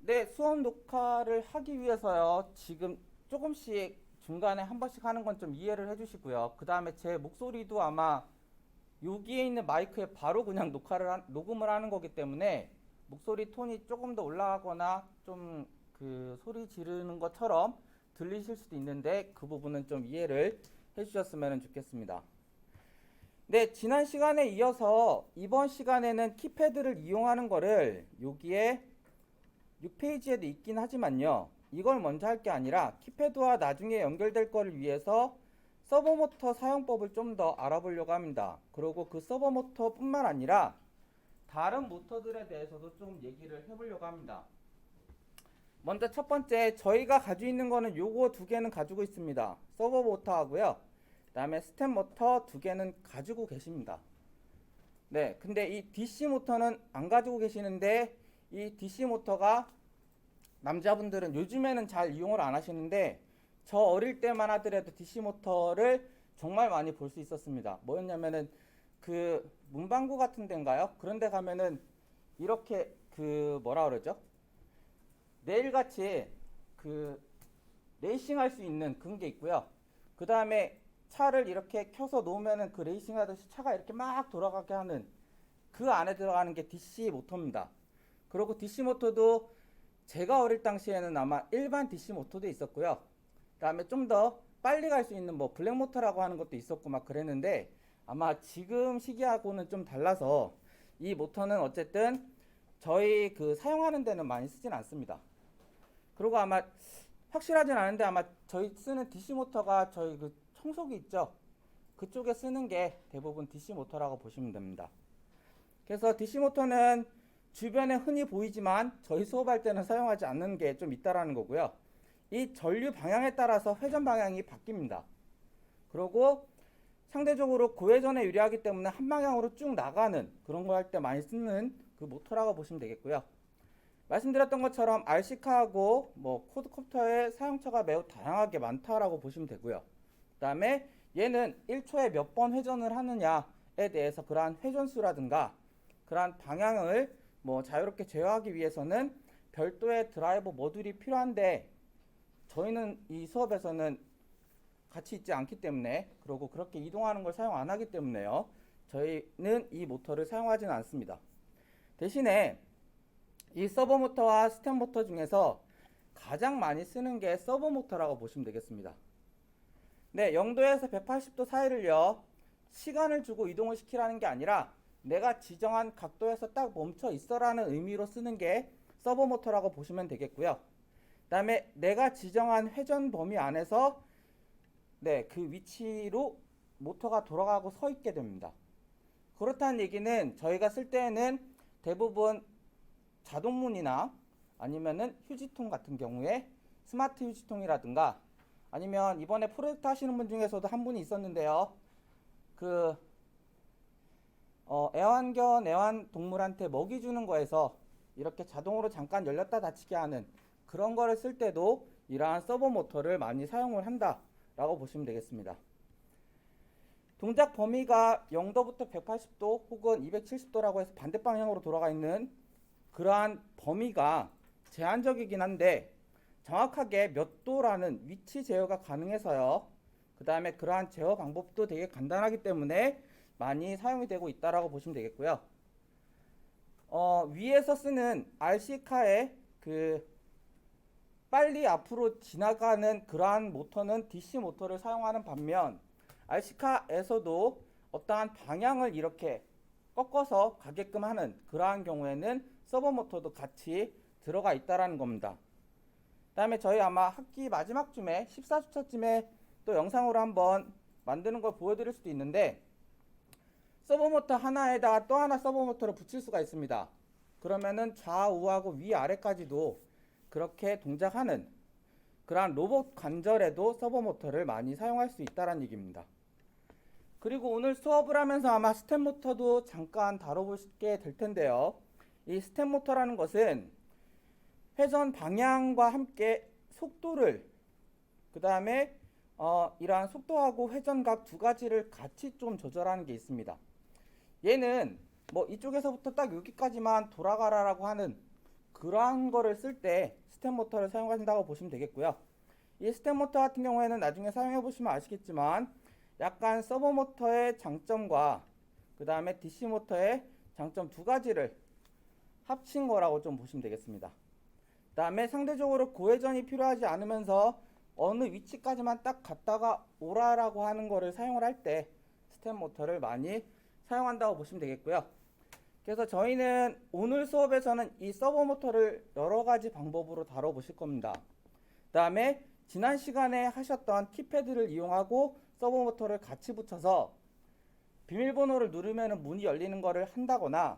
네, 수업 녹화를 하기 위해서요. 지금 조금씩 중간에 한 번씩 하는 건 좀 이해를 해주시고요. 그 다음에 제 목소리도 아마 여기에 있는 마이크에 바로 그냥 녹음을 하는 거기 때문에 목소리 톤이 조금 더 올라가거나 좀 그 소리 지르는 것처럼 들리실 수도 있는데 그 부분은 좀 이해를 해주셨으면 좋겠습니다. 네, 지난 시간에 이어서 이번 시간에는 키패드를 이용하는 거를 여기에 6페이지에도 있긴 하지만요. 이걸 먼저 할 게 아니라 키패드와 나중에 연결될 거를 위해서 서버모터 사용법을 좀 더 알아보려고 합니다. 그리고 그 서버모터뿐만 아니라 다른 모터들에 대해서도 좀 얘기를 해보려고 합니다. 먼저 첫 번째, 저희가 가지고 있는 거는 요거 두 개는 가지고 있습니다. 서버모터 하고요. 그 다음에 스텝모터 두 개는 가지고 계십니다. 네, 근데 이 DC 모터는 안 가지고 계시는데 이 DC 모터가 남자분들은 요즘에는 잘 이용을 안 하시는데 저 어릴 때만 하더라도 DC 모터를 정말 많이 볼 수 있었습니다. 뭐였냐면은 그 문방구 같은 데인가요? 그런 데 가면은 이렇게 그 뭐라 그러죠? 내일같이 그 레이싱 할 수 있는 그런 게 있고요. 그 다음에 차를 이렇게 켜서 놓으면은 그 레이싱 하듯이 차가 이렇게 막 돌아가게 하는 그 안에 들어가는 게 DC 모터입니다. 그리고 DC 모터도 제가 어릴 당시에는 아마 일반 DC 모터도 있었고요. 그 다음에 좀 더 빨리 갈 수 있는 뭐 블랙 모터라고 하는 것도 있었고 막 그랬는데 아마 지금 시기하고는 좀 달라서 이 모터는 어쨌든 저희 그 사용하는 데는 많이 쓰진 않습니다. 그리고 아마 확실하진 않은데 아마 저희 쓰는 DC 모터가 저희 그 청소기 있죠? 그쪽에 쓰는 게 대부분 DC 모터라고 보시면 됩니다. 그래서 DC 모터는 주변에 흔히 보이지만 저희 수업할 때는 사용하지 않는 게 좀 있다라는 거고요. 이 전류 방향에 따라서 회전 방향이 바뀝니다. 그리고 상대적으로 고회전에 유리하기 때문에 한 방향으로 쭉 나가는 그런 거 할 때 많이 쓰는 그 모터라고 보시면 되겠고요. 말씀드렸던 것처럼 RC카하고 뭐 쿼드콥터의 사용처가 매우 다양하게 많다라고 보시면 되고요. 그 다음에 얘는 1초에 몇 번 회전을 하느냐에 대해서 그러한 회전수라든가 그러한 방향을 뭐 자유롭게 제어하기 위해서는 별도의 드라이버 모듈이 필요한데 저희는 이 수업에서는 같이 있지 않기 때문에 그리고 그렇게 이동하는 걸 사용 안 하기 때문에요. 저희는 이 모터를 사용하지는 않습니다. 대신에 이 서버 모터와 스텝 모터 중에서 가장 많이 쓰는 게 서버 모터라고 보시면 되겠습니다. 네, 0도에서 180도 사이를요. 시간을 주고 이동을 시키라는 게 아니라 내가 지정한 각도에서 딱 멈춰 있어라는 의미로 쓰는 게 서버 모터라고 보시면 되겠고요. 그 다음에 내가 지정한 회전 범위 안에서 네, 그 위치로 모터가 돌아가고 서 있게 됩니다. 그렇다는 얘기는 저희가 쓸 때에는 대부분 자동문이나 아니면은 휴지통 같은 경우에 스마트 휴지통이라든가 아니면 이번에 프로젝트 하시는 분 중에서도 한 분이 있었는데요. 그 애완동물한테 먹이 주는 거에서 이렇게 자동으로 잠깐 열렸다 닫히게 하는 그런 거를 쓸 때도 이러한 서버 모터를 많이 사용을 한다라고 보시면 되겠습니다. 동작 범위가 0도부터 180도 혹은 270도라고 해서 반대 방향으로 돌아가 있는 그러한 범위가 제한적이긴 한데 정확하게 몇 도라는 위치 제어가 가능해서요. 그 다음에 그러한 제어 방법도 되게 간단하기 때문에 많이 사용이 되고 있다라고 보시면 되겠고요. 위에서 쓰는 RC카의 그 빨리 앞으로 지나가는 그러한 모터는 DC 모터를 사용하는 반면 RC카에서도 어떠한 방향을 이렇게 꺾어서 가게끔 하는 그러한 경우에는 서버 모터도 같이 들어가 있다라는 겁니다. 그 다음에 저희 아마 학기 마지막쯤에 14주차쯤에 또 영상으로 한번 만드는 걸 보여드릴 수도 있는데 서버 모터 하나에다가 또 하나 서버 모터를 붙일 수가 있습니다. 그러면은 좌우하고 위아래까지도 그렇게 동작하는 그러한 로봇 관절에도 서버 모터를 많이 사용할 수 있다는 얘기입니다. 그리고 오늘 수업을 하면서 아마 스텝 모터도 잠깐 다뤄보게 될 텐데요. 이 스텝 모터라는 것은 회전 방향과 함께 속도를 그 다음에 이러한 속도하고 회전각 두 가지를 같이 좀 조절하는 게 있습니다. 얘는 뭐 이쪽에서부터 딱 여기까지만 돌아가라라고 하는 그러한 거를 쓸 때 스텝 모터를 사용하신다고 보시면 되겠고요. 이 스텝 모터 같은 경우에는 나중에 사용해 보시면 아시겠지만 약간 서버 모터의 장점과 그 다음에 DC 모터의 장점 두 가지를 합친 거라고 좀 보시면 되겠습니다. 그 다음에 상대적으로 고회전이 필요하지 않으면서 어느 위치까지만 딱 갔다가 오라라고 하는 거를 사용을 할 때 스텝 모터를 많이 사용한다고 보시면 되겠고요. 그래서 저희는 오늘 수업에서는 이 서버 모터를 여러 가지 방법으로 다뤄보실 겁니다. 그 다음에 지난 시간에 하셨던 키패드를 이용하고 서버 모터를 같이 붙여서 비밀번호를 누르면 문이 열리는 거를 한다거나,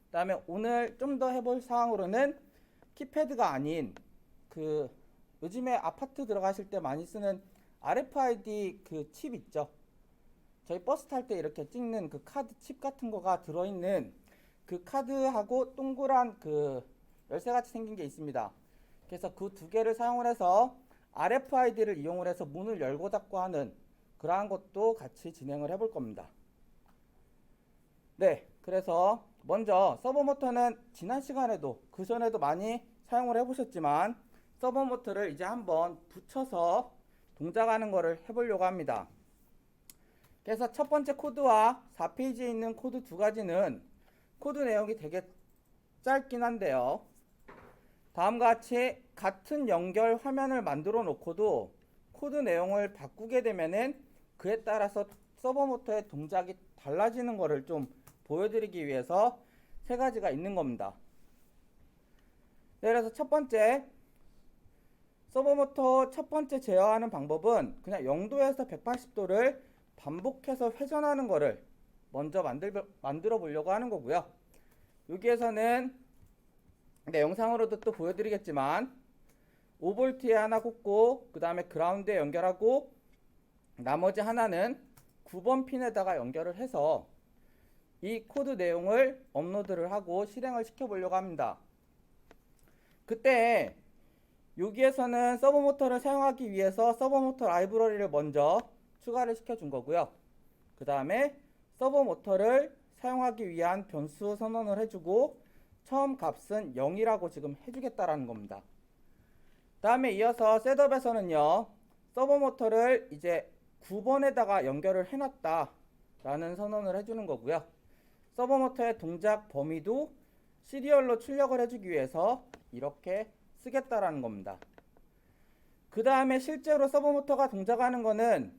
그 다음에 오늘 좀 더 해볼 사항으로는 키패드가 아닌 그 요즘에 아파트 들어가실 때 많이 쓰는 RFID 그 칩 있죠. 저희 버스 탈 때 이렇게 찍는 그 카드 칩 같은 거가 들어있는 그 카드하고 동그란 그 열쇠같이 생긴 게 있습니다. 그래서 그 두 개를 사용을 해서 RFID를 이용을 해서 문을 열고 닫고 하는 그러한 것도 같이 진행을 해볼 겁니다. 네, 그래서 먼저 서버 모터는 지난 시간에도 그 전에도 많이 사용을 해보셨지만 서버 모터를 이제 한번 붙여서 동작하는 거를 해보려고 합니다. 그래서 첫 번째 코드와 4페이지에 있는 코드 두 가지는 코드 내용이 되게 짧긴 한데요. 다음과 같이 같은 연결 화면을 만들어 놓고도 코드 내용을 바꾸게 되면은 그에 따라서 서버 모터의 동작이 달라지는 것을 좀 보여드리기 위해서 세 가지가 있는 겁니다. 네, 그래서 첫 번째 서버 모터 첫 번째 제어하는 방법은 그냥 0도에서 180도를 반복해서 회전하는 거를 먼저 만들어 보려고 하는 거고요. 여기에서는 영상으로도 또 보여드리겠지만 5V에 하나 꽂고 그 다음에 그라운드에 연결하고 나머지 하나는 9번 핀에다가 연결을 해서 이 코드 내용을 업로드를 하고 실행을 시켜 보려고 합니다. 그때 여기에서는 서버 모터를 사용하기 위해서 서버 모터 라이브러리를 먼저 추가를 시켜 준 거고요. 그 다음에 서버 모터를 사용하기 위한 변수 선언을 해주고 처음 값은 0이라고 지금 해주겠다라는 겁니다. 다음에 이어서 셋업에서는요, 서버 모터를 이제 9번에다가 연결을 해놨다 라는 선언을 해주는 거고요. 서버 모터의 동작 범위도 시리얼로 출력을 해주기 위해서 이렇게 쓰겠다라는 겁니다. 그 다음에 실제로 서버 모터가 동작하는 거는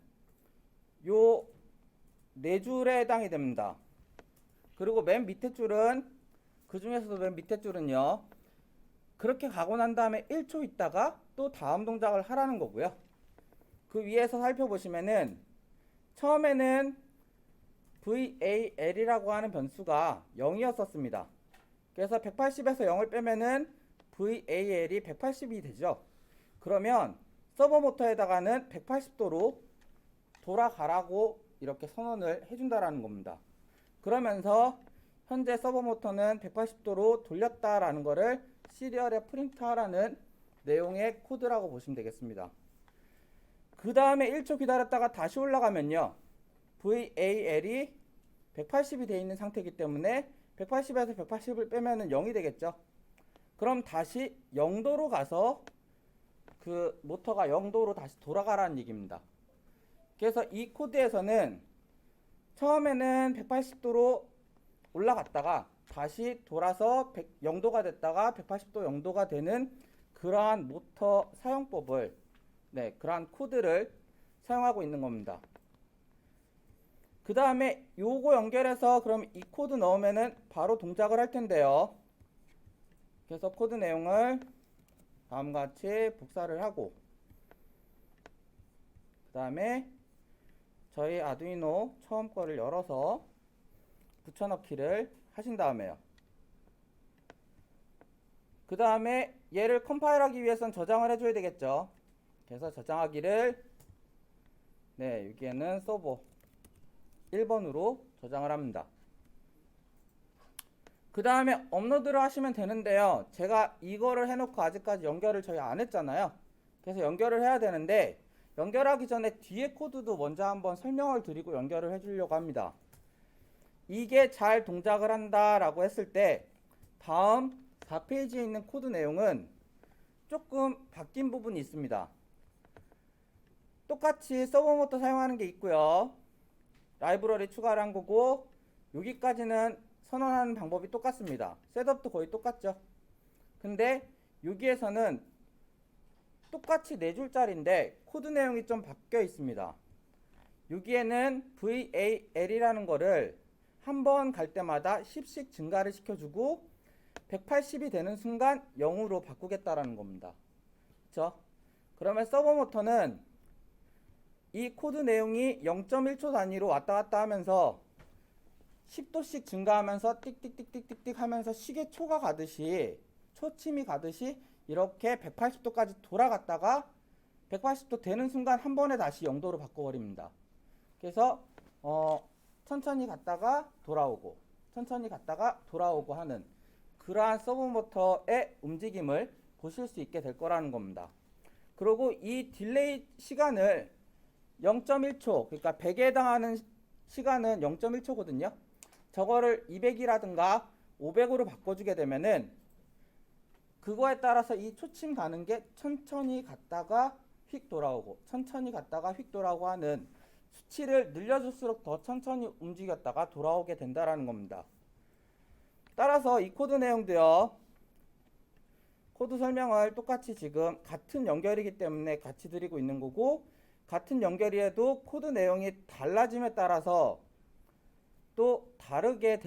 요 네 줄에 해당이 됩니다. 그리고 맨 밑에 줄은 그 중에서도 맨 밑에 줄은요, 그렇게 가고 난 다음에 1초 있다가 또 다음 동작을 하라는 거고요. 그 위에서 살펴보시면은 처음에는 VAL이라고 하는 변수가 0이었었습니다. 그래서 180에서 0을 빼면은 VAL이 180이 되죠. 그러면 서버 모터에다가는 180도로 돌아가라고 이렇게 선언을 해준다라는 겁니다. 그러면서 현재 서버 모터는 180도로 돌렸다라는 거를 시리얼에 프린트하라는 내용의 코드라고 보시면 되겠습니다. 그 다음에 1초 기다렸다가 다시 올라가면요, VAL이 180이 되어 있는 상태이기 때문에 180에서 180을 빼면은 0이 되겠죠. 그럼 다시 0도로 가서 그 모터가 0도로 다시 돌아가라는 얘기입니다. 그래서 이 코드에서는 처음에는 180도로 올라갔다가 다시 돌아서 0도가 됐다가 180도 0도가 되는 그러한 모터 사용법을, 그러한 코드를 사용하고 있는 겁니다. 그 다음에 요거 연결해서 그럼 이 코드 넣으면은 바로 동작을 할 텐데요. 그래서 코드 내용을 다음과 같이 복사를 하고 그 다음에 저희 아두이노 처음 거를 열어서 붙여넣기를 하신 다음에요. 그 다음에 얘를 컴파일하기 위해선 저장을 해줘야 되겠죠. 그래서 저장하기를 여기에는 서버 1번으로 저장을 합니다. 그 다음에 업로드를 하시면 되는데요. 제가 이거를 해놓고 아직까지 연결을 저희 안 했잖아요. 그래서 연결을 해야 되는데 연결하기 전에 뒤에 코드도 먼저 한번 설명을 드리고 연결을 해주려고 합니다. 이게 잘 동작을 한다라고 했을 때 다음 4페이지에 있는 코드 내용은 조금 바뀐 부분이 있습니다. 똑같이 서버모터 사용하는 게 있고요. 라이브러리 추가를 한 거고, 여기까지는 선언하는 방법이 똑같습니다. 셋업도 거의 똑같죠. 근데 여기에서는 똑같이 4줄짜리인데 코드 내용이 좀 바뀌어 있습니다. 여기에는 VAL이라는 거를 한 번 갈 때마다 10씩 증가를 시켜주고 180이 되는 순간 0으로 바꾸겠다라는 겁니다. 그렇죠? 그러면 서버 모터는 이 코드 내용이 0.1초 단위로 왔다 갔다 하면서 10도씩 증가하면서 띡띡띡띡띡 하면서 시계 초가 가듯이 초침이 가듯이 이렇게 180도까지 돌아갔다가 180도 되는 순간 한 번에 다시 0도로 바꿔버립니다. 그래서 천천히 갔다가 돌아오고 천천히 갔다가 돌아오고 하는 그러한 서브모터의 움직임을 보실 수 있게 될 거라는 겁니다. 그리고 이 딜레이 시간을 0.1초, 그러니까 100에 해당하는 시간은 0.1초거든요. 저거를 200이라든가 500으로 바꿔주게 되면은 그거에 따라서 이 초침 가는 게 천천히 갔다가 휙 돌아오고 천천히 갔다가 휙 돌아오고 하는 수치를 늘려줄수록 더 천천히 움직였다가 돌아오게 된다라는 겁니다. 따라서 이 코드 내용도요. 코드 설명을 똑같이 지금 같은 연결이기 때문에 같이 드리고 있는 거고, 같은 연결이어도 코드 내용이 달라짐에 따라서 또 다르게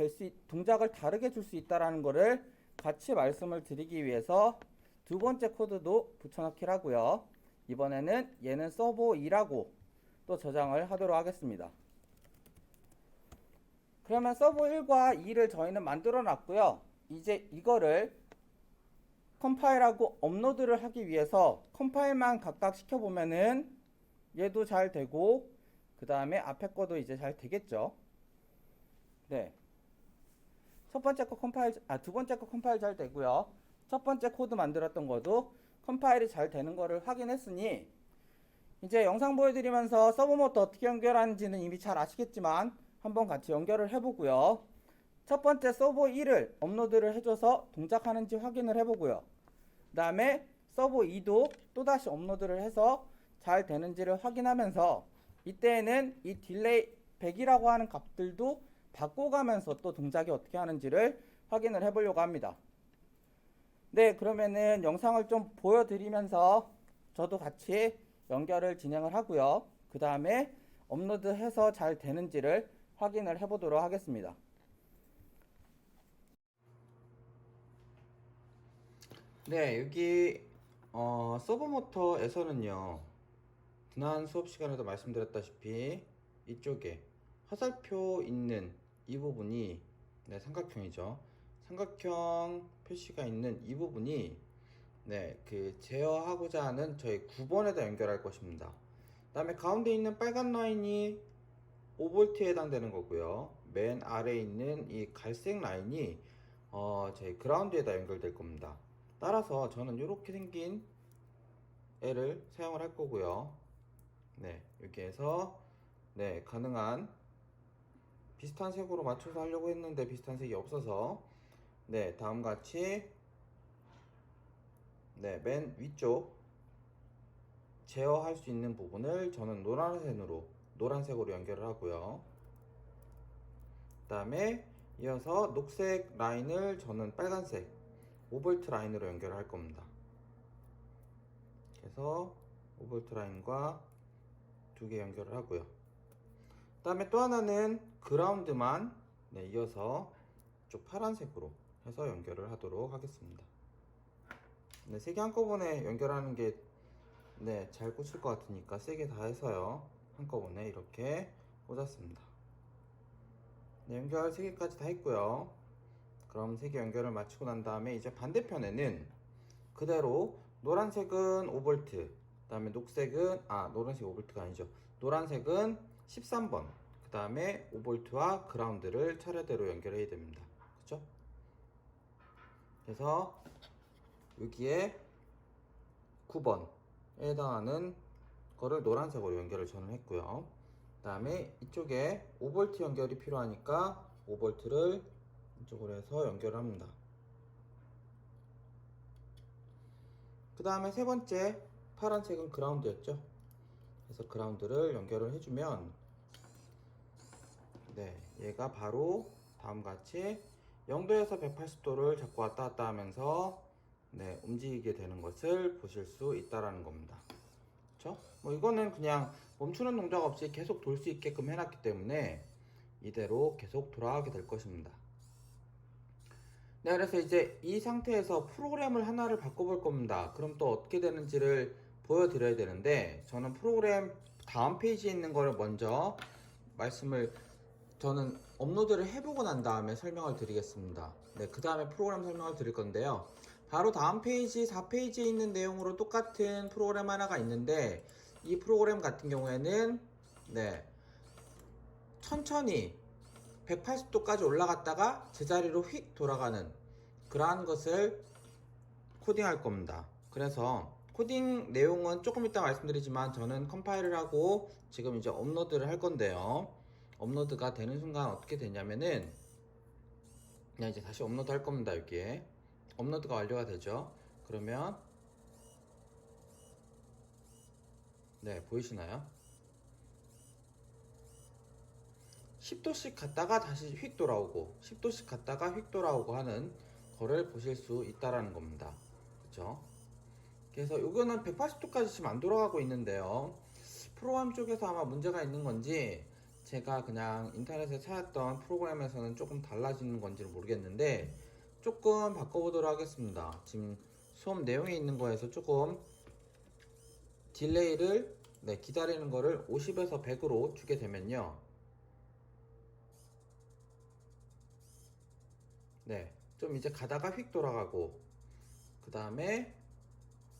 동작을 다르게 줄 수 있다라는 거를 같이 말씀을 드리기 위해서 두 번째 코드도 붙여넣기를 하고요. 이번에는 얘는 서버 2라고 또 저장을 하도록 하겠습니다. 그러면 서버 1과 2를 저희는 만들어 놨고요. 이제 이거를 컴파일하고 업로드를 하기 위해서 컴파일만 각각 시켜보면은 얘도 잘 되고 그 다음에 앞에 거도 이제 잘 되겠죠. 네. 두 번째 거 컴파일 잘 되고요. 첫 번째 코드 만들었던 것도 컴파일이 잘 되는 거를 확인했으니 이제 영상 보여드리면서 서버모터 어떻게 연결하는지는 이미 잘 아시겠지만 한번 같이 연결을 해보고요. 첫 번째 서버 1을 업로드를 해줘서 동작하는지 확인을 해보고요. 그 다음에 서버 2도 또다시 업로드를 해서 잘 되는지를 확인하면서 이때에는 이 딜레이 100이라고 하는 값들도 바꿔가면서 또 동작이 어떻게 하는지를 확인을 해보려고 합니다. 네, 그러면은 영상을 좀 보여드리면서 저도 같이 연결을 진행을 하고요. 그 다음에 업로드해서 잘 되는지를 확인을 해보도록 하겠습니다. 네, 여기 서버모터에서는요. 지난 수업 시간에도 말씀드렸다시피 이쪽에 화살표 있는 이 부분이 삼각형이죠. 삼각형 표시가 있는 이 부분이 제어하고자 하는 저희 9번에다 연결할 것입니다. 그 다음에 가운데 있는 빨간 라인이 5V에 해당되는 거고요. 맨 아래에 있는 이 갈색 라인이 저희 그라운드에다 연결될 겁니다. 따라서 저는 이렇게 생긴 애를 사용을 할 거고요. 여기에서 가능한 비슷한 색으로 맞춰서 하려고 했는데 비슷한 색이 없어서 다음과 같이 맨 위쪽 제어할 수 있는 부분을 저는 노란색으로 연결을 하고요. 그 다음에 이어서 녹색 라인을 저는 빨간색 5V 라인으로 연결을 할 겁니다. 그래서 5V 라인과 두 개 연결을 하고요. 그 다음에 또 하나는 그라운드만 이어서 좀 파란색으로 해서 연결을 하도록 하겠습니다. 세 개 한꺼번에 연결하는 게 잘 꽂힐 것 같으니까 세 개 다 해서요. 한꺼번에 이렇게 꽂았습니다. 연결 3개까지 다 했고요. 그럼 3개 연결을 마치고 난 다음에 이제 반대편에는 그대로 노란색은 5V, 그 다음에 녹색은 노란색 5V가 아니죠. 노란색은 13번, 그 다음에 5V와 그라운드를 차례대로 연결해야 됩니다. 그렇죠? 그래서 여기에 9번에 해당하는 거를 노란색으로 연결을 저는 했고요. 그 다음에 이쪽에 5V 연결이 필요하니까 5V를 이쪽으로 해서 연결을 합니다. 그 다음에 세 번째 파란색은 그라운드였죠. 그래서 그라운드를 연결을 해주면 네, 얘가 바로 다음과 같이 0도에서 180도를 자꾸 왔다 갔다 하면서 네, 움직이게 되는 것을 보실 수 있다라는 겁니다. 그쵸? 뭐 이거는 그냥 멈추는 동작 없이 계속 돌 수 있게끔 해놨기 때문에 이대로 계속 돌아가게 될 것입니다. 네, 그래서 이제 이 상태에서 프로그램을 하나를 바꿔볼 겁니다. 그럼 또 어떻게 되는지를 보여드려야 되는데, 저는 프로그램 다음 페이지에 있는 거를 먼저 저는 업로드를 해보고 난 다음에 설명을 드리겠습니다. 네, 그 다음에 프로그램 설명을 드릴 건데요. 바로 다음 페이지 4페이지에 있는 내용으로 똑같은 프로그램 하나가 있는데, 이 프로그램 같은 경우에는 네, 천천히 180도까지 올라갔다가 제자리로 휙 돌아가는 그러한 것을 코딩할 겁니다. 그래서 코딩 내용은 조금 이따 말씀드리지만 저는 컴파일을 하고 지금 이제 업로드를 할 건데요. 업로드가 되는 순간 어떻게 되냐면은 그냥 이제 다시 업로드 할 겁니다. 여기에 업로드가 완료가 되죠. 그러면 네, 보이시나요? 10도씩 갔다가 다시 휙 돌아오고 10도씩 갔다가 휙 돌아오고 하는 거를 보실 수 있다라는 겁니다. 그렇죠? 그래서 이거는 180도까지 지금 안 돌아가고 있는데요. 프로그램 쪽에서 아마 문제가 있는 건지 제가 그냥 인터넷에 찾았던 프로그램에서는 조금 달라지는 건지는 모르겠는데 조금 바꿔보도록 하겠습니다. 지금 수업 내용에 있는 거에서 조금 딜레이를 기다리는 거를 50에서 100으로 주게 되면요. 네, 좀 이제 가다가 휙 돌아가고 그 다음에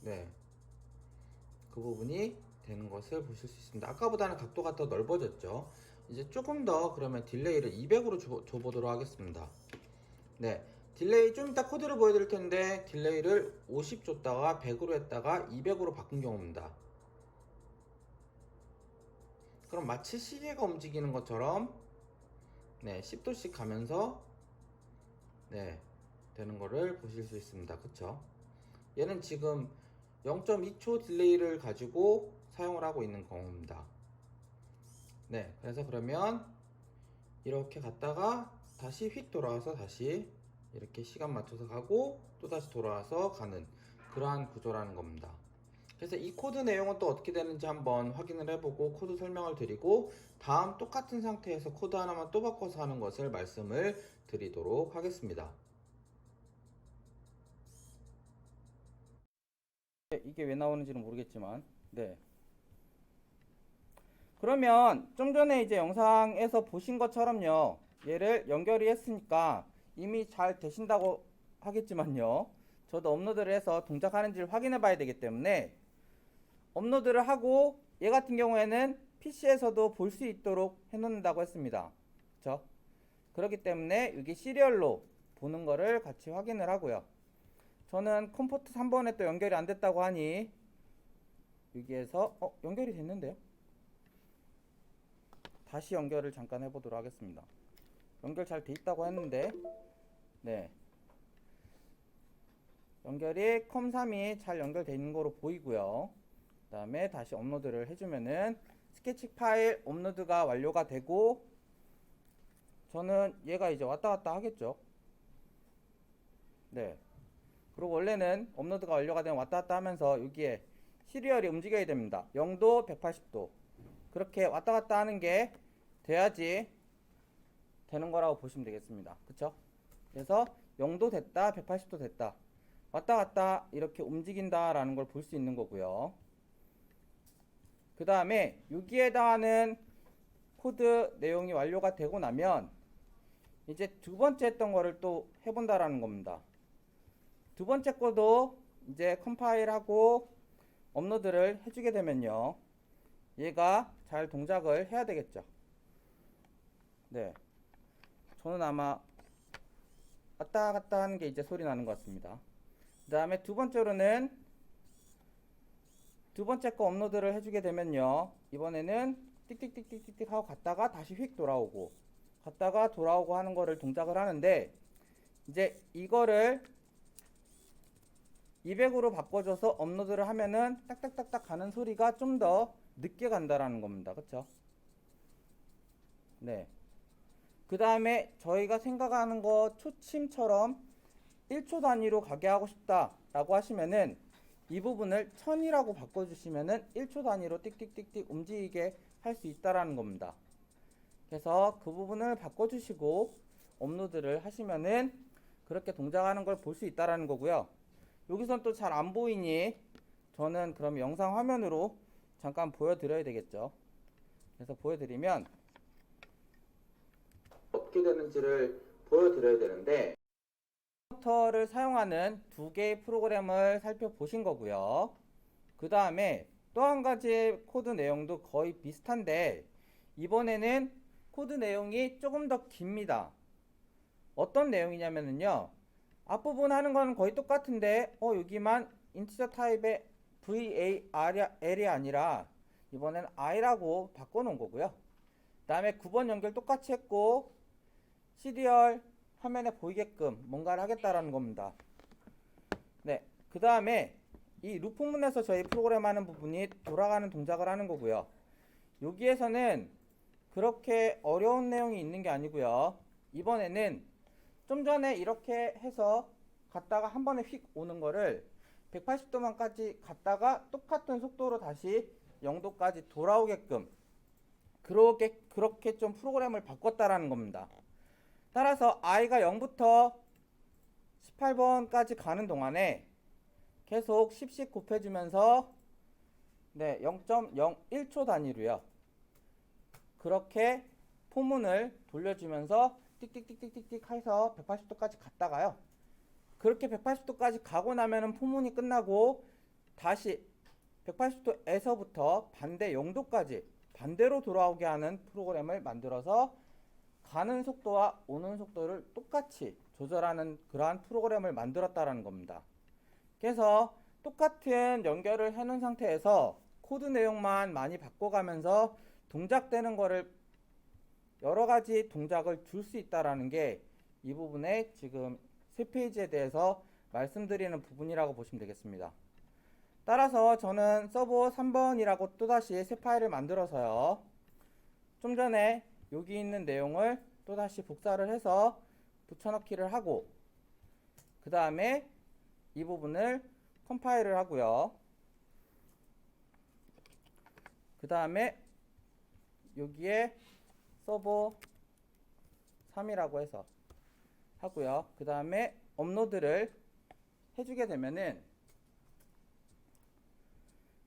그 부분이 되는 것을 보실 수 있습니다. 아까보다는 각도가 더 넓어졌죠. 이제 조금 더 그러면 딜레이를 200으로 줘보도록 하겠습니다. 네, 딜레이 좀 이따 코드를 보여드릴 텐데 딜레이를 50 줬다가 100으로 했다가 200으로 바꾼 경우입니다. 그럼 마치 시계가 움직이는 것처럼 10도씩 가면서 되는 거를 보실 수 있습니다. 그쵸? 얘는 지금 0.2초 딜레이를 가지고 사용을 하고 있는 경우입니다. 네, 그래서 그러면 이렇게 갔다가 다시 휙 돌아와서 다시 이렇게 시간 맞춰서 가고 또 다시 돌아와서 가는 그러한 구조라는 겁니다. 그래서 이 코드 내용은 또 어떻게 되는지 한번 확인을 해보고 코드 설명을 드리고 다음 똑같은 상태에서 코드 하나만 또 바꿔서 하는 것을 말씀을 드리도록 하겠습니다. 이게 왜 나오는지는 모르겠지만 그러면 좀 전에 이제 영상에서 보신 것처럼요, 얘를 연결이 했으니까 이미 잘 되신다고 하겠지만요, 저도 업로드를 해서 동작하는지를 확인해 봐야 되기 때문에 업로드를 하고 얘 같은 경우에는 PC에서도 볼 수 있도록 해 놓는다고 했습니다. 그쵸? 그렇기 때문에 여기 시리얼로 보는 거를 같이 확인을 하고요. 저는 컴포트 3번에 또 연결이 안 됐다고 하니 여기에서 연결이 됐는데요. 다시 연결을 잠깐 해보도록 하겠습니다. 연결 잘 돼 있다고 했는데 연결이 컴3이 잘 연결되어 있는 거로 보이고요. 그 다음에 다시 업로드를 해주면은 스케치 파일 업로드가 완료가 되고 저는 얘가 이제 왔다 갔다 하겠죠. 그리고 원래는 업로드가 완료가 되면 왔다 갔다 하면서 여기에 시리얼이 움직여야 됩니다. 0도, 180도. 그렇게 왔다 갔다 하는 게 돼야지 되는 거라고 보시면 되겠습니다. 그쵸? 그래서 0도 됐다, 180도 됐다. 왔다 갔다 이렇게 움직인다 라는 걸 볼 수 있는 거고요. 그 다음에 여기에 해당하는 코드 내용이 완료가 되고 나면 이제 두 번째 했던 거를 또 해본다라는 겁니다. 두 번째 거도 이제 컴파일하고 업로드를 해주게 되면요, 얘가 잘 동작을 해야 되겠죠. 저는 아마 왔다 갔다 하는 게 이제 소리 나는 것 같습니다. 그 다음에 두 번째로는 두 번째 거 업로드를 해주게 되면요, 이번에는 띡띡띡띡띡 하고 갔다가 다시 휙 돌아오고 갔다가 돌아오고 하는 거를 동작을 하는데 이제 이거를 200으로 바꿔줘서 업로드를 하면은 딱딱딱딱 가는 소리가 좀 더 늦게 간다라는 겁니다. 그쵸? 네. 그 다음에 저희가 생각하는 거 초침처럼 1초 단위로 가게 하고 싶다 라고 하시면은 이 부분을 1000이라고 바꿔주시면은 1초 단위로 띡띡띡띡 움직이게 할 수 있다라는 겁니다. 그래서 그 부분을 바꿔주시고 업로드를 하시면은 그렇게 동작하는 걸 볼 수 있다라는 거고요. 여기선 또 잘 안 보이니 저는 그럼 영상 화면으로 잠깐 보여드려야 되겠죠. 그래서 보여드리면 어떻게 되는지를 보여드려야 되는데, 컴퓨터를 사용하는 두 개의 프로그램을 살펴보신 거고요. 그 다음에 또 한 가지 코드 내용도 거의 비슷한데 이번에는 코드 내용이 조금 더 깁니다. 어떤 내용이냐면요, 앞부분 하는 건 거의 똑같은데 여기만 인티저 타입의 VAR이 아니라 이번엔 I라고 바꿔놓은 거고요. 그 다음에 9번 연결 똑같이 했고 시리얼 화면에 보이게끔 뭔가를 하겠다라는 겁니다. 네, 그 다음에 이 루프문에서 저희 프로그램 하는 부분이 돌아가는 동작을 하는 거고요. 여기에서는 그렇게 어려운 내용이 있는 게 아니고요. 이번에는 좀 전에 이렇게 해서 갔다가 한 번에 휙 오는 거를 180도만까지 갔다가 똑같은 속도로 다시 0도까지 돌아오게끔 그렇게 좀 프로그램을 바꿨다라는 겁니다. 따라서 i가 0부터 18번까지 가는 동안에 계속 10씩 곱해주면서 0.01초 단위로요. 그렇게 포문을 돌려주면서 띡띡띡띡띡 해서 180도까지 갔다가요. 그렇게 180도까지 가고 나면은 포문이 끝나고 다시 180도에서부터 반대 0도까지 반대로 돌아오게 하는 프로그램을 만들어서 가는 속도와 오는 속도를 똑같이 조절하는 그러한 프로그램을 만들었다라는 겁니다. 그래서 똑같은 연결을 해놓은 상태에서 코드 내용만 많이 바꿔가면서 동작되는 거를 여러 가지 동작을 줄 수 있다라는 게 이 부분에 지금 세 페이지에 대해서 말씀드리는 부분이라고 보시면 되겠습니다. 따라서 저는 서버 3번이라고 또다시 새 파일을 만들어서요. 좀 전에 여기 있는 내용을 또다시 복사를 해서 붙여넣기를 하고 그 다음에 이 부분을 컴파일을 하고요. 그 다음에 여기에 서버 3이라고 해서 하고요. 그 다음에 업로드를 해주게 되면은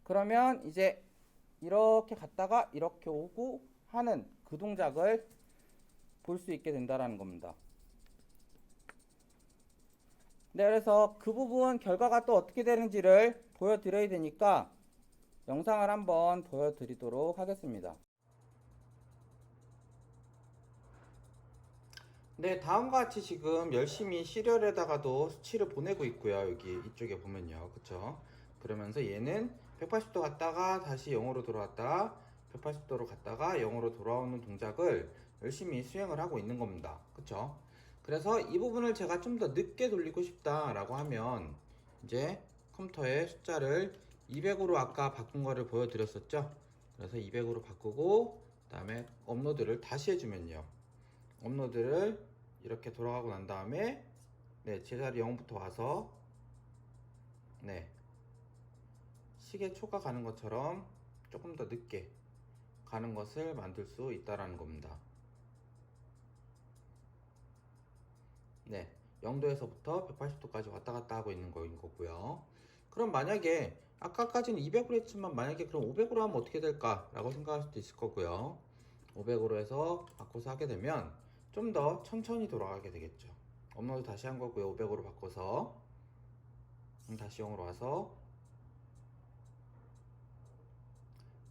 그러면 이제 이렇게 갔다가 이렇게 오고 하는 그 동작을 볼 수 있게 된다라는 겁니다. 네, 그래서 그 부분 결과가 또 어떻게 되는지를 보여드려야 되니까 영상을 한번 보여드리도록 하겠습니다. 네, 다음과 같이 지금 열심히 시리얼에다가도 수치를 보내고 있고요. 여기 이쪽에 보면요. 그쵸? 그러면서 얘는 180도 갔다가 다시 0으로 돌아왔다가 180도로 갔다가 0으로 돌아오는 동작을 열심히 수행을 하고 있는 겁니다. 그쵸? 그래서 이 부분을 제가 좀 더 늦게 돌리고 싶다라고 하면 이제 컴퓨터의 숫자를 200으로 아까 바꾼 거를 보여드렸었죠? 그래서 200으로 바꾸고 그 다음에 업로드를 다시 해주면요. 업로드를 이렇게 돌아가고 난 다음에 제자리 0부터 와서 시계 초가 가는 것처럼 조금 더 늦게 가는 것을 만들 수 있다라는 겁니다. 0도에서부터 180도까지 왔다 갔다 하고 있는 거인 거고요. 그럼 만약에 아까까지는 200으로 했지만 만약에 그럼 500으로 하면 어떻게 될까 라고 생각할 수도 있을 거고요. 500으로 해서 바꿔서 하게 되면 좀 더 천천히 돌아가게 되겠죠. 업로드 다시 한 거고요. 500으로 바꿔서 다시 0으로 와서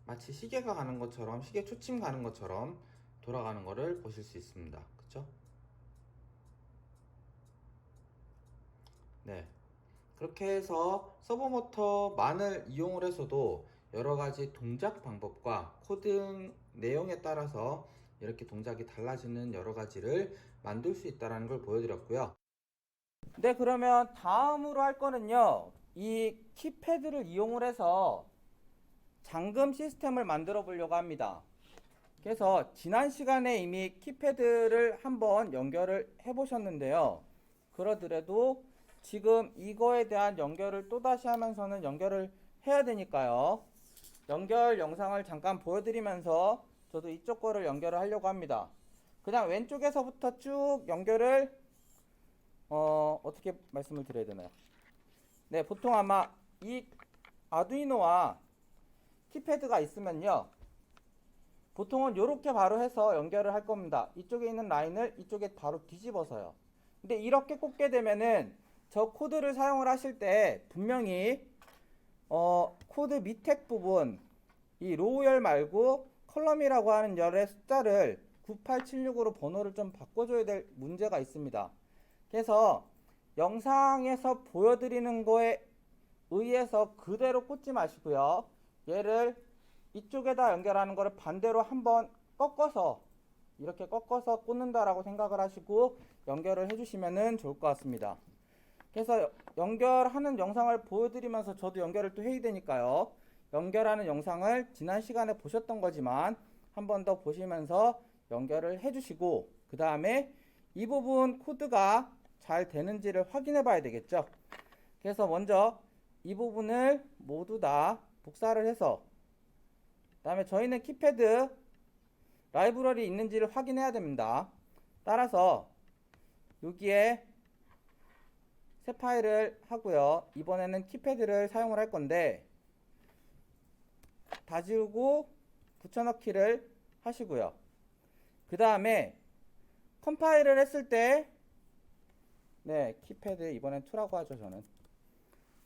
마치 시계가 가는 것처럼 시계 초침 가는 것처럼 돌아가는 거를 보실 수 있습니다. 그쵸? 그렇게 해서 서버모터만을 이용을 해서도 여러가지 동작 방법과 코딩 내용에 따라서 이렇게 동작이 달라지는 여러가지를 만들 수 있다는 걸 보여드렸고요. 그러면 다음으로 할 거는요, 이 키패드를 이용을 해서 잠금 시스템을 만들어 보려고 합니다. 그래서 지난 시간에 이미 키패드를 한번 연결을 해 보셨는데요. 그러더라도 지금 이거에 대한 연결을 또다시 하면서는 연결을 해야 되니까요. 연결 영상을 잠깐 보여드리면서 저도 이쪽 거를 연결을 하려고 합니다. 그냥 왼쪽에서부터 쭉 연결을 어떻게 말씀을 드려야 되나요? 네, 보통 아마 이 아두이노와 키패드가 있으면요. 보통은 이렇게 바로 해서 연결을 할 겁니다. 이쪽에 있는 라인을 이쪽에 바로 뒤집어서요. 근데 이렇게 꽂게 되면은 저 코드를 사용을 하실 때 분명히 코드 밑에 부분 이 로우열 말고 컬럼이라고 하는 열의 숫자를 9876으로 번호를 좀 바꿔줘야 될 문제가 있습니다. 그래서 영상에서 보여드리는 거에 의해서 그대로 꽂지 마시고요. 얘를 이쪽에다 연결하는 거를 반대로 한번 꺾어서 이렇게 꺾어서 꽂는다라고 생각을 하시고 연결을 해주시면 좋을 것 같습니다. 그래서 연결하는 영상을 보여드리면서 저도 연결을 또 해야 되니까요. 연결하는 영상을 지난 시간에 보셨던 거지만 한 번 더 보시면서 연결을 해주시고 그 다음에 이 부분 코드가 잘 되는지를 확인해 봐야 되겠죠. 그래서 먼저 이 부분을 모두 다 복사를 해서 그 다음에 저희는 키패드 라이브러리 있는지를 확인해야 됩니다. 따라서 여기에 새 파일을 하고요. 이번에는 키패드를 사용을 할 건데 다 지우고 붙여넣기를 하시고요. 그 다음에 컴파일을 했을 때 키패드 이번엔 2라고 하죠. 저는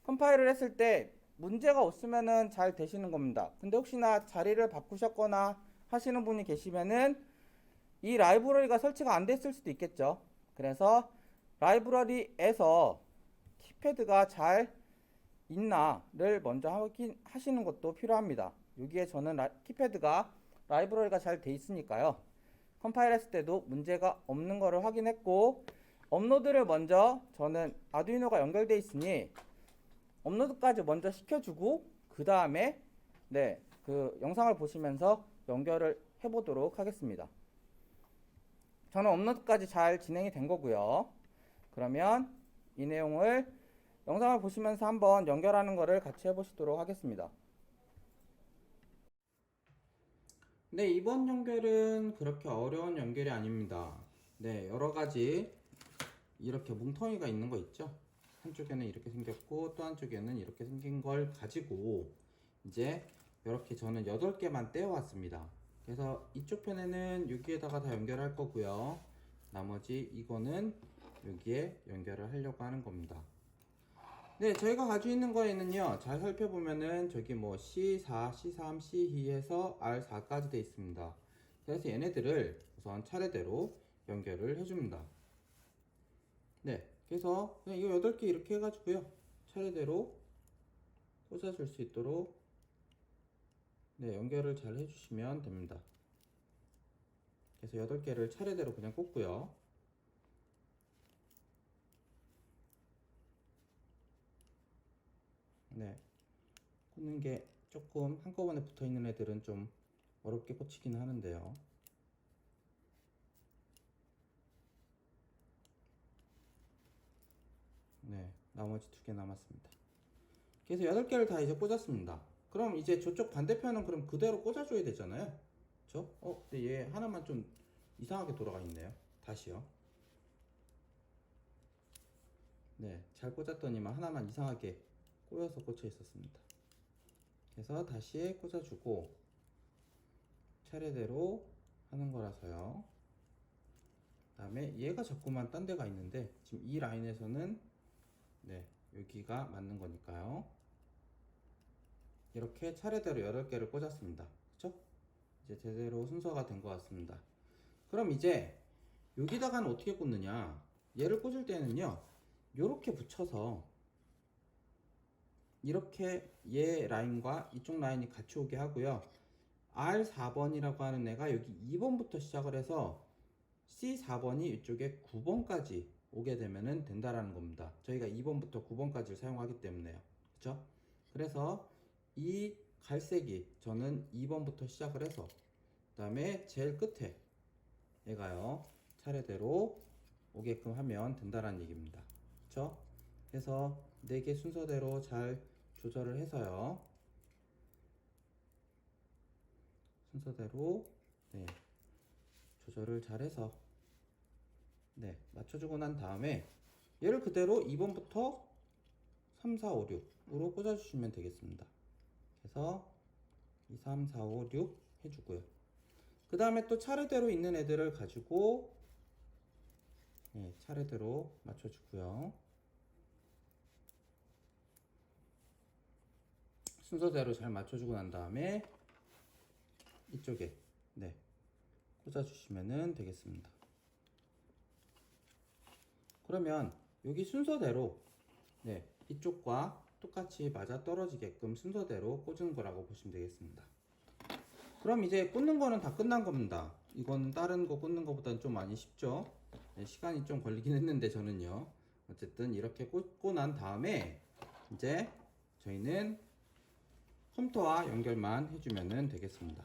컴파일을 했을 때 문제가 없으면은 잘 되시는 겁니다. 근데 혹시나 자리를 바꾸셨거나 하시는 분이 계시면은 이 라이브러리가 설치가 안 됐을 수도 있겠죠. 그래서 라이브러리에서 키패드가 잘 있나를 먼저 확인하시는 것도 필요합니다. 여기에 저는 키패드가 라이브러리가 잘 돼 있으니까요. 컴파일 했을 때도 문제가 없는 거를 확인했고 업로드를 먼저 저는 아두이노가 연결돼 있으니 업로드까지 먼저 시켜주고 그 다음에 그 영상을 보시면서 연결을 해보도록 하겠습니다. 저는 업로드까지 잘 진행이 된 거고요. 그러면 이 내용을 영상을 보시면서 한번 연결하는 거를 같이 해보시도록 하겠습니다. 네, 이번 연결은 그렇게 어려운 연결이 아닙니다. 여러 가지 이렇게 뭉텅이가 있는 거 있죠? 한쪽에는 이렇게 생겼고 또 한쪽에는 이렇게 생긴 걸 가지고 이제 이렇게 저는 8개만 떼어왔습니다. 그래서 이쪽 편에는 여기에다가 다 연결할 거고요. 나머지 이거는 여기에 연결을 하려고 하는 겁니다. 저희가 가지고 있는 거에는요, 잘 살펴보면은 저기 뭐 C4, C3, C2 해서 R4까지 돼 있습니다. 그래서 얘네들을 우선 차례대로 연결을 해줍니다. 그래서 그냥 이거 8개 이렇게 해가지고요, 차례대로 꽂아줄 수 있도록 연결을 잘 해주시면 됩니다. 그래서 8개를 차례대로 그냥 꽂고요. 꽂는 게 조금 한꺼번에 붙어 있는 애들은 좀 어렵게 꽂히기는 하는데요. 나머지 2개 남았습니다. 그래서 8개를 다 이제 꽂았습니다. 그럼 이제 저쪽 반대편은 그럼 그대로 꽂아줘야 되잖아요. 그쵸? 근데 얘 하나만 좀 이상하게 돌아가 있네요. 다시요. 잘 꽂았더니만 하나만 이상하게 꼬여서 꽂혀 있었습니다. 그래서 다시 꽂아주고 차례대로 하는 거라서요. 그 다음에 얘가 자꾸만 딴 데가 있는데 지금 이 라인에서는 여기가 맞는 거니까요. 이렇게 차례대로 8개를 꽂았습니다. 그쵸? 이제 제대로 순서가 된 것 같습니다. 그럼 이제 여기다가는 어떻게 꽂느냐? 얘를 꽂을 때는요, 요렇게 붙여서 이렇게 얘 라인과 이쪽 라인이 같이 오게 하고요. R4번이라고 하는 애가 여기 2번부터 시작을 해서 C4번이 이쪽에 9번까지 오게 되면 된다라는 겁니다. 저희가 2번부터 9번까지를 사용하기 때문에요. 그쵸? 그래서 이 갈색이 저는 2번부터 시작을 해서 그 다음에 제일 끝에 얘가요 차례대로 오게끔 하면 된다라는 얘기입니다. 그쵸? 그래서 4개 순서대로 잘 조절을 해서요. 순서대로 네, 조절을 잘 해서 네, 맞춰주고 난 다음에 얘를 그대로 2번부터 3, 4, 5, 6으로 꽂아주시면 되겠습니다. 그래서 2, 3, 4, 5, 6 해주고요. 그 다음에 또 차례대로 있는 애들을 가지고 네, 차례대로 맞춰주고요. 순서대로 잘 맞춰주고 난 다음에 이쪽에 네, 꽂아주시면 되겠습니다. 그러면 여기 순서대로 네, 이쪽과 똑같이 맞아 떨어지게끔 순서대로 꽂은 거라고 보시면 되겠습니다. 그럼 이제 꽂는 거는 다 끝난 겁니다. 이거는 다른 거 꽂는 거보다는 좀 많이 쉽죠. 네, 시간이 좀 걸리긴 했는데 저는요. 어쨌든 이렇게 꽂고 난 다음에 이제 저희는 컴퓨터와 연결만 해주면 되겠습니다.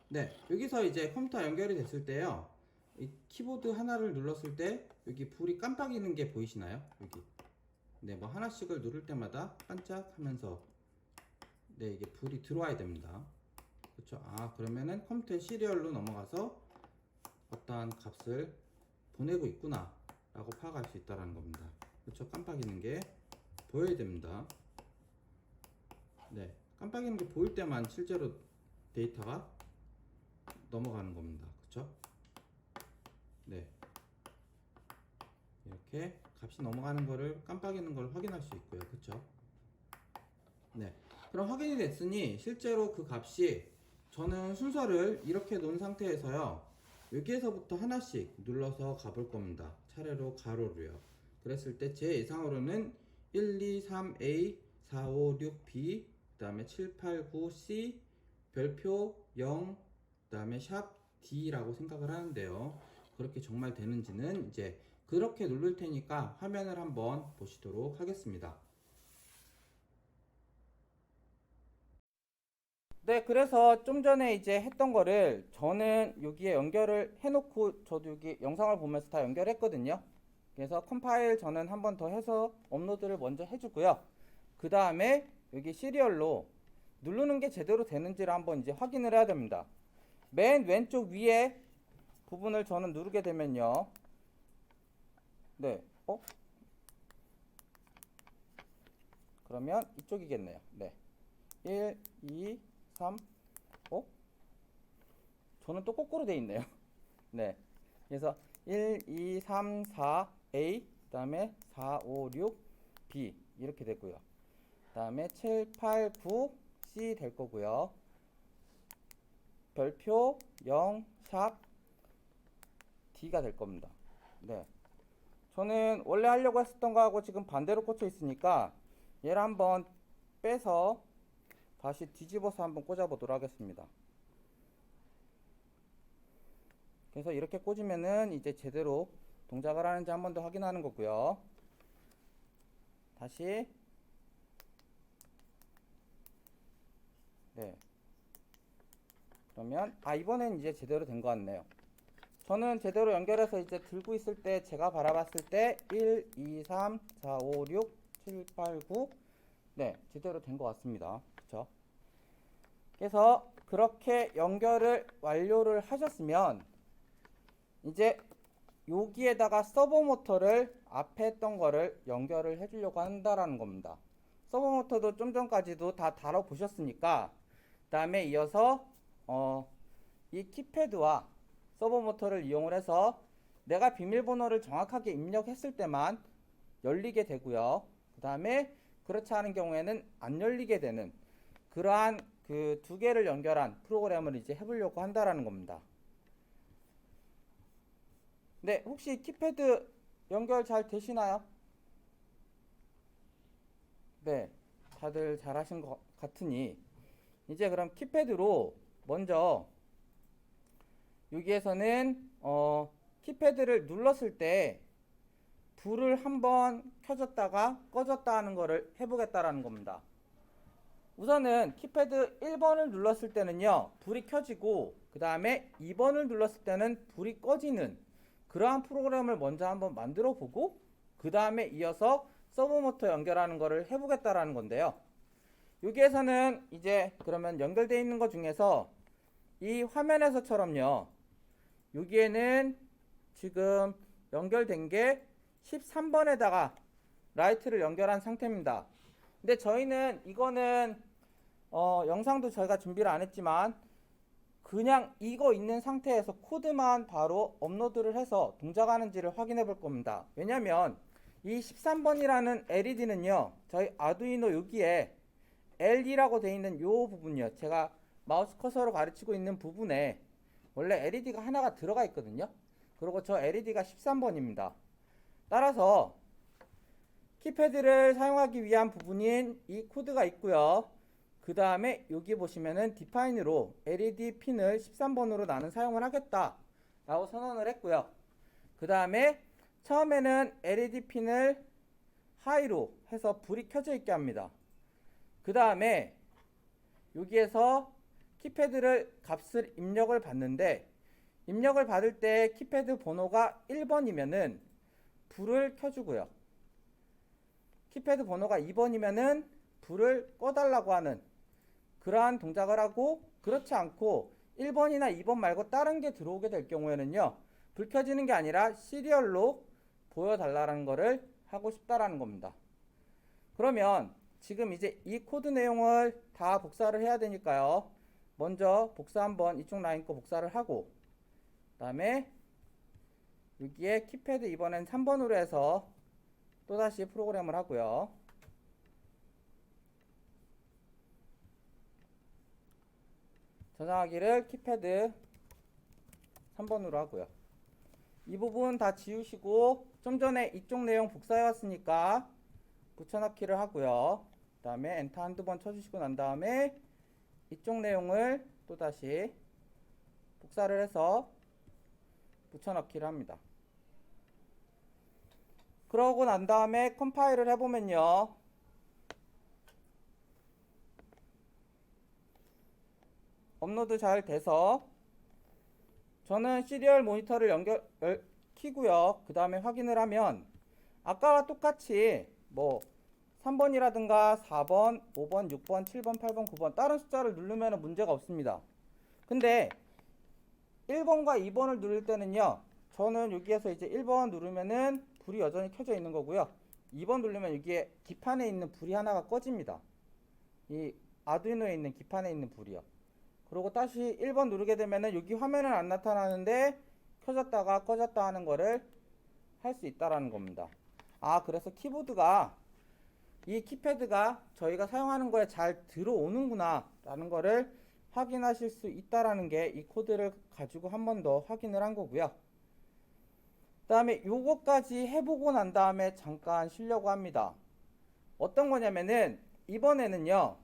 네, 여기서 이제 컴퓨터 연결이 됐을 때요. 이 키보드 하나를 눌렀을 때 여기 불이 깜빡이는 게 보이시나요? 여기. 네, 뭐 하나씩을 누를 때마다 반짝하면서 네, 이게 불이 들어와야 됩니다. 그렇죠? 아, 그러면은 컴퓨터의 시리얼로 넘어가서 어떠한 값을 보내고 있구나 라고 파악할 수 있다는 겁니다. 그렇죠? 깜빡이는 게 보여야 됩니다. 네, 깜빡이는 게 보일 때만 실제로 데이터가 넘어가는 겁니다. 그렇죠? 네, 이렇게 값이 넘어가는 거를 깜빡이는 걸 확인할 수 있고요. 그렇죠? 네, 그럼 확인이 됐으니 실제로 그 값이 저는 순서를 이렇게 놓은 상태에서요. 여기에서부터 하나씩 눌러서 가볼 겁니다. 차례로 가로로요. 그랬을 때 제 예상으로는 1, 2, 3A, 4, 5, 6B, 그 다음에 7, 8, 9C, 별표 0, 그 다음에 샵 D라고 생각을 하는데요. 그렇게 정말 되는지는 이제 그렇게 누를 테니까 화면을 한번 보시도록 하겠습니다. 네, 그래서 좀 전에 이제 했던 거를 저는 여기에 연결을 해놓고 저도 여기 영상을 보면서 다 연결했거든요. 그래서 컴파일 저는 한 번 더 해서 업로드를 먼저 해주고요. 그 다음에 여기 시리얼로 누르는 게 제대로 되는지를 한번 이제 확인을 해야 됩니다. 맨 왼쪽 위에 부분을 저는 누르게 되면요. 네, 그러면 이쪽이겠네요. 네, 1, 2, 3, 저는 또 거꾸로 돼 있네요. 네. 그래서 1, 2, 3, 4 A, 그 다음에 4, 5, 6 B 이렇게 되고요. 그 다음에 7, 8, 9 C 될 거고요. 별표 0, 샵 D가 될 겁니다. 네. 저는 원래 하려고 했었던 거하고 지금 반대로 꽂혀 있으니까 얘를 한번 빼서 다시 뒤집어서 한번 꽂아 보도록 하겠습니다. 그래서 이렇게 꽂으면은 이제 제대로 동작을 하는지 한 번 더 확인하는 거고요. 다시 네, 그러면 이번엔 이제 제대로 된 것 같네요. 저는 제대로 연결해서 이제 들고 있을 때 제가 바라봤을 때 1, 2, 3, 4, 5, 6, 7, 8, 9 네, 제대로 된 것 같습니다. 그쵸? 그래서 그렇게 연결을 완료를 하셨으면 이제 여기에다가 서버 모터를 앞에 했던 거를 연결을 해주려고 한다라는 겁니다. 서버 모터도 좀 전까지도 다 다뤄보셨으니까 그 다음에 이어서 이 키패드와 서버 모터를 이용을 해서 내가 비밀번호를 정확하게 입력했을 때만 열리게 되고요. 그 다음에 그렇지 않은 경우에는 안 열리게 되는 그러한 그 두 개를 연결한 프로그램을 이제 해보려고 한다라는 겁니다. 네, 혹시 키패드 연결 잘 되시나요? 네, 다들 잘 하신 것 같으니 이제 그럼 키패드로 먼저 여기에서는 키패드를 눌렀을 때 불을 한번 켜졌다가 꺼졌다 하는 거를 해보겠다라는 겁니다. 우선은 키패드 1번을 눌렀을 때는요, 불이 켜지고 그 다음에 2번을 눌렀을 때는 불이 꺼지는 그러한 프로그램을 먼저 한번 만들어 보고 그 다음에 이어서 서브모터 연결하는 거를 해보겠다라는 건데요. 여기에서는 이제 그러면 연결되어 있는 것 중에서 이 화면에서처럼요, 여기에는 지금 연결된 게 13번에다가 라이트를 연결한 상태입니다. 근데 저희는 이거는 영상도 저희가 준비를 안 했지만 그냥 이거 있는 상태에서 코드만 바로 업로드를 해서 동작하는지를 확인해 볼 겁니다. 왜냐면 이 13번이라는 LED는요, 저희 아두이노 여기에 LE라고 되어 있는 요 부분이요, 제가 마우스 커서로 가르치고 있는 부분에 원래 LED가 하나가 들어가 있거든요. 그리고 저 LED가 13번입니다. 따라서 키패드를 사용하기 위한 부분인 이 코드가 있고요. 그 다음에 여기 보시면은 디파인으로 LED 핀을 13번으로 나는 사용을 하겠다 라고 선언을 했고요. 그 다음에 처음에는 LED 핀을 하이로 해서 불이 켜져 있게 합니다. 그 다음에 여기에서 키패드를 값을 입력을 받는데, 입력을 받을 때 키패드 번호가 1번이면은 불을 켜주고요. 키패드 번호가 2번이면은 불을 꺼달라고 하는 그러한 동작을 하고, 그렇지 않고 1번이나 2번 말고 다른 게 들어오게 될 경우에는요, 불 켜지는 게 아니라 시리얼로 보여달라는 거를 하고 싶다라는 겁니다. 그러면 지금 이제 이 코드 내용을 다 복사를 해야 되니까요, 먼저 복사 한번 이쪽 라인 거 복사를 하고, 그 다음에 여기에 키패드 이번엔 3번으로 해서 또다시 프로그램을 하고요. 저장하기를 키패드 3번으로 하고요. 이 부분 다 지우시고, 좀 전에 이쪽 내용 복사해 왔으니까 붙여넣기를 하고요. 그 다음에 엔터 한두 번 쳐주시고 난 다음에 이쪽 내용을 또다시 복사를 해서 붙여넣기를 합니다. 그러고 난 다음에 컴파일을 해보면요, 업로드 잘 돼서 저는 시리얼 모니터를 키고요. 그 다음에 확인을 하면 아까와 똑같이 뭐 3번이라든가 4번, 5번, 6번, 7번, 8번, 9번 다른 숫자를 누르면 문제가 없습니다. 근데 1번과 2번을 누를 때는요, 저는 여기에서 이제 1번 누르면은 불이 여전히 켜져 있는 거고요. 2번 누르면 여기에 기판에 있는 불이 하나가 꺼집니다. 이 아두이노에 있는 기판에 있는 불이요. 그리고 다시 1번 누르게 되면은 여기 화면은 안 나타나는데 켜졌다가 꺼졌다 하는 거를 할 수 있다라는 겁니다. 아, 그래서 키보드가, 이 키패드가 저희가 사용하는 거에 잘 들어오는구나 라는 거를 확인하실 수 있다라는 게 이 코드를 가지고 한 번 더 확인을 한 거고요. 그 다음에 요거까지 해보고 난 다음에 잠깐 쉬려고 합니다. 어떤 거냐면은 이번에는요,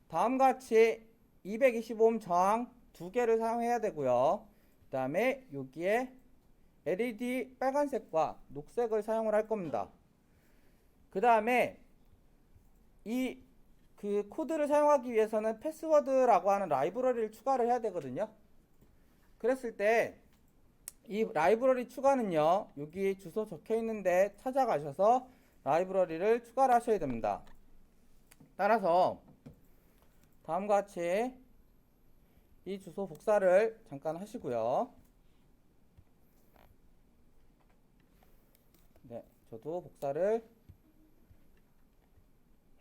다음과 같이 225옴 저항 2개를 사용해야 되고요. 그 다음에 여기에 LED 빨간색과 녹색을 사용을 할 겁니다. 그 다음에 이 코드를 사용하기 위해서는 패스워드라고 하는 라이브러리를 추가를 해야 되거든요. 그랬을 때 이 라이브러리 추가는요, 여기 주소 적혀 있는데 찾아가셔서 라이브러리를 추가를 하셔야 됩니다. 따라서 다음과 같이 이 주소 복사를 잠깐 하시고요. 네, 저도 복사를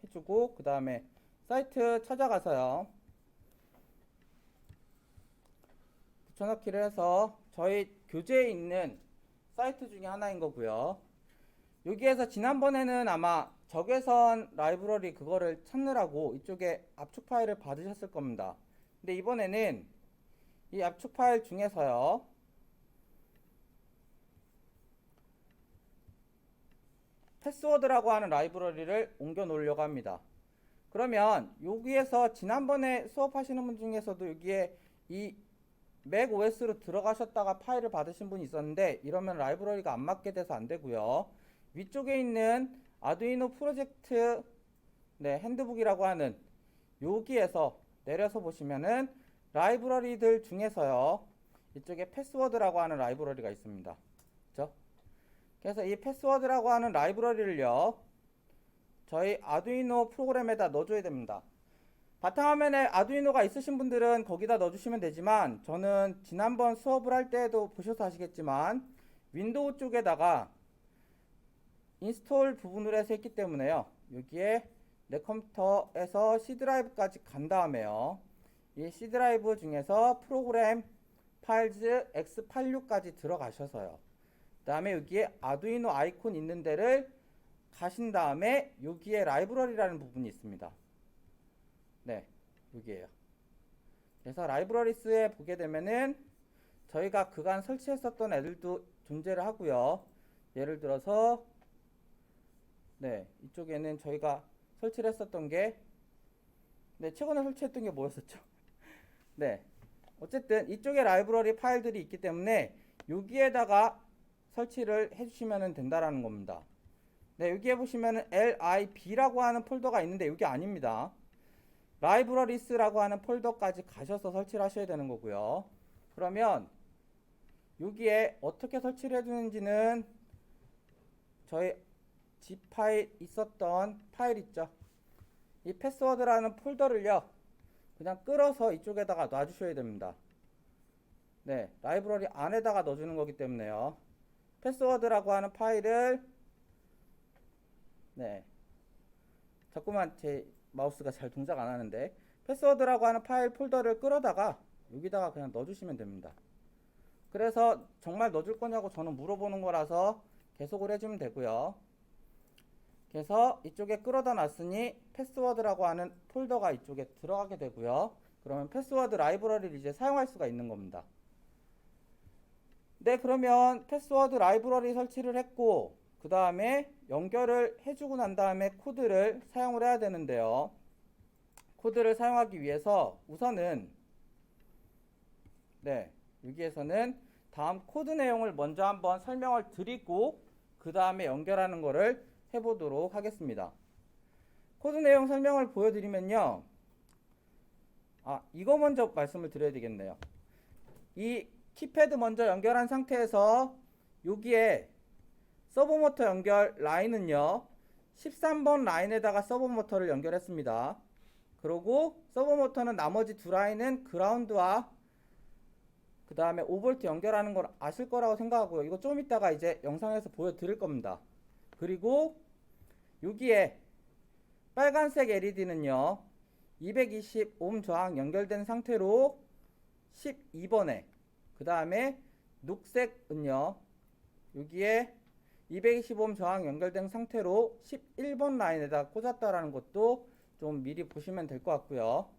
해주고 그 다음에 사이트 찾아가서요, 붙여넣기를 해서 저희 교재에 있는 사이트 중에 하나인 거고요. 여기에서 지난번에는 아마 적외선 라이브러리 그거를 찾느라고 이쪽에 압축 파일을 받으셨을 겁니다. 근데 이번에는 이 압축 파일 중에서요, 패스워드라고 하는 라이브러리를 옮겨 놓으려고 합니다. 그러면 여기에서 지난번에 수업하시는 분 중에서도 여기에 이 맥 OS로 들어가셨다가 파일을 받으신 분이 있었는데 이러면 라이브러리가 안 맞게 돼서 안 되고요. 위쪽에 있는 아두이노 프로젝트 핸드북이라고 하는 여기에서 내려서 보시면은 라이브러리들 중에서요. 이쪽에 패스워드라고 하는 라이브러리가 있습니다. 그렇죠? 그래서 이 패스워드라고 하는 라이브러리를요. 저희 아두이노 프로그램에다 넣어줘야 됩니다. 바탕화면에 아두이노가 있으신 분들은 거기다 넣어주시면 되지만 저는 지난번 수업을 할 때에도 보셔서 아시겠지만 윈도우 쪽에다가 인스톨 부분으로 해서 했기 때문에요. 여기에 내 컴퓨터에서 C 드라이브까지 간 다음에요. 이 C 드라이브 중에서 프로그램 파일즈 X86까지 들어가셔서요. 그 다음에 여기에 아두이노 아이콘 있는 데를 가신 다음에 여기에 라이브러리라는 부분이 있습니다. 네, 여기에요. 그래서 라이브러리스에 보게 되면은 저희가 그간 설치했었던 애들도 존재를 하고요. 예를 들어서 이쪽에는 저희가 설치를 했었던 게 최근에 설치했던 게 뭐였었죠? 어쨌든 이쪽에 라이브러리 파일들이 있기 때문에 여기에다가 설치를 해주시면 된다라는 겁니다. 여기에 보시면은 lib라고 하는 폴더가 있는데 여기 아닙니다. 라이브러리스라고 하는 폴더까지 가셔서 설치를 하셔야 되는 거고요. 그러면 여기에 어떻게 설치를 해주는지는 저희 zip 파일 있었던 파일 있죠. 이 패스워드라는 폴더를요. 그냥 끌어서 이쪽에다가 놔주셔야 됩니다. 라이브러리 안에다가 넣어주는 거기 때문에요. 패스워드라고 하는 파일을 자꾸만 제 마우스가 잘 동작 안 하는데 패스워드라고 하는 파일 폴더를 끌어다가 여기다가 그냥 넣어주시면 됩니다. 그래서 정말 넣어줄 거냐고 저는 물어보는 거라서 계속을 해주면 되고요. 그래서 이쪽에 끌어다 놨으니 패스워드라고 하는 폴더가 이쪽에 들어가게 되고요. 그러면 패스워드 라이브러리를 이제 사용할 수가 있는 겁니다. 그러면 패스워드 라이브러리 설치를 했고 그 다음에 연결을 해주고 난 다음에 코드를 사용을 해야 되는데요. 코드를 사용하기 위해서 우선은 여기에서는 다음 코드 내용을 먼저 한번 설명을 드리고 그 다음에 연결하는 거를 해보도록 하겠습니다. 코드 내용 설명을 보여드리면요. 이거 먼저 말씀을 드려야 되겠네요. 이 키패드 먼저 연결한 상태에서 여기에 서브모터 연결 라인은요. 13번 라인에다가 서브모터를 연결했습니다. 그리고 서브모터는 나머지 두 라인은 그라운드와 그 다음에 5V 연결하는 걸 아실 거라고 생각하고요. 이거 좀 이따가 이제 영상에서 보여드릴 겁니다. 그리고 여기에 빨간색 LED는요. 220옴 저항 연결된 상태로 12번에 그 다음에 녹색은요. 여기에 220옴 저항 연결된 상태로 11번 라인에다 꽂았다라는 것도 좀 미리 보시면 될 것 같고요.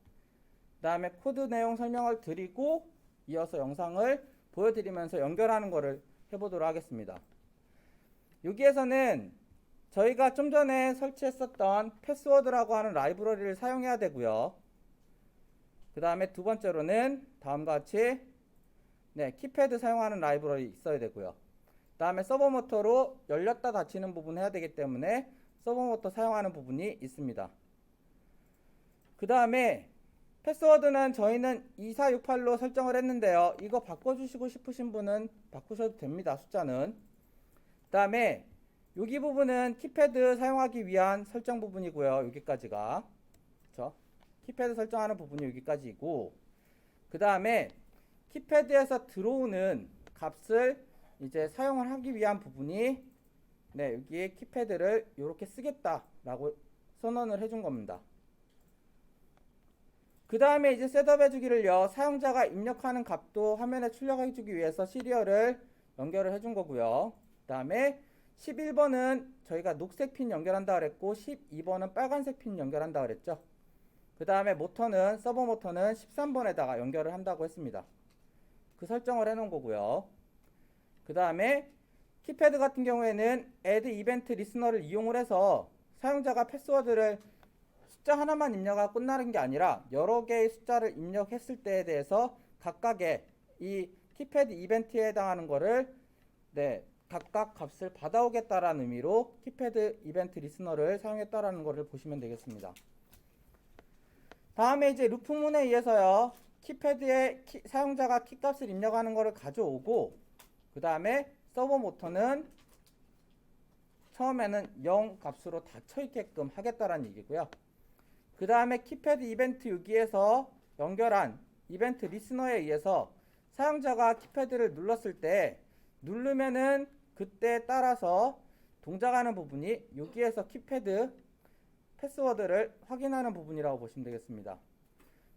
그 다음에 코드 내용 설명을 드리고 이어서 영상을 보여드리면서 연결하는 거를 해보도록 하겠습니다. 여기에서는 저희가 좀 전에 설치했었던 패스워드라고 하는 라이브러리를 사용해야 되고요. 그 다음에 두 번째로는 다음과 같이 키패드 사용하는 라이브러리 있어야 되고요. 그 다음에 서버모터로 열렸다 닫히는 부분 해야 되기 때문에 서버모터 사용하는 부분이 있습니다. 그 다음에 패스워드는 저희는 2468로 설정을 했는데요. 이거 바꿔주시고 싶으신 분은 바꾸셔도 됩니다. 숫자는. 그 다음에 여기 부분은 키패드 사용하기 위한 설정 부분이고요. 여기까지가. 그쵸? 키패드 설정하는 부분이 여기까지이고, 그 다음에 키패드에서 들어오는 값을 이제 사용을 하기 위한 부분이 여기에 키패드를 이렇게 쓰겠다라고 선언을 해준 겁니다. 그 다음에 이제 셋업 해주기를요. 사용자가 입력하는 값도 화면에 출력해주기 위해서 시리얼을 연결을 해준 거고요. 그 다음에 11번은 저희가 녹색 핀 연결한다 그랬고 12번은 빨간색 핀 연결한다 그랬죠. 그 다음에 모터는 서버 모터는 13번에다가 연결을 한다고 했습니다. 그 설정을 해놓은 거고요. 그 다음에 키패드 같은 경우에는 add event listener를 이용을 해서 사용자가 패스워드를 숫자 하나만 입력하고 끝나는 게 아니라 여러 개의 숫자를 입력했을 때에 대해서 각각의 이 키패드 이벤트에 해당하는 거를 네, 각각 값을 받아오겠다라는 의미로 키패드 이벤트 리스너를 사용했다라는 것을 보시면 되겠습니다. 다음에 이제 루프문에 의해서요. 키패드에 사용자가 키값을 입력하는 것을 가져오고 그 다음에 서버 모터는 처음에는 0 값으로 닫혀 있게끔 하겠다라는 얘기고요. 그 다음에 키패드 이벤트 여기에서 연결한 이벤트 리스너에 의해서 사용자가 키패드를 눌렀을 때 누르면은 그때 따라서 동작하는 부분이 여기에서 키패드 패스워드를 확인하는 부분이라고 보시면 되겠습니다.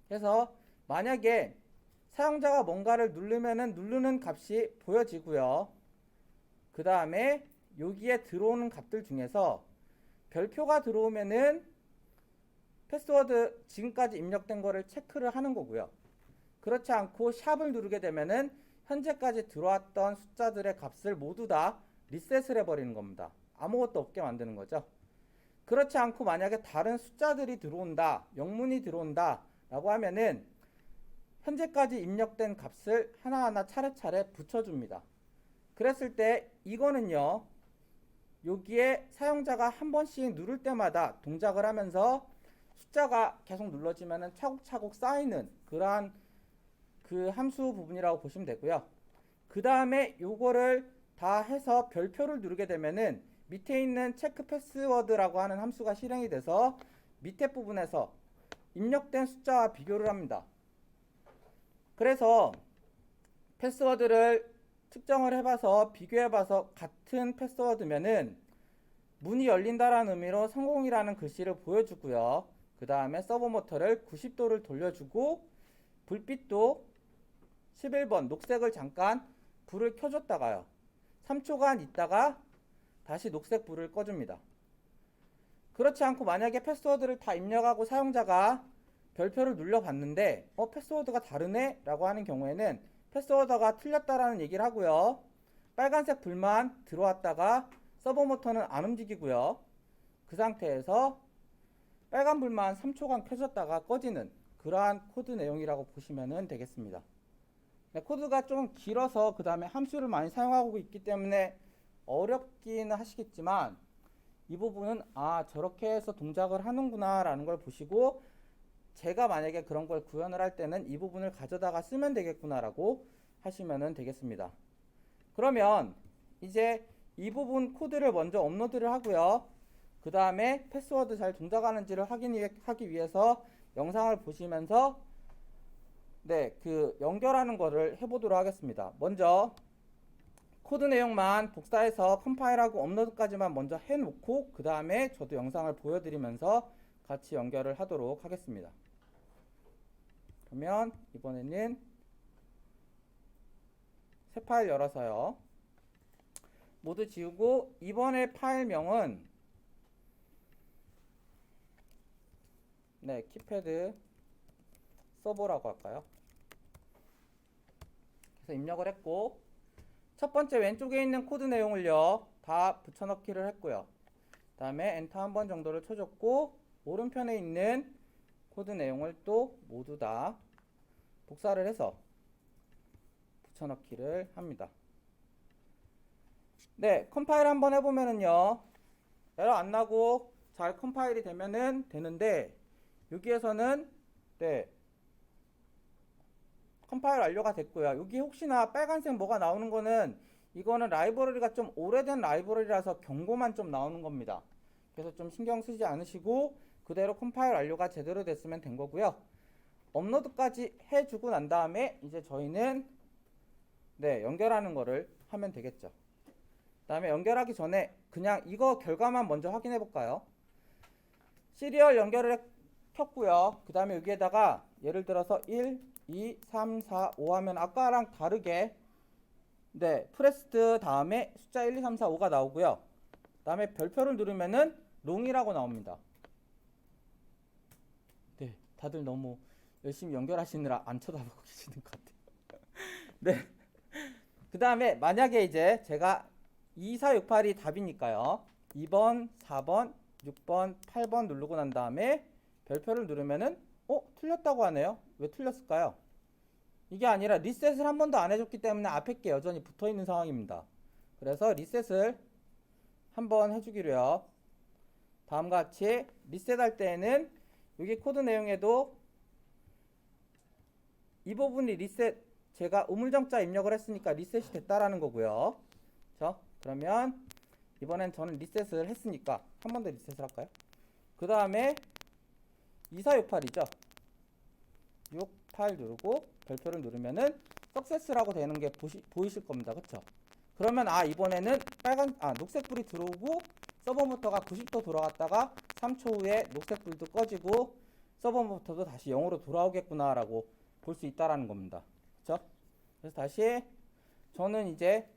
그래서 만약에 사용자가 뭔가를 누르면은 누르는 값이 보여지고요. 그 다음에 여기에 들어오는 값들 중에서 별표가 들어오면은 패스워드 지금까지 입력된 거를 체크를 하는 거고요. 그렇지 않고 샵을 누르게 되면은 현재까지 들어왔던 숫자들의 값을 모두 다 리셋을 해버리는 겁니다. 아무것도 없게 만드는 거죠. 그렇지 않고 만약에 다른 숫자들이 들어온다, 영문이 들어온다 라고 하면은 현재까지 입력된 값을 하나하나 차례차례 붙여줍니다. 그랬을 때 이거는요, 여기에 사용자가 한 번씩 누를 때마다 동작을 하면서 숫자가 계속 눌러지면은 차곡차곡 쌓이는 그러한 그 함수 부분이라고 보시면 되고요. 그 다음에 요거를 다 해서 별표를 누르게 되면은 밑에 있는 체크 패스워드라고 하는 함수가 실행이 돼서 밑에 부분에서 입력된 숫자와 비교를 합니다. 그래서 패스워드를 측정을 해봐서 비교해봐서 같은 패스워드면은 문이 열린다라는 의미로 성공이라는 글씨를 보여주고요. 그 다음에 서버 모터를 90도를 돌려주고 불빛도 11번 녹색을 잠깐 불을 켜줬다가요. 3초간 있다가 다시 녹색 불을 꺼줍니다. 그렇지 않고 만약에 패스워드를 다 입력하고 사용자가 별표를 눌러봤는데 패스워드가 다르네? 라고 하는 경우에는 패스워드가 틀렸다라는 얘기를 하고요. 빨간색 불만 들어왔다가 서버 모터는 안 움직이고요. 그 상태에서 빨간 불만 3초간 켜졌다가 꺼지는 그러한 코드 내용이라고 보시면 되겠습니다. 네, 코드가 좀 길어서 그 다음에 함수를 많이 사용하고 있기 때문에 어렵기는 하시겠지만 이 부분은 저렇게 해서 동작을 하는구나 라는 걸 보시고 제가 만약에 그런 걸 구현을 할 때는 이 부분을 가져다가 쓰면 되겠구나 라고 하시면 되겠습니다. 그러면 이제 이 부분 코드를 먼저 업로드를 하고요. 그 다음에 패스워드 잘 동작하는지를 확인하기 위해서 영상을 보시면서 그 연결하는 거를 해보도록 하겠습니다. 먼저 코드 내용만 복사해서 컴파일하고 업로드까지만 먼저 해놓고 그 다음에 저도 영상을 보여드리면서 같이 연결을 하도록 하겠습니다. 그러면 이번에는 새 파일 열어서요. 모두 지우고 이번에 파일명은 키패드 서버라고 할까요? 그래서 입력을 했고 첫 번째 왼쪽에 있는 코드 내용을요 다 붙여넣기를 했고요. 그 다음에 엔터 한 번 정도를 쳐줬고 오른편에 있는 코드 내용을 또 모두 다 복사를 해서 붙여넣기를 합니다. 컴파일 한번 해보면은요 에러 안 나고 잘 컴파일이 되면은 되는데 여기에서는 컴파일 완료가 됐고요. 여기 혹시나 빨간색 뭐가 나오는 거는 이거는 라이브러리가 좀 오래된 라이브러리라서 경고만 좀 나오는 겁니다. 그래서 좀 신경 쓰지 않으시고 그대로 컴파일 완료가 제대로 됐으면 된 거고요. 업로드까지 해주고 난 다음에 이제 저희는 연결하는 거를 하면 되겠죠. 그 다음에 연결하기 전에 그냥 이거 결과만 먼저 확인해 볼까요? 시리얼 연결을 켰고요. 그 다음에 여기에다가 예를 들어서 1, 2, 3, 4, 5 하면 아까랑 다르게 프레스트 다음에 숫자 1, 2, 3, 4, 5가 나오고요. 그 다음에 별표를 누르면은 롱이라고 나옵니다. 다들 너무 열심히 연결하시느라 안 쳐다보고 계시는 것 같아요. 그 다음에 만약에 이제 제가 2, 4, 6, 8이 답이니까요. 2번, 4번, 6번, 8번 누르고 난 다음에 별표를 누르면은 틀렸다고 하네요. 왜 틀렸을까요? 이게 아니라 리셋을 한 번도 안 해줬기 때문에 앞에 게 여전히 붙어 있는 상황입니다. 그래서 리셋을 한번 해주기로요. 다음과 같이 리셋할 때에는 여기 코드 내용에도 이 부분이 리셋, 제가 우물정자 입력을 했으니까 리셋이 됐다라는 거고요. 그렇죠? 그러면 이번엔 저는 리셋을 했으니까 한 번 더 리셋을 할까요? 그 다음에 2468이죠. 68 누르고 별표를 누르면은 석세스라고 되는 게 보이실 겁니다. 그쵸? 그러면 이번에는 녹색불이 들어오고 서버 모터가 90도 돌아갔다가 3초 후에 녹색불도 꺼지고 서버 모터도 다시 0으로 돌아오겠구나 라고 볼 수 있다라는 겁니다. 그쵸? 그래서 다시 저는 이제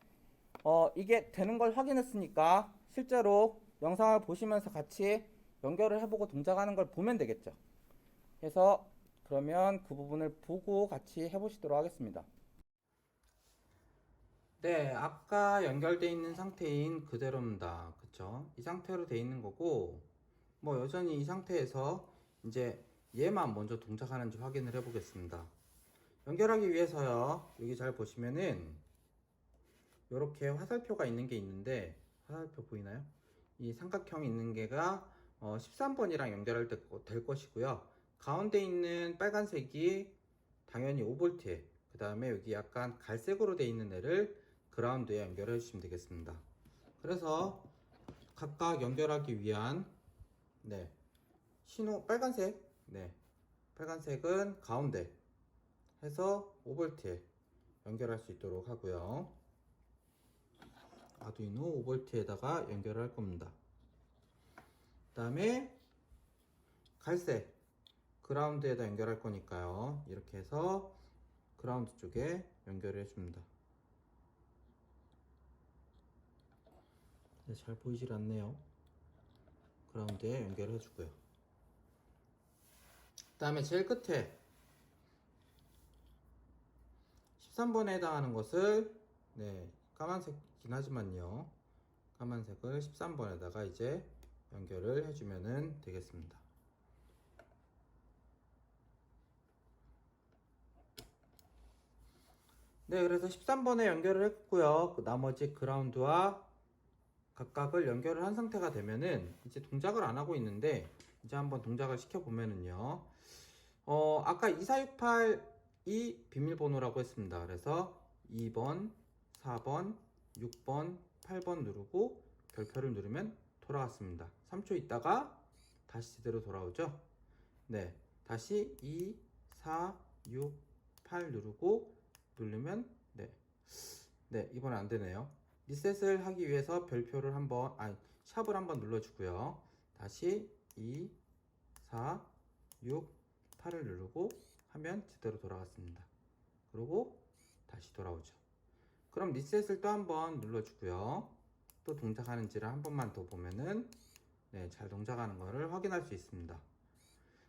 이게 되는 걸 확인했으니까 실제로 영상을 보시면서 같이 연결을 해보고 동작하는 걸 보면 되겠죠. 그래서 그러면 그 부분을 보고 같이 해보시도록 하겠습니다. 네, 아까 연결되어 있는 상태인 그대로입니다. 그쵸? 이 상태로 되어 있는 거고, 뭐 여전히 이 상태에서 이제 얘만 먼저 동작하는지 확인을 해 보겠습니다. 연결하기 위해서요, 여기 잘 보시면은 이렇게 화살표가 있는 게 있는데, 화살표 보이나요? 이 삼각형이 있는 게가 13번이랑 연결할 때 될 것이고요. 가운데 있는 빨간색이 당연히 5V에, 그 다음에 여기 약간 갈색으로 되어 있는 애를 그라운드에 연결해 주시면 되겠습니다. 그래서 각각 연결하기 위한 신호 빨간색, 빨간색은 가운데 해서 5V에 연결할 수 있도록 하고요. 아두이노 5V에다가 연결을 할 겁니다. 그 다음에 갈색 그라운드에다 연결할 거니까요. 이렇게 해서 그라운드 쪽에 연결을 해줍니다. 네, 잘 보이질 않네요. 그라운드에 연결을 해주고요. 그 다음에 제일 끝에 13번에 해당하는 것을 까만색이긴 하지만요. 까만색을 13번에다가 이제 연결을 해주면 되겠습니다. 네, 그래서 13번에 연결을 했고요. 나머지 그라운드와 각각을 연결을 한 상태가 되면은 이제 동작을 안 하고 있는데 이제 한번 동작을 시켜보면은요. 아까 2468이 비밀번호라고 했습니다. 그래서 2번, 4번, 6번, 8번 누르고 별표를 누르면 돌아왔습니다. 3초 있다가 다시 제대로 돌아오죠. 네, 다시 2, 4, 6, 8 누르면 이번엔 안 되네요. 리셋을 하기 위해서 별표를 한번 샵을 한번 눌러주고요. 다시 2, 4, 6, 8을 누르고 하면 제대로 돌아갔습니다. 그리고 다시 돌아오죠. 그럼 리셋을 또 한번 눌러주고요. 또 동작하는지를 한 번만 더 보면은 잘 동작하는 것을 확인할 수 있습니다.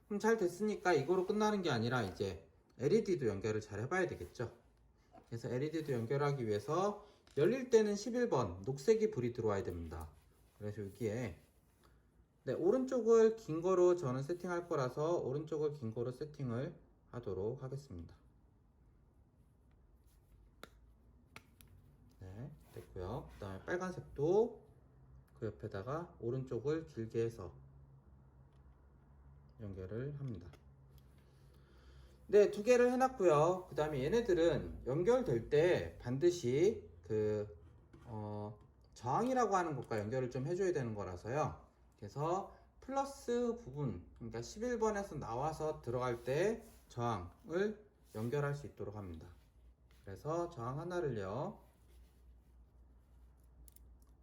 그럼 잘 됐으니까 이거로 끝나는 게 아니라 이제 LED도 연결을 잘 해봐야 되겠죠. 그래서 LED도 연결하기 위해서 열릴 때는 11번 녹색이 불이 들어와야 됩니다. 그래서 여기에 오른쪽을 긴 거로 저는 세팅할 거라서 오른쪽을 긴 거로 세팅을 하도록 하겠습니다. 네, 됐고요. 그 다음에 빨간색도 그 옆에다가 오른쪽을 길게 해서 연결을 합니다. 네, 두 개를 해놨고요. 그 다음에 얘네들은 연결될 때 반드시 저항이라고 하는 것과 연결을 좀 해줘야 되는 거라서요. 그래서 플러스 부분, 그러니까 11번에서 나와서 들어갈 때 저항을 연결할 수 있도록 합니다. 그래서 저항 하나를요,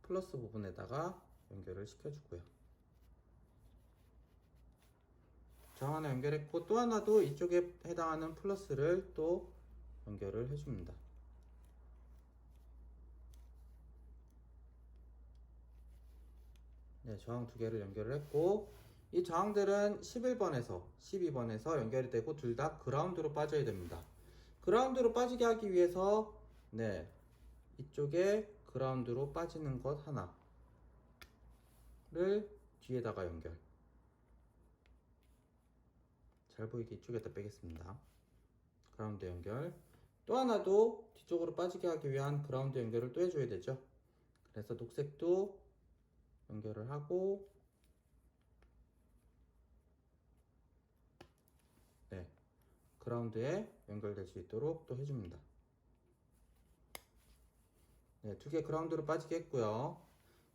플러스 부분에다가 연결을 시켜주고요. 저항 하나 연결했고 또 하나도 이쪽에 해당하는 플러스를 또 연결을 해줍니다. 네, 저항 두 개를 연결을 했고 이 저항들은 11번에서 12번에서 연결이 되고 둘 다 그라운드로 빠져야 됩니다. 그라운드로 빠지게 하기 위해서 이쪽에 그라운드로 빠지는 것 하나를 뒤에다가 연결. 잘 보이게 이쪽에다 빼겠습니다. 그라운드 연결. 또 하나도 뒤쪽으로 빠지게 하기 위한 그라운드 연결을 또 해줘야 되죠. 그래서 녹색도 연결을 하고, 네, 그라운드에 연결될 수 있도록 또 해줍니다. 네, 두 개 그라운드로 빠지게 했고요.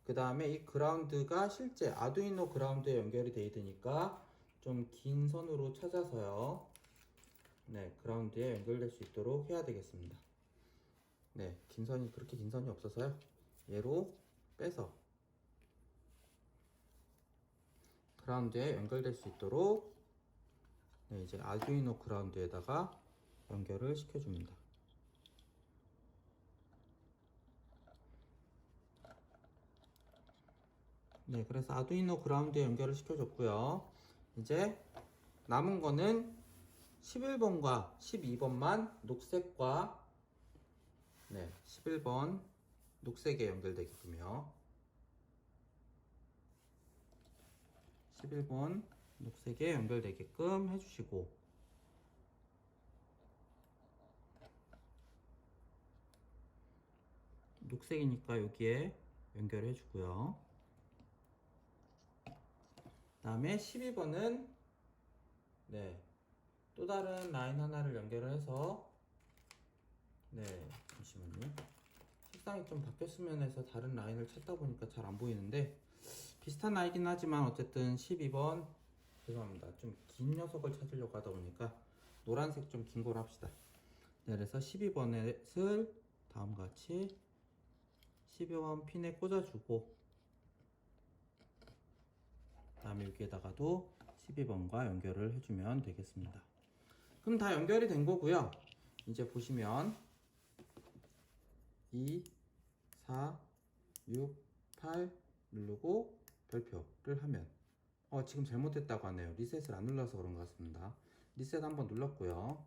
그 다음에 이 그라운드가 실제 아두이노 그라운드에 연결이 되어 있으니까 좀 긴 선으로 찾아서요. 네, 그라운드에 연결될 수 있도록 해야 되겠습니다. 네, 긴 선이 그렇게 긴 선이 없어서요. 얘로 빼서 그라운드에 연결될 수 있도록, 네, 이제 아두이노 그라운드에다가 연결을 시켜줍니다. 네, 그래서 아두이노 그라운드에 연결을 시켜줬고요. 이제 남은 거는 11번과 12번만 녹색과, 네, 11번 녹색에 연결되게끔요. 11번 녹색에 연결되게끔 해주시고, 녹색이니까 여기에 연결해 주고요. 그 다음에 12번은, 네, 또 다른 라인 하나를 연결을 해서, 네, 잠시만요. 색상이 좀 바뀌었으면 해서 다른 라인을 찾다 보니까 잘 안 보이는데, 비슷한 라인이긴 하지만 어쨌든 12번, 죄송합니다. 좀 긴 녀석을 찾으려고 하다 보니까 노란색 좀 긴 걸 합시다. 네, 그래서 12번을 다음과 같이 12번 핀에 꽂아주고, 그 다음에 여기에다가도 12번과 연결을 해주면 되겠습니다. 그럼 다 연결이 된 거고요. 이제 보시면 2, 4, 6, 8 누르고 별표를 하면, 지금 잘못했다고 하네요. 리셋을 안 눌러서 그런 것 같습니다. 리셋 한번 눌렀고요.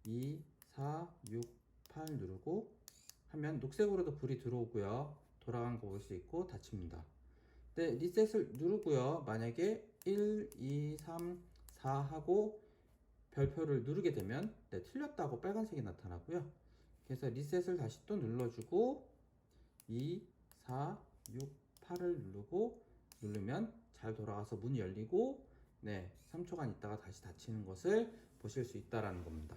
2, 4, 6, 8 누르고 하면 녹색으로도 불이 들어오고요. 돌아간 거 볼 수 있고 닫힙니다. 네, 리셋을 누르고요. 만약에 1, 2, 3, 4 하고 별표를 누르게 되면, 네, 틀렸다고 빨간색이 나타나고요. 그래서 리셋을 다시 또 눌러주고 2, 4, 6, 8을 누르면 잘 돌아가서 문이 열리고, 네, 3초간 있다가 다시 닫히는 것을 보실 수 있다라는 겁니다.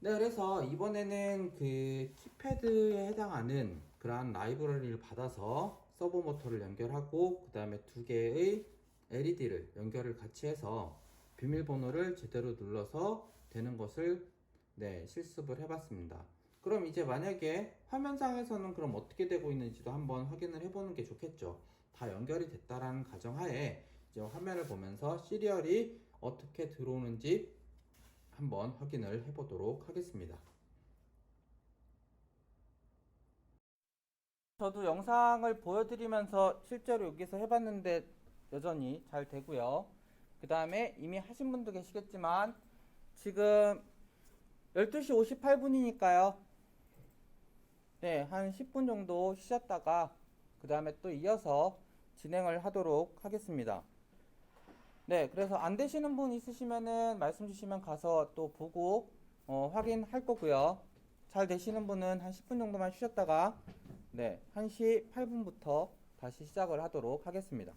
네, 그래서 이번에는 그 키패드에 해당하는 그러한 라이브러리를 받아서 서버 모터를 연결하고, 그 다음에 두 개의 LED를 연결을 같이 해서 비밀번호를 제대로 눌러서 되는 것을, 네, 실습을 해봤습니다. 그럼 이제 만약에 화면상에서는 그럼 어떻게 되고 있는지도 한번 확인을 해보는 게 좋겠죠. 다 연결이 됐다라는 가정하에 이제 화면을 보면서 시리얼이 어떻게 들어오는지 한번 확인을 해보도록 하겠습니다. 저도 영상을 보여드리면서 실제로 여기서 해봤는데 여전히 잘 되고요. 그 다음에 이미 하신 분도 계시겠지만 지금 12시 58분이니까요. 네, 한 10분 정도 쉬셨다가 그 다음에 또 이어서 진행을 하도록 하겠습니다. 네, 그래서 안 되시는 분 있으시면은 말씀 주시면 가서 또 보고 확인할 거고요. 잘 되시는 분은 한 10분 정도만 쉬셨다가, 네, 1시 8분부터 다시 시작을 하도록 하겠습니다.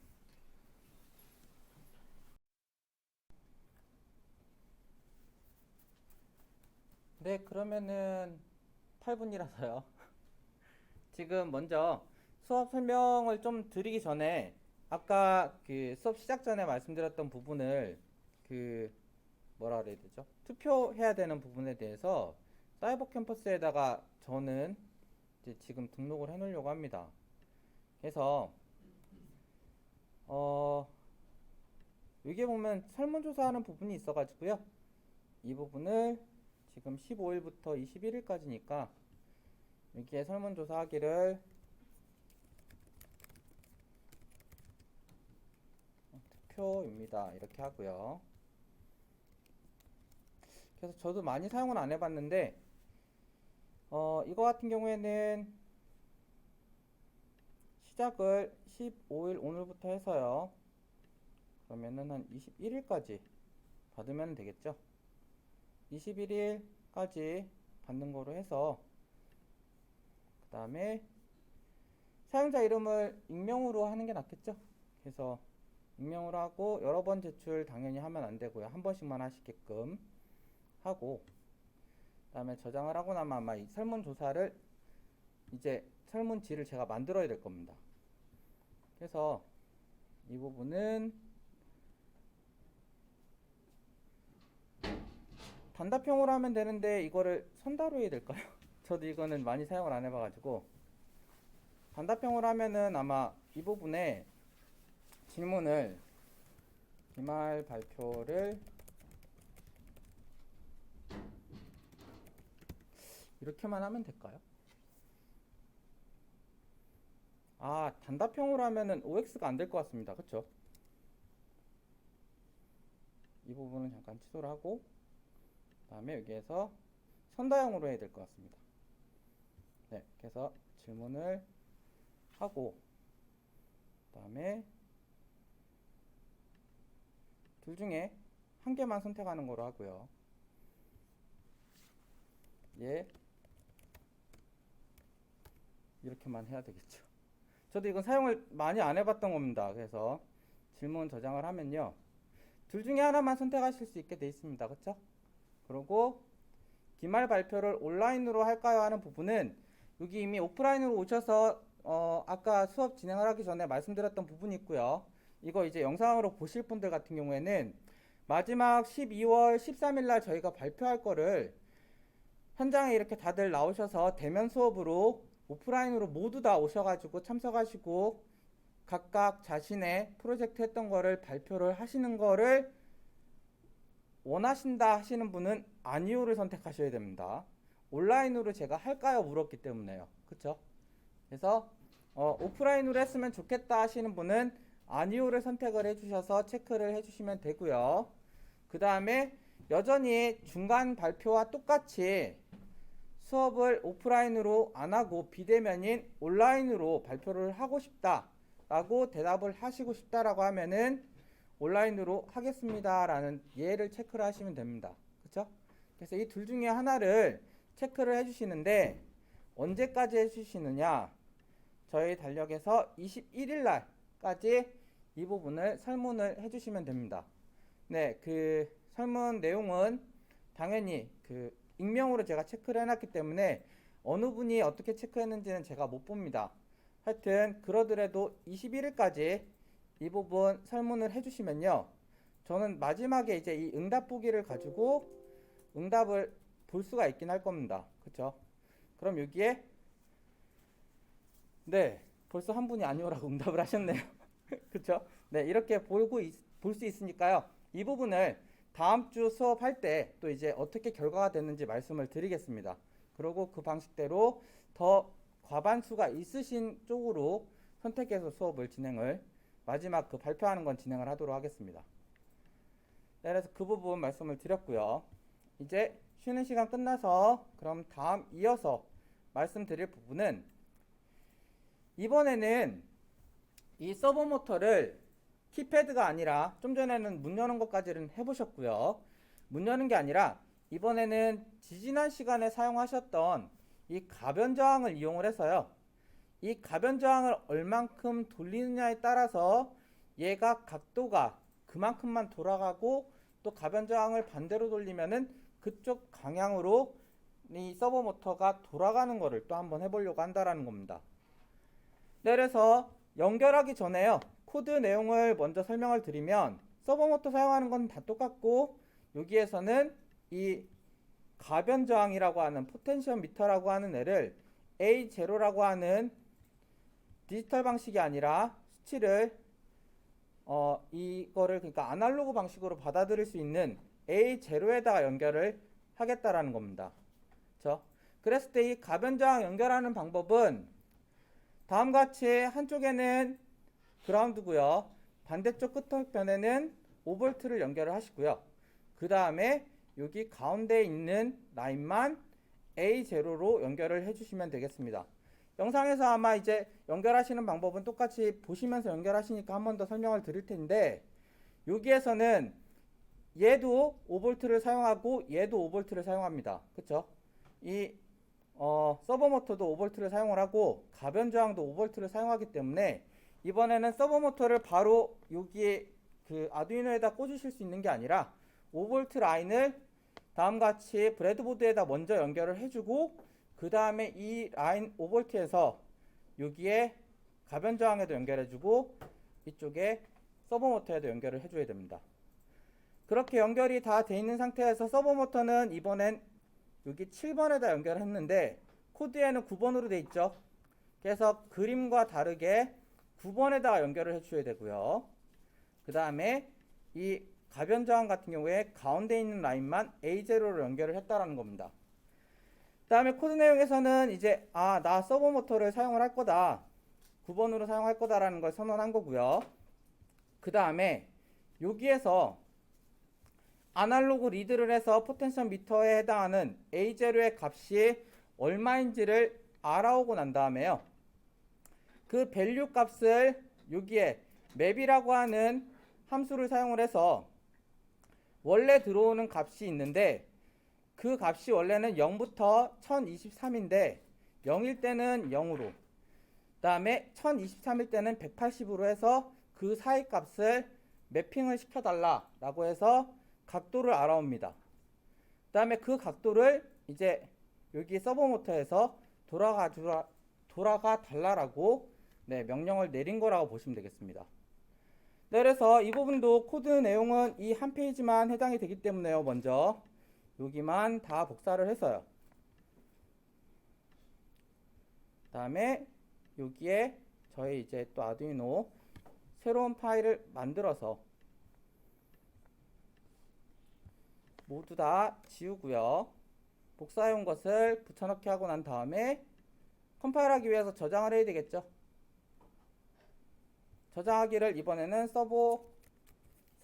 네, 그러면은 8분이라서요. 지금 먼저 수업 설명을 좀 드리기 전에 아까 그 수업 시작 전에 말씀드렸던 부분을 그 뭐라 그래야 되죠? 투표해야 되는 부분에 대해서 사이버 캠퍼스에다가 저는 이제 지금 등록을 해 놓으려고 합니다. 그래서 어 여기에 보면 설문조사하는 부분이 있어가지고요. 이 부분을 지금 15일부터 21일까지니까 여기에 설문조사하기를 투표입니다. 이렇게 하고요. 그래서 저도 많이 사용은 안 해봤는데 이거 같은 경우에는 시작을 15일 오늘부터 해서요. 그러면은 한 21일까지 받으면 되겠죠. 21일 까지 받는 거로 해서 그 다음에 사용자 이름을 익명으로 하는 게 낫겠죠. 그래서 익명으로 하고 여러 번 제출 당연히 하면 안 되고요. 한 번씩만 하시게끔 하고 그 다음에 저장을 하고 나면 아마 이 설문조사를 이제 설문지를 제가 만들어야 될 겁니다. 그래서 이 부분은 단답형으로 하면 되는데 이거를 선다로 해야 될까요? 저도 이거는 많이 사용을 안 해봐가지고 단답형으로 하면은 아마 이 부분에 질문을 기말 발표를 이렇게만 하면 될까요? 아, 단답형으로 하면은 OX가 안 될 것 같습니다. 그쵸? 이 부분은 잠깐 취소를 하고 그 다음에 여기에서 선다형으로 해야 될 것 같습니다. 네, 그래서 질문을 하고 그 다음에 둘 중에 한 개만 선택하는 거로 하고요. 예, 이렇게만 해야 되겠죠. 저도 이건 사용을 많이 안 해봤던 겁니다. 그래서 질문 저장을 하면요, 둘 중에 하나만 선택하실 수 있게 돼 있습니다. 그쵸? 그리고 기말 발표를 온라인으로 할까요 하는 부분은 여기 이미 오프라인으로 오셔서 아까 수업 진행을 하기 전에 말씀드렸던 부분이 있고요. 이거 이제 영상으로 보실 분들 같은 경우에는 마지막 12월 13일 날 저희가 발표할 거를 현장에 이렇게 다들 나오셔서 대면 수업으로 오프라인으로 모두 다 오셔가지고 참석하시고 각각 자신의 프로젝트 했던 거를 발표를 하시는 거를 원하신다 하시는 분은 아니오를 선택하셔야 됩니다. 온라인으로 제가 할까요? 물었기 때문에요. 그쵸? 그래서 오프라인으로 했으면 좋겠다 하시는 분은 아니오를 선택을 해주셔서 체크를 해주시면 되고요. 그 다음에 여전히 중간 발표와 똑같이 수업을 오프라인으로 안 하고 비대면인 온라인으로 발표를 하고 싶다 라고 대답을 하시고 싶다라고 하면은 온라인으로 하겠습니다 라는 예를 체크를 하시면 됩니다. 그쵸? 그래서 이 둘 중에 하나를 체크를 해주시는데 언제까지 해주시느냐, 저희 달력에서 21일 날까지 이 부분을 설문을 해주시면 됩니다. 네, 그 설문 내용은 당연히 그 익명으로 제가 체크를 해놨기 때문에 어느 분이 어떻게 체크했는지는 제가 못 봅니다. 하여튼 그러더라도 21일까지 이 부분 설문을 해주시면요, 저는 마지막에 이제 이 응답 보기를 가지고 응답을 볼 수가 있긴 할 겁니다. 그쵸? 그럼 여기에 네, 벌써 한 분이 아니오라고 응답을 하셨네요. 그쵸? 네, 이렇게 볼 수 있으니까요, 이 부분을 다음 주 수업할 때 또 이제 어떻게 결과가 됐는지 말씀을 드리겠습니다. 그리고 그 방식대로 더 과반수가 있으신 쪽으로 선택해서 수업을 진행을 마지막 그 발표하는 건 진행을 하도록 하겠습니다. 네, 그래서 그 부분 말씀을 드렸고요. 이제 쉬는 시간 끝나서 그럼 다음 이어서 말씀드릴 부분은 이번에는 이 서버 모터를 키패드가 아니라 좀 전에는 문 여는 것까지는 해보셨고요. 문 여는 게 아니라 이번에는 지지난 시간에 사용하셨던 이 가변 저항을 이용을 해서요, 이 가변 저항을 얼만큼 돌리느냐에 따라서 얘가 각도가 그만큼만 돌아가고 또 가변 저항을 반대로 돌리면은 그쪽 방향으로 이 서버 모터가 돌아가는 거를 또 한번 해보려고 한다라는 겁니다. 네, 그래서 연결하기 전에요, 코드 내용을 먼저 설명을 드리면 서버 모터 사용하는 건 다 똑같고 여기에서는 이 가변 저항이라고 하는 포텐시엄 미터라고 하는 애를 A0라고 하는 디지털 방식이 아니라 수치를 이거를 그러니까 아날로그 방식으로 받아들일 수 있는 A0에다가 연결을 하겠다라는 겁니다. 그렇죠? 그랬을 때 이 가변 저항 연결하는 방법은 다음과 같이 한쪽에는 그라운드고요, 반대쪽 끝편에는 5V를 연결을 하시고요. 그 다음에 여기 가운데 있는 라인만 A0로 연결을 해주시면 되겠습니다. 영상에서 아마 이제 연결하시는 방법은 똑같이 보시면서 연결하시니까 한 번 더 설명을 드릴 텐데, 여기에서는 얘도 5V를 사용하고 얘도 5V를 사용합니다. 그쵸? 이 서버 모터도 5V를 사용을 하고 가변 저항도 5V를 사용하기 때문에 이번에는 서버 모터를 바로 여기에 그 아두이노에다 꽂으실 수 있는 게 아니라 5V 라인을 다음과 같이 브레드보드에다 먼저 연결을 해주고 그 다음에 이 라인 5V에서 여기에 가변 저항에도 연결해주고 이쪽에 서버 모터에도 연결을 해줘야 됩니다. 그렇게 연결이 다 돼 있는 상태에서 서버 모터는 이번엔 여기 7번에다 연결했는데 코드에는 9번으로 돼 있죠. 그래서 그림과 다르게 9번에다가 연결을 해줘야 되고요. 그 다음에 이 가변 저항 같은 경우에 가운데 있는 라인만 A0로 연결을 했다라는 겁니다. 그 다음에 코드 내용에서는 이제 나 서버 모터를 사용을 할 거다, 9번으로 사용할 거다라는 걸 선언한 거고요. 그 다음에 여기에서 아날로그 리드를 해서 포텐셜 미터에 해당하는 A0의 값이 얼마인지를 알아오고 난 다음에요, 그 밸류 값을 여기에 맵이라고 하는 함수를 사용을 해서 원래 들어오는 값이 있는데 그 값이 원래는 0부터 1023인데 0일 때는 0으로, 그 다음에 1023일 때는 180으로 해서 그 사이 값을 매핑을 시켜달라 라고 해서 각도를 알아옵니다. 그 다음에 그 각도를 이제 여기 서버 모터에서 돌아가 달라라고 명령을 내린 거라고 보시면 되겠습니다. 네, 그래서 이 부분도 코드 내용은 이 한 페이지만 해당이 되기 때문에요. 먼저 여기만 다 복사를 했어요. 그 다음에 여기에 저희 이제 또 아두이노 새로운 파일을 만들어서 모두 다 지우고요. 복사해온 것을 붙여넣기 하고 난 다음에 컴파일하기 위해서 저장을 해야 되겠죠. 저장하기를 이번에는 서버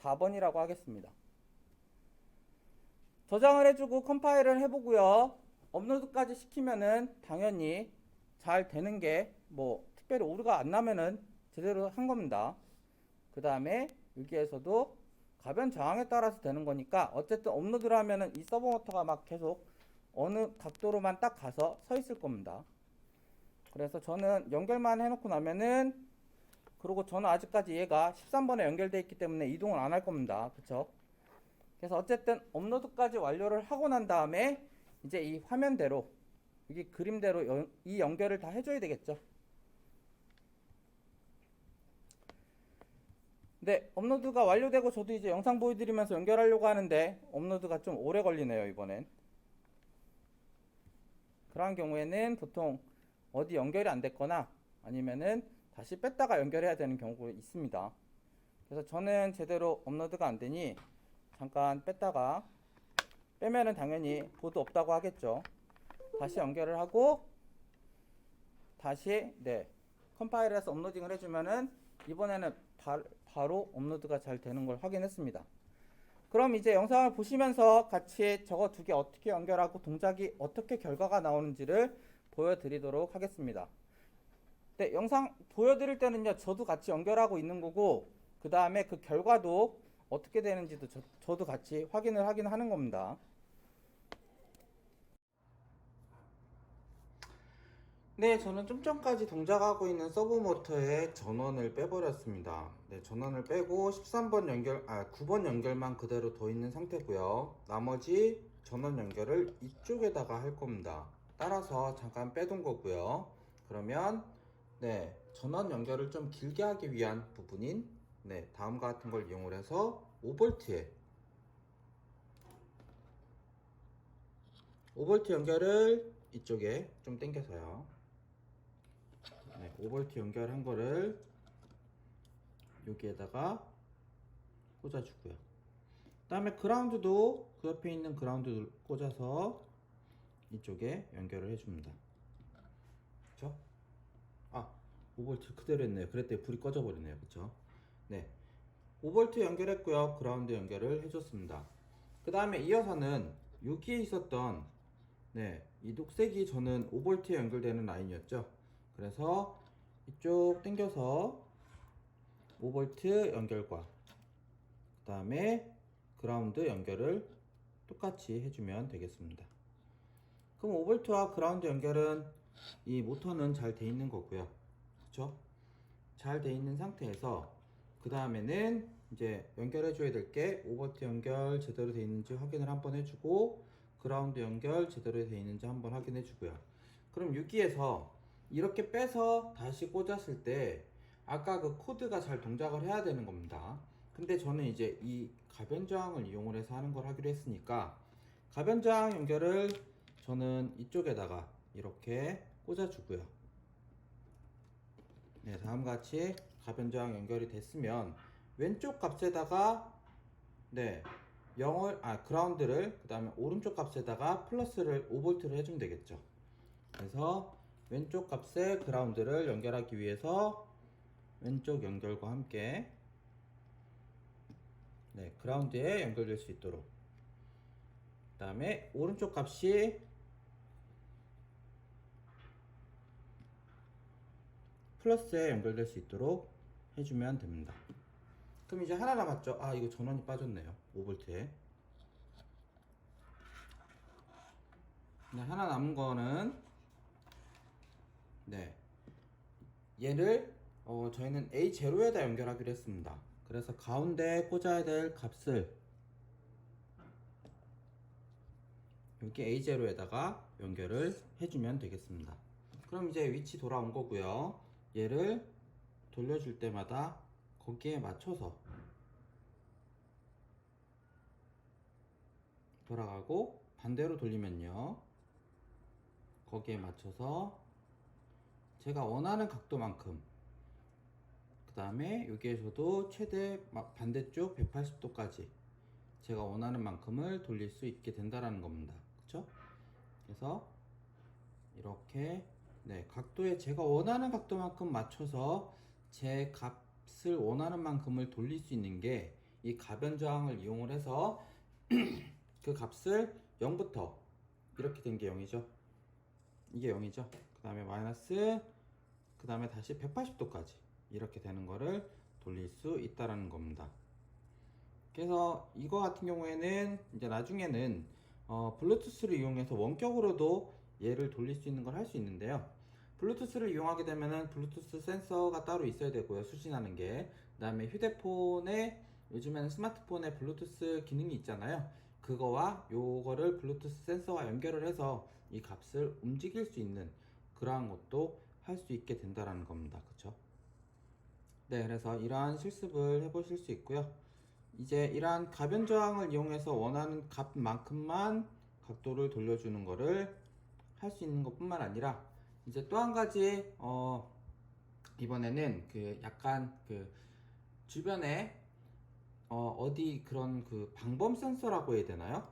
4번이라고 하겠습니다. 저장을 해주고 컴파일을 해보고요. 업로드까지 시키면은 당연히 잘 되는 게 뭐 특별히 오류가 안 나면은 제대로 한 겁니다. 그 다음에 여기에서도 가변 저항에 따라서 되는 거니까 어쨌든 업로드를 하면은 이 서버 모터가 막 계속 어느 각도로만 딱 가서 서 있을 겁니다. 그래서 저는 연결만 해놓고 나면은, 그리고 저는 아직까지 얘가 13번에 연결되어 있기 때문에 이동을 안 할 겁니다. 그쵸? 그래서 어쨌든 업로드까지 완료를 하고 난 다음에 이제 이 화면대로, 여기 그림대로 이 연결을 다 해줘야 되겠죠. 네, 업로드가 완료되고 저도 이제 영상 보여드리면서 연결하려고 하는데 업로드가 좀 오래 걸리네요, 이번엔. 그러한 경우에는 보통 어디 연결이 안 됐거나 아니면은 다시 뺐다가 연결해야 되는 경우가 있습니다. 그래서 저는 제대로 업로드가 안 되니 잠깐 뺐다가, 빼면은 당연히 보드 없다고 하겠죠. 다시 연결을 하고 다시 컴파일해서 업로딩을 해주면은 이번에는 바로 업로드가 잘 되는 걸 확인했습니다. 그럼 이제 영상을 보시면서 같이 저거 두 개 어떻게 연결하고 동작이 어떻게 결과가 나오는지를 보여드리도록 하겠습니다. 네, 영상 보여드릴 때는요, 저도 같이 연결하고 있는 거고 그 다음에 그 결과도 어떻게 되는지도 저도 같이 확인을 하긴 하는 겁니다. 네, 저는 좀 전까지 동작하고 있는 서브 모터의 전원을 빼버렸습니다. 네, 전원을 빼고 13번 연결, 9번 연결만 그대로 더 있는 상태고요. 나머지 전원 연결을 이쪽에다가 할 겁니다. 따라서 잠깐 빼둔 거고요. 그러면 전원 연결을 좀 길게 하기 위한 부분인 다음과 같은 걸 이용을 해서 5V에 5V 연결을 이쪽에 좀 당겨서요. 5V 연결한 거를 여기에다가 꽂아주고요. 그 다음에 그라운드도 그 옆에 있는 그라운드 꽂아서 이쪽에 연결을 해줍니다. 그쵸? 5V 그대로 했네요. 그랬더니 불이 꺼져 버리네요. 그쵸? 5V 연결했고요. 그라운드 연결을 해줬습니다. 그 다음에 이어서는 여기에 있었던 이 녹색이 저는 5V에 연결되는 라인이었죠. 그래서 이쪽 당겨서 5V 연결과 그 다음에 그라운드 연결을 똑같이 해주면 되겠습니다. 그럼 5V와 그라운드 연결은 이 모터는 잘 돼 있는 거고요. 그렇죠? 잘 돼 있는 상태에서 그 다음에는 이제 연결해 줘야 될 게 5V 연결 제대로 돼 있는지 확인을 한번 해주고 그라운드 연결 제대로 돼 있는지 한번 확인해 주고요. 그럼 여기에서 이렇게 빼서 다시 꽂았을 때 아까 그 코드가 잘 동작을 해야 되는 겁니다. 근데 저는 이제 이 가변저항을 이용을 해서 하는 걸 하기로 했으니까 가변저항 연결을 저는 이쪽에다가 이렇게 꽂아주고요. 네, 다음과 같이 가변저항 연결이 됐으면 왼쪽 값에다가 네, 0을 그라운드를 그 다음에 오른쪽 값에다가 플러스를 5V를 해주면 되겠죠. 그래서 왼쪽 값에 그라운드를 연결하기 위해서 왼쪽 연결과 함께 네, 그라운드에 연결될 수 있도록 그 다음에 오른쪽 값이 플러스에 연결될 수 있도록 해주면 됩니다. 그럼 이제 하나 남았죠. 이거 전원이 빠졌네요. 5V에. 네, 하나 남은 거는 네, 얘를 저희는 A0에다 연결하기로 했습니다. 그래서 가운데 꽂아야 될 값을 여기 A0에다가 연결을 해주면 되겠습니다. 그럼 이제 위치 돌아온 거고요. 얘를 돌려줄 때마다 거기에 맞춰서 돌아가고 반대로 돌리면요. 거기에 맞춰서 제가 원하는 각도만큼 그 다음에 여기에서도 최대 반대쪽 180도까지 제가 원하는 만큼을 돌릴 수 있게 된다라는 겁니다. 그쵸? 그래서 이렇게 네, 각도에 제가 원하는 각도만큼 맞춰서 제 값을 원하는 만큼을 돌릴 수 있는 게 이 가변저항을 이용을 해서 그 값을 0부터 이렇게 된 게 0이죠. 이게 0이죠. 그 다음에 마이너스 그 다음에 다시 180도까지 이렇게 되는 거를 돌릴 수 있다라는 겁니다. 그래서 이거 같은 경우에는 이제 나중에는 블루투스를 이용해서 원격으로도 얘를 돌릴 수 있는 걸 할 수 있는데요. 블루투스를 이용하게 되면은 블루투스 센서가 따로 있어야 되고요. 수신하는 게. 그 다음에 휴대폰에 요즘에는 스마트폰에 블루투스 기능이 있잖아요. 그거와 요거를 블루투스 센서와 연결을 해서 이 값을 움직일 수 있는 그러한 것도 할 수 있게 된다라는 겁니다. 그쵸? 네, 그래서 이러한 실습을 해보실 수 있고요. 이제 이러한 가변저항을 이용해서 원하는 값만큼만 각도를 돌려주는 거를 할 수 있는 것 뿐만 아니라 이제 또 한 가지 이번에는 그 약간 그 주변에 어디 그런 그 방범 센서라고 해야 되나요?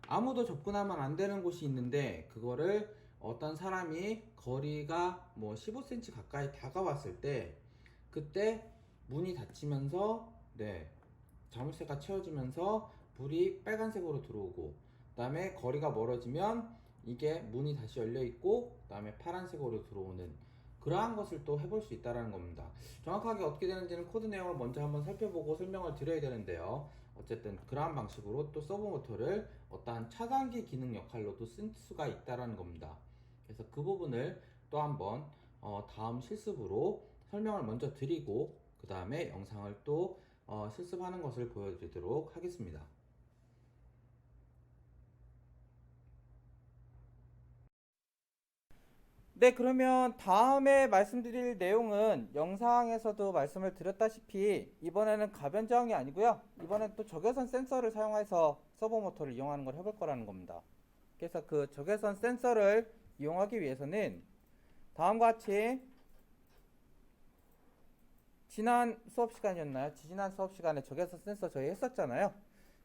아무도 접근하면 안 되는 곳이 있는데 그거를 어떤 사람이 거리가 뭐 15cm 가까이 다가왔을 때 그때 문이 닫히면서 네, 자물쇠가 채워지면서 불이 빨간색으로 들어오고 그 다음에 거리가 멀어지면 이게 문이 다시 열려 있고 그 다음에 파란색으로 들어오는 그러한 것을 또 해볼 수 있다는 겁니다. 정확하게 어떻게 되는지는 코드 내용을 먼저 한번 살펴보고 설명을 드려야 되는데요. 어쨌든 그러한 방식으로 또 서브 모터를 어떠한 차단기 기능 역할로도 쓸 수가 있다는 겁니다. 그래서 그 부분을 또 한번 다음 실습으로 설명을 먼저 드리고 그 다음에 영상을 또 실습하는 것을 보여드리도록 하겠습니다. 네, 그러면 다음에 말씀드릴 내용은 영상에서도 말씀을 드렸다시피 이번에는 가변저항이 아니고요. 이번엔 또 적외선 센서를 사용해서 서버 모터를 이용하는 걸 해볼 거라는 겁니다. 그래서 그 적외선 센서를 이용하기 위해서는 다음과 같이 지난 수업 시간이었나요? 지난 수업 시간에 적외선 센서 저희 했었잖아요.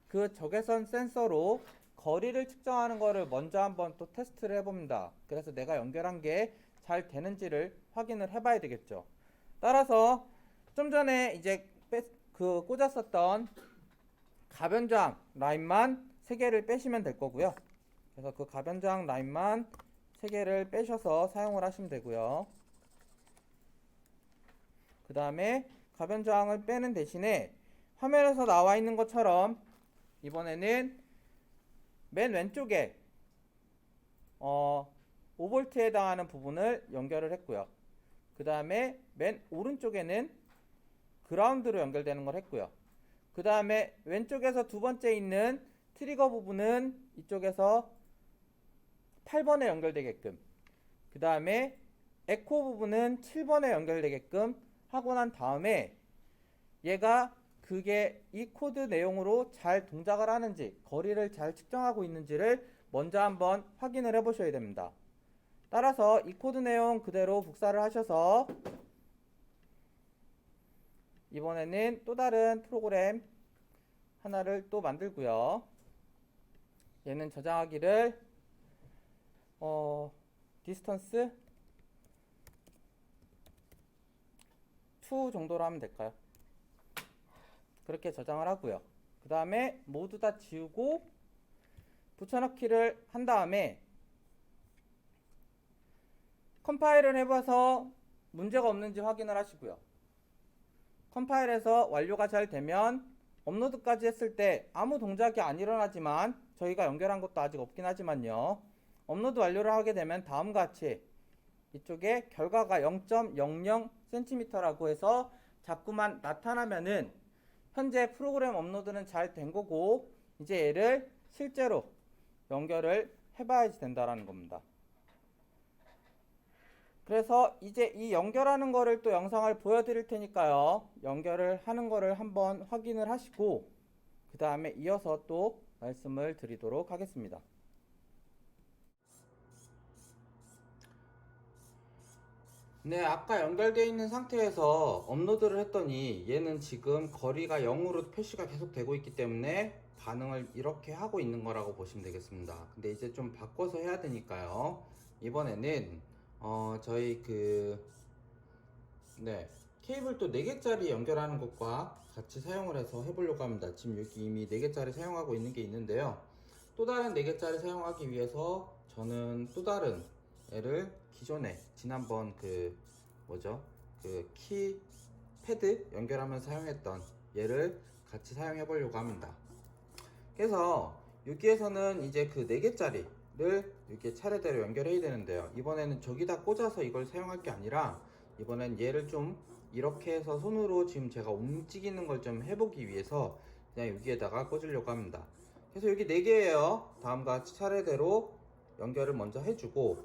그 적외선 센서로 거리를 측정하는 거를 먼저 한번 또 테스트를 해봅니다. 그래서 내가 연결한 게 잘 되는지를 확인을 해봐야 되겠죠. 따라서 좀 전에 이제 꽂았었던 가변저항 라인만 3개를 빼시면 될 거고요. 그래서 그 가변저항 라인만 3개를 빼셔서 사용을 하시면 되고요. 그 다음에 가변저항을 빼는 대신에 화면에서 나와 있는 것처럼 이번에는 맨 왼쪽에 5V에 해당하는 부분을 연결을 했고요. 그 다음에 맨 오른쪽에는 그라운드로 연결되는 걸 했고요. 그 다음에 왼쪽에서 두 번째 있는 트리거 부분은 이쪽에서 8번에 연결되게끔, 그 다음에 에코 부분은 7번에 연결되게끔 하고 난 다음에 얘가 그게 이 코드 내용으로 잘 동작을 하는지, 거리를 잘 측정하고 있는지를 먼저 한번 확인을 해 보셔야 됩니다. 따라서 이 코드 내용 그대로 복사를 하셔서 이번에는 또 다른 프로그램 하나를 또 만들고요. 얘는 저장하기를 디스턴스 2 정도로 하면 될까요? 그렇게 저장을 하고요. 그 다음에 모두 다 지우고 붙여넣기를 한 다음에 컴파일을 해봐서 문제가 없는지 확인을 하시고요. 컴파일해서 완료가 잘 되면 업로드까지 했을 때 아무 동작이 안 일어나지만, 저희가 연결한 것도 아직 없긴 하지만요, 업로드 완료를 하게 되면 다음과 같이 이쪽에 결과가 0.00cm라고 해서 자꾸만 나타나면은 현재 프로그램 업로드는 잘 된 거고, 이제 얘를 실제로 연결을 해봐야지 된다라는 겁니다. 그래서 이제 이 연결하는 거를 또 영상을 보여드릴 테니까요, 연결을 하는 거를 한번 확인을 하시고 그 다음에 이어서 또 말씀을 드리도록 하겠습니다. 네, 아까 연결되어 있는 상태에서 업로드를 했더니 얘는 지금 거리가 0으로 표시가 계속 되고 있기 때문에 반응을 이렇게 하고 있는 거라고 보시면 되겠습니다. 근데 이제 좀 바꿔서 해야 되니까요, 이번에는 저희 케이블 또 4개짜리 연결하는 것과 같이 사용을 해서 해보려고 합니다. 지금 여기 이미 4개짜리 사용하고 있는 게 있는데요, 또 다른 4개짜리 사용하기 위해서 저는 또 다른 얘를 기존에 지난번 키 패드 연결하면서 사용했던 얘를 같이 사용해 보려고 합니다. 그래서 여기에서는 이제 그 4개짜리를 이렇게 차례대로 연결해야 되는데요, 이번에는 저기다 꽂아서 이걸 사용할 게 아니라 이번엔 얘를 좀 이렇게 해서 손으로 지금 제가 움직이는 걸 좀 해보기 위해서 그냥 여기에다가 꽂으려고 합니다. 그래서 여기 4개예요. 다음과 같이 차례대로 연결을 먼저 해주고,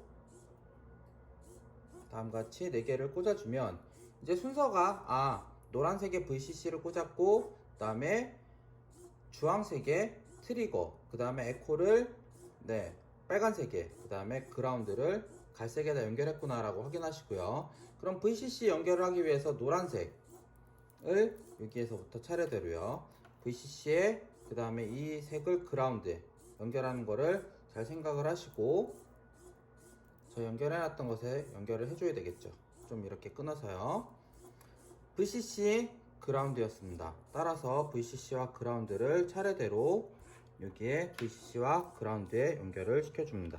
다음같이 4개를 꽂아주면 이제 순서가 노란색에 VCC를 꽂았고, 그 다음에 주황색에 트리거, 그 다음에 에코를 빨간색에, 그 다음에 그라운드를 갈색에다 연결했구나 라고 확인하시고요. 그럼 VCC 연결을 하기 위해서 노란색을 여기에서부터 차례대로요, VCC에 그 다음에 이 색을 그라운드에 연결하는 거를 잘 생각을 하시고, 저 연결해놨던 것에 연결을 해줘야 되겠죠. 좀 이렇게 끊어서요. VCC 그라운드였습니다. 따라서 VCC와 그라운드를 차례대로 여기에 VCC와 그라운드에 연결을 시켜줍니다.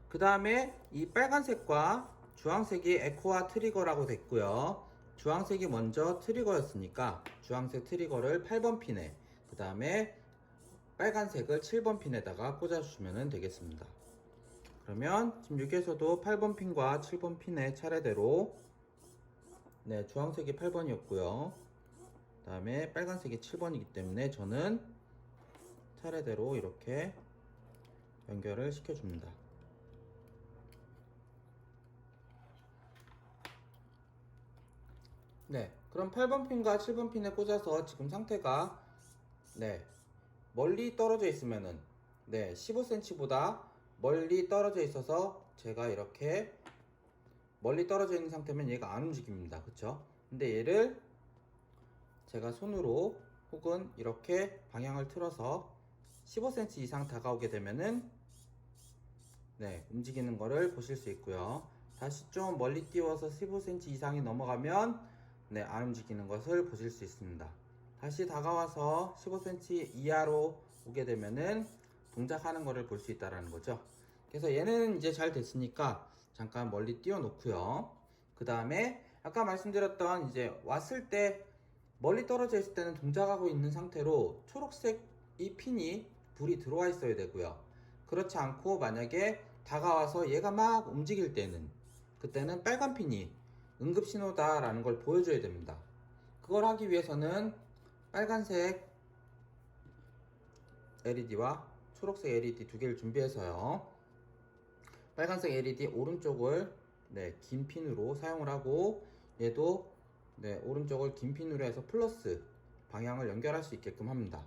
그 다음에 이 빨간색과 주황색이 에코와 트리거라고 됐고요. 주황색이 먼저 트리거였으니까 주황색 트리거를 8번 핀에, 그 다음에 빨간색을 7번 핀에다가 꽂아주시면 되겠습니다. 그러면 지금 여기에서도 8번 핀과 7번 핀에 차례대로 주황색이 8번이었고요. 그 다음에 빨간색이 7번이기 때문에 저는 차례대로 이렇게 연결을 시켜줍니다. 그럼 8번 핀과 7번 핀에 꽂아서 지금 상태가 멀리 떨어져 있으면은 15cm보다 멀리 떨어져 있어서 제가 이렇게 멀리 떨어져 있는 상태면 얘가 안 움직입니다. 그쵸? 근데 얘를 제가 손으로 혹은 이렇게 방향을 틀어서 15cm 이상 다가오게 되면은 움직이는 거를 보실 수 있고요. 다시 좀 멀리 띄워서 15cm 이상이 넘어가면 안 움직이는 것을 보실 수 있습니다. 다시 다가와서 15cm 이하로 오게 되면은 동작하는 거를 볼 수 있다는 거죠. 그래서 얘는 이제 잘 됐으니까 잠깐 멀리 띄워 놓고요. 그 다음에 아까 말씀드렸던 이제 왔을 때 멀리 떨어져 있을 때는 동작하고 있는 상태로 초록색 이 핀이 불이 들어와 있어야 되고요. 그렇지 않고 만약에 다가와서 얘가 막 움직일 때는 그때는 빨간 핀이 응급신호다 라는 걸 보여줘야 됩니다. 그걸 하기 위해서는 빨간색 LED와 초록색 LED 두 개를 준비해서요. 빨간색 LED 오른쪽을 긴 핀으로 사용을 하고 얘도 오른쪽을 긴 핀으로 해서 플러스 방향을 연결할 수 있게끔 합니다.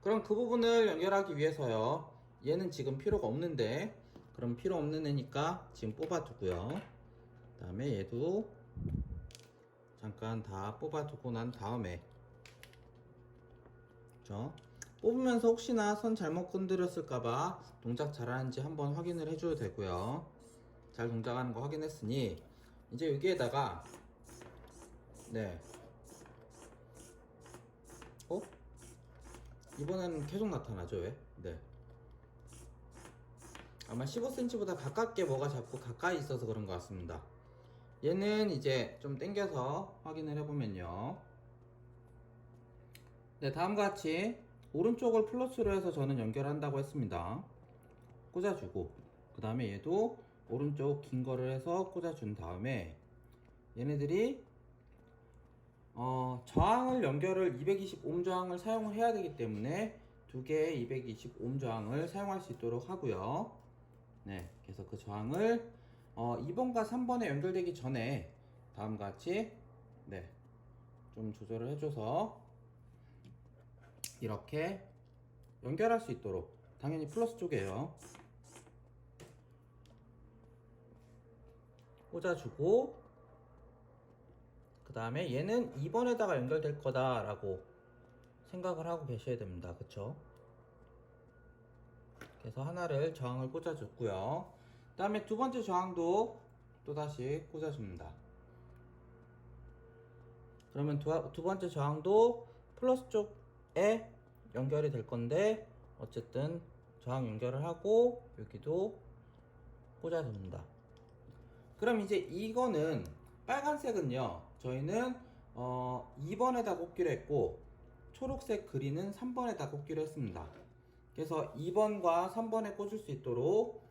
그럼 그 부분을 연결하기 위해서요. 얘는 지금 필요가 없는데 그럼 필요 없는 애니까 지금 뽑아 두고요. 그 다음에 얘도 잠깐 다 뽑아 두고 난 다음에 그렇죠? 뽑으면서 혹시나 선 잘못 건드렸을까봐 동작 잘하는지 한번 확인을 해줘도 되고요. 잘 동작하는 거 확인했으니 이제 여기에다가 이번에는 계속 나타나죠. 왜? 아마 15cm보다 가깝게 뭐가 자꾸 가까이 있어서 그런 것 같습니다. 얘는 이제 좀 당겨서 확인을 해보면요. 다음과 같이 오른쪽을 플러스로 해서 저는 연결한다고 했습니다. 꽂아주고 그 다음에 얘도 오른쪽 긴 거를 해서 꽂아준 다음에 얘네들이 저항을 연결을 220오hm 저항을 사용을 해야 되기 때문에 두 개의 220오hm 저항을 사용할 수 있도록 하고요. 그래서 그 저항을 2번과 3번에 연결되기 전에 다음과 같이 좀 조절을 해줘서 이렇게 연결할 수 있도록 당연히 플러스 쪽이에요. 꽂아주고 그 다음에 얘는 2번에다가 연결될 거다 라고 생각을 하고 계셔야 됩니다. 그쵸? 그래서 하나를 저항을 꽂아줬고요. 그 다음에 두 번째 저항도 또다시 꽂아줍니다. 그러면 두 번째 저항도 플러스 쪽에 연결이 될 건데 어쨌든 저항 연결을 하고 여기도 꽂아줍니다. 그럼 이제 이거는 빨간색은요 저희는 2번에다 꽂기로 했고 초록색 그린은 3번에다 꽂기로 했습니다. 그래서 2번과 3번에 꽂을 수 있도록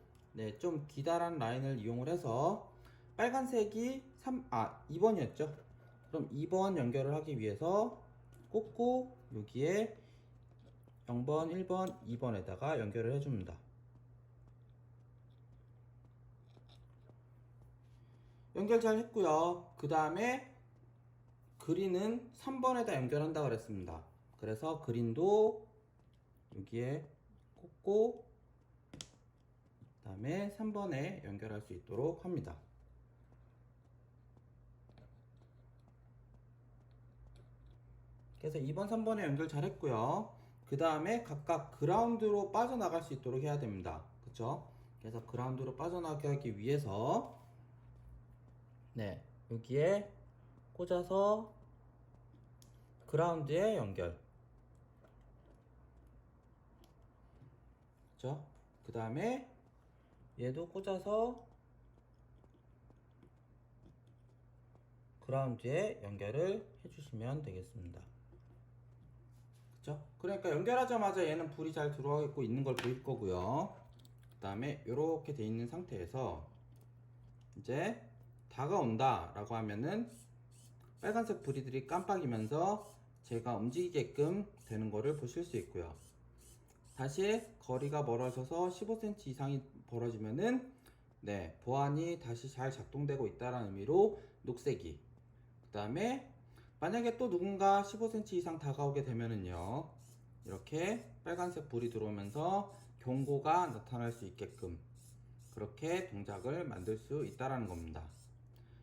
좀 기다란 라인을 이용을 해서 빨간색이 2번이었죠. 그럼 2번 연결을 하기 위해서 꽂고 여기에 0번, 1번, 2번에다가 연결을 해줍니다. 연결 잘 했고요. 그 다음에 그린은 3번에다 연결한다고 그랬습니다. 그래서 그린도 여기에 꽂고 그 다음에 3번에 연결할 수 있도록 합니다. 그래서 2번, 3번에 연결 잘 했고요. 그 다음에 각각 그라운드로 빠져나갈 수 있도록 해야 됩니다. 그쵸? 그래서 그라운드로 빠져나가기 위해서 여기에 꽂아서 그라운드에 연결. 그쵸? 그 다음에 얘도 꽂아서 그라운드에 연결을 해주시면 되겠습니다. 그쵸? 그러니까 연결하자마자 얘는 불이 잘 들어가고 있는 걸 보일 거고요. 그 다음에 이렇게 돼 있는 상태에서 이제 다가온다 라고 하면은 빨간색 불이들이 깜빡이면서 제가 움직이게끔 되는 거를 보실 수 있고요. 다시 거리가 멀어져서 15cm 이상이 벌어지면은 보안이 다시 잘 작동되고 있다는 의미로 녹색이, 그 다음에 만약에 또 누군가 15cm 이상 다가오게 되면은요 이렇게 빨간색 불이 들어오면서 경고가 나타날 수 있게끔 그렇게 동작을 만들 수 있다는 겁니다.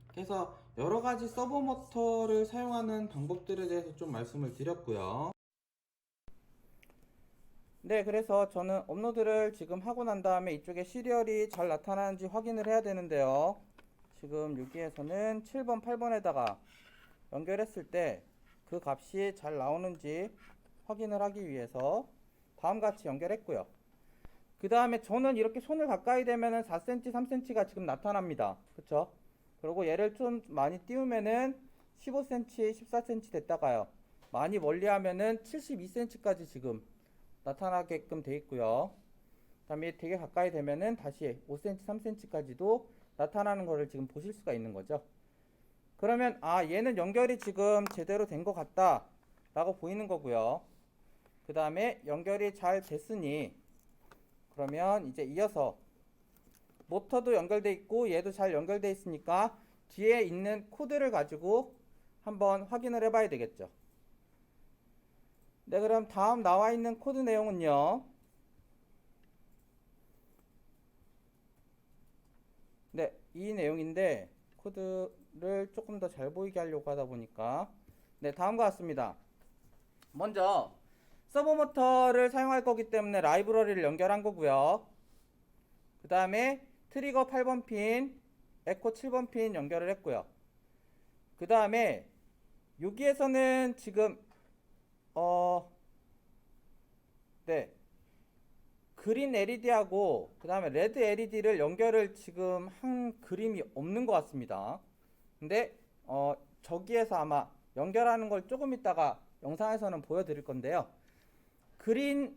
그래서 여러가지 서버 모터를 사용하는 방법들에 대해서 좀 말씀을 드렸고요. 그래서 저는 업로드를 지금 하고 난 다음에 이쪽에 시리얼이 잘 나타나는지 확인을 해야 되는데요. 지금 여기에서는 7번, 8번에다가 연결했을 때 그 값이 잘 나오는지 확인을 하기 위해서 다음과 같이 연결했고요. 그 다음에 저는 이렇게 손을 가까이 대면은 4cm, 3cm가 지금 나타납니다. 그쵸? 그리고 얘를 좀 많이 띄우면은 15cm, 14cm 됐다가요. 많이 멀리 하면은 72cm까지 지금 나타나게끔 돼 있고요. 그다음에 되게 가까이 되면은 다시 5cm, 3cm까지도 나타나는 거를 지금 보실 수가 있는 거죠. 그러면 얘는 연결이 지금 제대로 된 것 같다 라고 보이는 거고요. 그 다음에 연결이 잘 됐으니 그러면 이제 이어서 모터도 연결돼 있고 얘도 잘 연결돼 있으니까 뒤에 있는 코드를 가지고 한번 확인을 해봐야 되겠죠. 네, 그럼 다음 나와 있는 코드 내용은요. 네, 이 내용인데 코드를 조금 더 잘 보이게 하려고 하다 보니까 네, 다음과 같습니다. 먼저 서버 모터를 사용할 거기 때문에 라이브러리를 연결한 거고요. 그 다음에 트리거 8번 핀, 에코 7번 핀 연결을 했고요. 그 다음에 여기에서는 지금 네, 그린 LED하고 그 다음에 레드 LED를 연결을 지금 한 그림이 없는 것 같습니다. 근데 저기에서 아마 연결하는 걸 조금 이따가 영상에서는 보여드릴 건데요. 그린에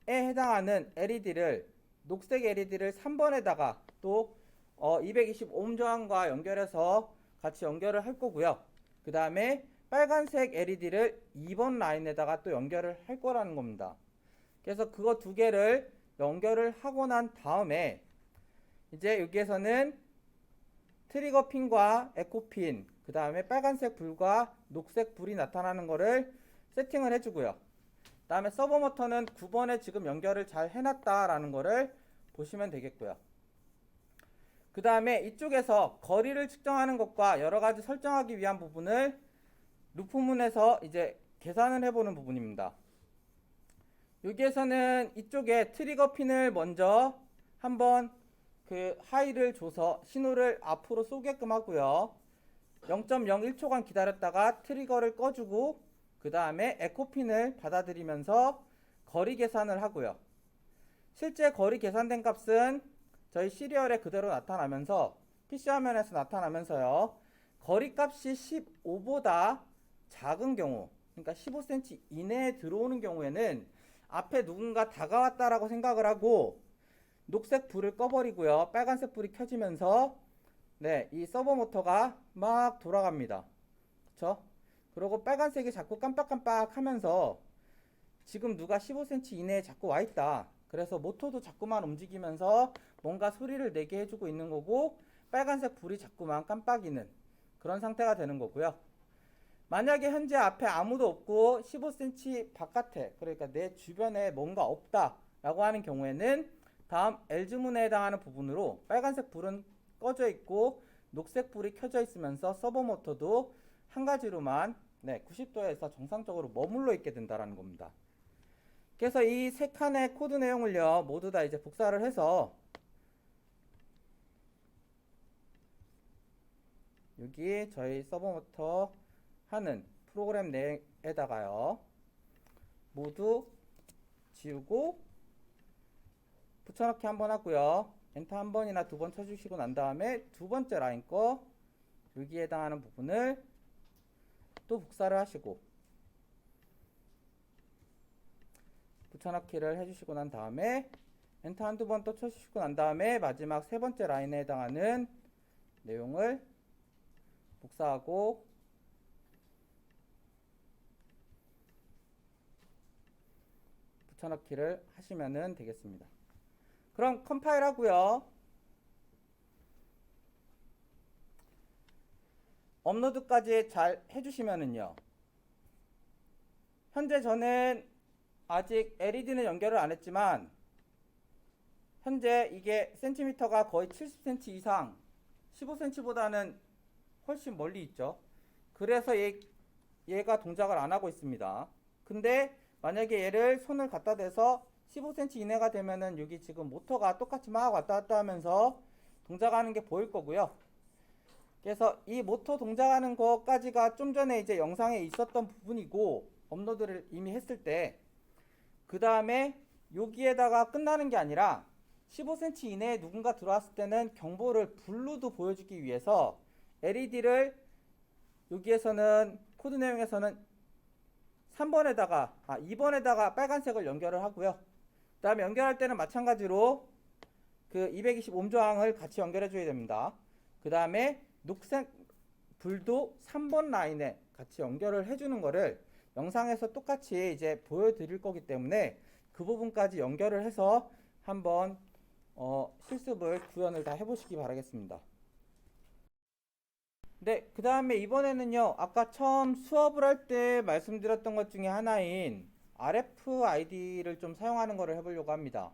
해당하는 LED를 녹색 LED를 3번에다가 또 220오hm 저항과 연결해서 같이 연결을 할 거고요. 그 다음에 빨간색 LED를 2번 라인에다가 또 연결을 할 거라는 겁니다. 그래서 그거 두 개를 연결을 하고 난 다음에 이제 여기에서는 트리거 핀과 에코 핀, 그 다음에 빨간색 불과 녹색 불이 나타나는 거를 세팅을 해주고요. 그 다음에 서버 모터는 9번에 지금 연결을 잘 해놨다라는 거를 보시면 되겠고요. 그 다음에 이쪽에서 거리를 측정하는 것과 여러 가지 설정하기 위한 부분을 루프문에서 이제 계산을 해보는 부분입니다. 여기에서는 이쪽에 트리거 핀을 먼저 한번 그 하이를 줘서 신호를 앞으로 쏘게끔 하고요. 0.01초간 기다렸다가 트리거를 꺼주고 그 다음에 에코 핀을 받아들이면서 거리 계산을 하고요. 실제 거리 계산된 값은 저희 시리얼에 그대로 나타나면서 PC 화면에서 나타나면서요. 거리 값이 15보다 작은 경우, 그러니까 15cm 이내에 들어오는 경우에는 앞에 누군가 다가왔다라고 생각을 하고 녹색 불을 꺼버리고요. 빨간색 불이 켜지면서 네, 이 서버 모터가 막 돌아갑니다. 그쵸? 그리고 빨간색이 자꾸 깜빡깜빡 하면서 지금 누가 15cm 이내에 자꾸 와있다. 그래서 모터도 자꾸만 움직이면서 뭔가 소리를 내게 해주고 있는 거고 빨간색 불이 자꾸만 깜빡이는 그런 상태가 되는 거고요. 만약에 현재 앞에 아무도 없고 15cm 바깥에, 그러니까 내 주변에 뭔가 없다 라고 하는 경우에는 다음 LG문에 해당하는 부분으로 빨간색 불은 꺼져 있고 녹색 불이 켜져 있으면서 서버 모터도 한 가지로만 90도에서 정상적으로 머물러 있게 된다는 겁니다. 그래서 이 세 칸의 코드 내용을요 모두 다 이제 복사를 해서 여기 저희 서버 모터 하는 프로그램 내에다가요 모두 지우고 붙여넣기 한번 하고요. 엔터 한 번이나 두 번 쳐주시고 난 다음에 두 번째 라인 거 여기에 해당하는 부분을 또 복사를 하시고 붙여넣기를 해주시고 난 다음에 엔터 한두 번 또 쳐주시고 난 다음에 마지막 세 번째 라인에 해당하는 내용을 복사하고 붙여넣기를 하시면 되겠습니다. 그럼 컴파일 하고요. 업로드까지 잘 해주시면은요. 현재 저는 아직 LED는 연결을 안 했지만 현재 이게 센티미터가 거의 70cm 이상 15cm보다는 훨씬 멀리 있죠. 그래서 얘가 동작을 안 하고 있습니다. 근데 만약에 얘를 손을 갖다 대서 15cm 이내가 되면은 여기 지금 모터가 똑같이 막 왔다 갔다 하면서 동작하는 게 보일 거고요. 그래서 이 모터 동작하는 것까지가 좀 전에 이제 영상에 있었던 부분이고 업로드를 이미 했을 때 그 다음에 여기에다가 끝나는 게 아니라 15cm 이내에 누군가 들어왔을 때는 경보를 블루도 보여주기 위해서 LED를 여기에서는 코드 내용에서는 3번에다가 2번에다가 빨간색을 연결을 하고요. 그 다음에 연결할 때는 마찬가지로 그 220옴 저항을 같이 연결해 줘야 됩니다. 그 다음에 녹색 불도 3번 라인에 같이 연결을 해주는 거를 영상에서 똑같이 이제 보여드릴 거기 때문에 그 부분까지 연결을 해서 한번 실습을 구현을 다 해보시기 바라겠습니다. 네, 그 다음에 이번에는요, 아까 처음 수업을 할 때 말씀드렸던 것 중에 하나인 RFID를 좀 사용하는 거를 해보려고 합니다.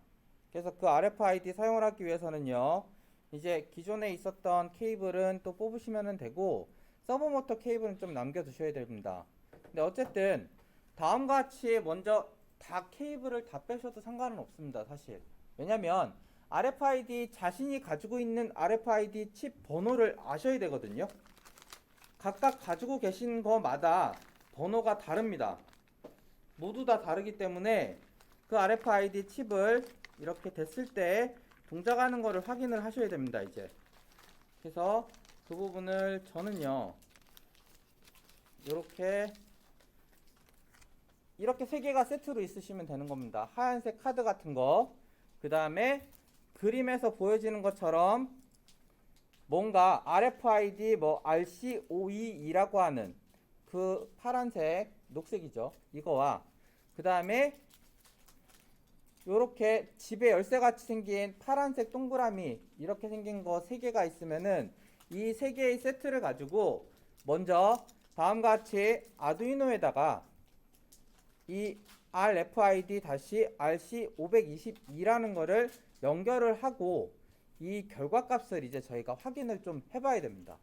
그래서 그 RFID 사용을 하기 위해서는요, 이제 기존에 있었던 케이블은 또 뽑으시면 되고, 서브모터 케이블은 좀 남겨두셔야 됩니다. 근데 어쨌든, 다음과 같이 먼저 다 케이블을 다 빼셔도 상관은 없습니다, 사실. 왜냐면, RFID 자신이 가지고 있는 RFID 칩 번호를 아셔야 되거든요. 각각 가지고 계신 거마다 번호가 다릅니다. 모두 다 다르기 때문에 그 RFID 칩을 이렇게 됐을 때 동작하는 거를 확인을 하셔야 됩니다, 이제. 그래서 그 부분을 저는요, 이렇게 세 개가 세트로 있으시면 되는 겁니다. 하얀색 카드 같은 거, 그 다음에 그림에서 보여지는 것처럼 뭔가 RFID RC522라고 하는 그 파란색, 녹색이죠. 이거와 그 다음에 요렇게 집에 열쇠같이 생긴 파란색 동그라미 이렇게 생긴 거 세 개가 있으면은 이 세 개의 세트를 가지고 먼저 다음과 같이 아두이노에다가 이 RFID-RC522라는 거를 연결을 하고 이 결과값을 이제 저희가 확인을 좀 해봐야 됩니다.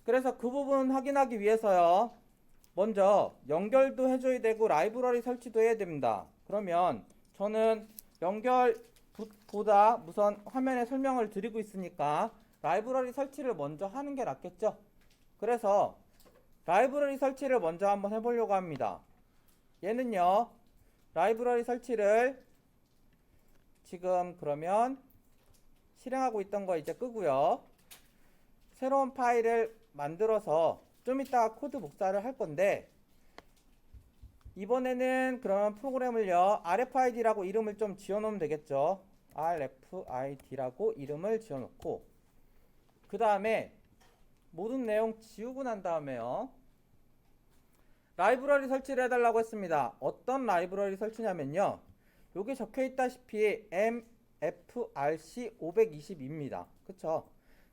그래서 그 부분 확인하기 위해서요, 먼저 연결도 해줘야 되고 라이브러리 설치도 해야 됩니다. 그러면 저는 연결보다 우선 화면에 설명을 드리고 있으니까 라이브러리 설치를 먼저 하는 게 낫겠죠. 그래서 라이브러리 설치를 먼저 한번 해보려고 합니다. 얘는요, 라이브러리 설치를 지금 그러면 실행하고 있던 거 이제 끄고요. 새로운 파일을 만들어서 좀 이따가 코드 복사를 할 건데, 이번에는 그러면 프로그램을요, RFID라고 이름을 좀 지어놓으면 되겠죠. RFID라고 이름을 지어놓고, 그 다음에 모든 내용 지우고 난 다음에요, 라이브러리 설치를 해달라고 했습니다. 어떤 라이브러리 설치냐면요, 여기 적혀 있다시피 MFRC522입니다. 그쵸?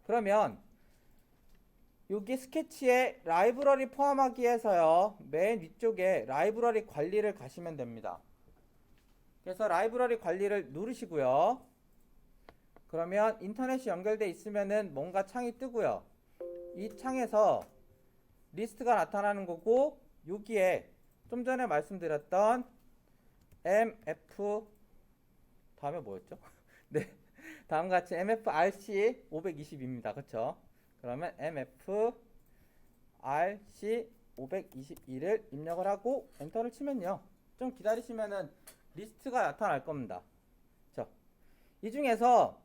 그러면 여기 스케치에 라이브러리 포함하기 위해서요, 맨 위쪽에 라이브러리 관리를 가시면 됩니다. 그래서 라이브러리 관리를 누르시고요. 그러면 인터넷이 연결돼 있으면은 뭔가 창이 뜨고요. 이 창에서 리스트가 나타나는 거고, 여기에 좀 전에 말씀드렸던 MF 다음에 뭐였죠? 네, 다음과 같이 MFRC 520입니다. 그쵸? 그러면 MFRC 521을 입력을 하고 엔터를 치면요, 좀 기다리시면은 리스트가 나타날 겁니다. 이 중에서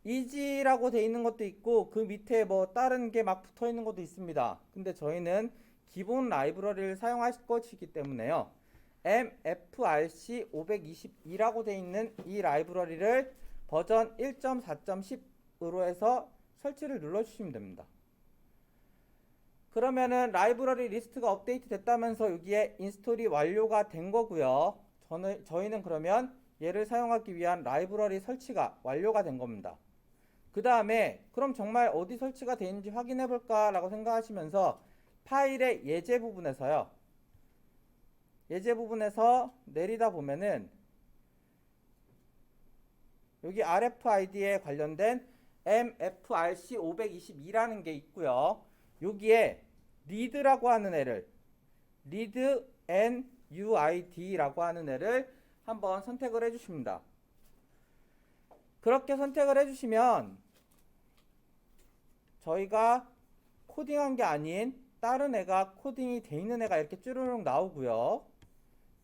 이지라고 돼 있는 것도 있고 그 밑에 뭐 다른 게 막 붙어 있는 것도 있습니다. 근데 저희는 기본 라이브러리를 사용할 것이기 때문에요, MFRC 522라고 돼 있는 이 라이브러리를 버전 1.4.10으로 해서 설치를 눌러주시면 됩니다. 그러면은 라이브러리 리스트가 업데이트 됐다면서 여기에 인스톨이 완료가 된 거고요. 저희는 그러면 얘를 사용하기 위한 라이브러리 설치가 완료가 된 겁니다. 그 다음에 그럼 정말 어디 설치가 되는지 확인해 볼까 라고 생각하시면서 파일의 예제 부분에서요, 예제 부분에서 내리다 보면은 여기 RFID에 관련된 MFRC 522라는 게 있고요. 여기에 read라고 하는 애를, read NUID라고 하는 애를 한번 선택을 해주십니다. 그렇게 선택을 해주시면 저희가 코딩한 게 아닌 다른 애가 코딩이 돼 있는 애가 이렇게 쭈루룩 나오고요.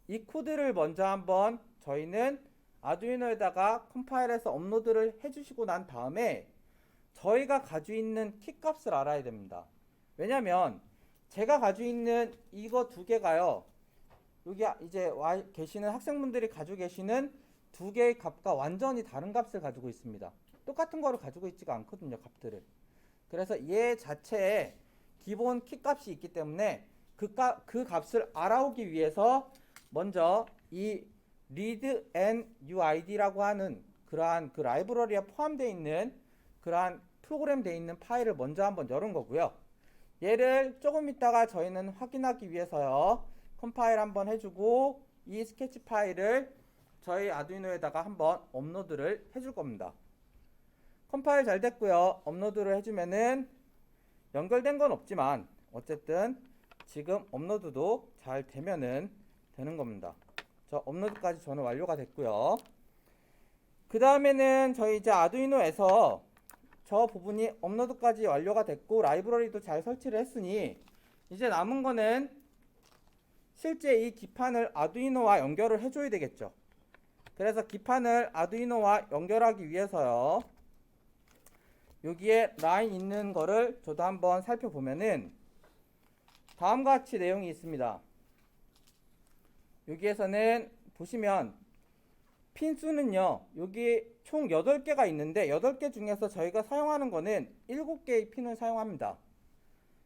이 코드를 먼저 한번 저희는 아두이노에다가 컴파일해서 업로드를 해주시고 난 다음에 저희가 가지고 있는 키 값을 알아야 됩니다. 왜냐면 제가 가지고 있는 이거 두 개가요. 여기 이제 와 계시는 학생분들이 가지고 계시는 두 개의 값과 완전히 다른 값을 가지고 있습니다. 똑같은 거를 가지고 있지가 않거든요, 값들을. 그래서 얘 자체에 기본 키 값이 있기 때문에 그 값을 알아오기 위해서 먼저 이 readnuid라고 하는 그러한 그 라이브러리에 포함되어 있는 그러한 프로그램 되어 있는 파일을 먼저 한번 열은 거고요. 얘를 조금 있다가 저희는 확인하기 위해서요. 컴파일 한번 해주고 이 스케치 파일을 저희 아두이노에다가 한번 업로드를 해줄 겁니다. 컴파일 잘 됐고요. 업로드를 해주면은 연결된 건 없지만 어쨌든 지금 업로드도 잘 되면은 되는 겁니다. 저 업로드까지 저는 완료가 됐고요. 그 다음에는 저희 이제 아두이노에서 저 부분이 업로드까지 완료가 됐고 라이브러리도 잘 설치를 했으니 이제 남은 거는 실제 이 기판을 아두이노와 연결을 해줘야 되겠죠. 그래서 기판을 아두이노와 연결하기 위해서요. 여기에 라인 있는 거를 저도 한번 살펴보면은 다음과 같이 내용이 있습니다. 여기에서는 보시면 핀 수는요. 여기 총 8개가 있는데 8개 중에서 저희가 사용하는 거는 7개의 핀을 사용합니다.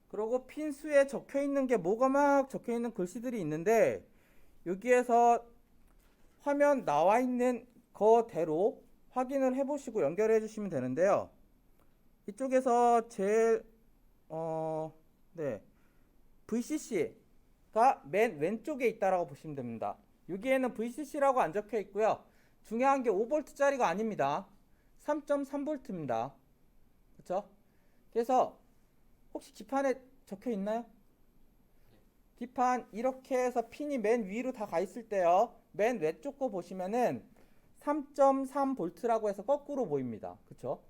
그리고 핀 수에 적혀 있는 게 뭐가 막 적혀 있는 글씨들이 있는데 여기에서 화면 나와 있는 거대로 확인을 해 보시고 연결해 주시면 되는데요. 이쪽에서 제일 VCC가 맨 왼쪽에 있다라고 보시면 됩니다. 여기에는 VCC라고 안 적혀 있고요. 중요한 게 5V짜리가 아닙니다. 3.3V입니다. 그렇죠? 그래서 혹시 기판에 적혀 있나요? 기판 이렇게 해서 핀이 맨 위로 다 가 있을 때요. 맨 왼쪽 거 보시면은 3.3V라고 해서 거꾸로 보입니다. 그렇죠?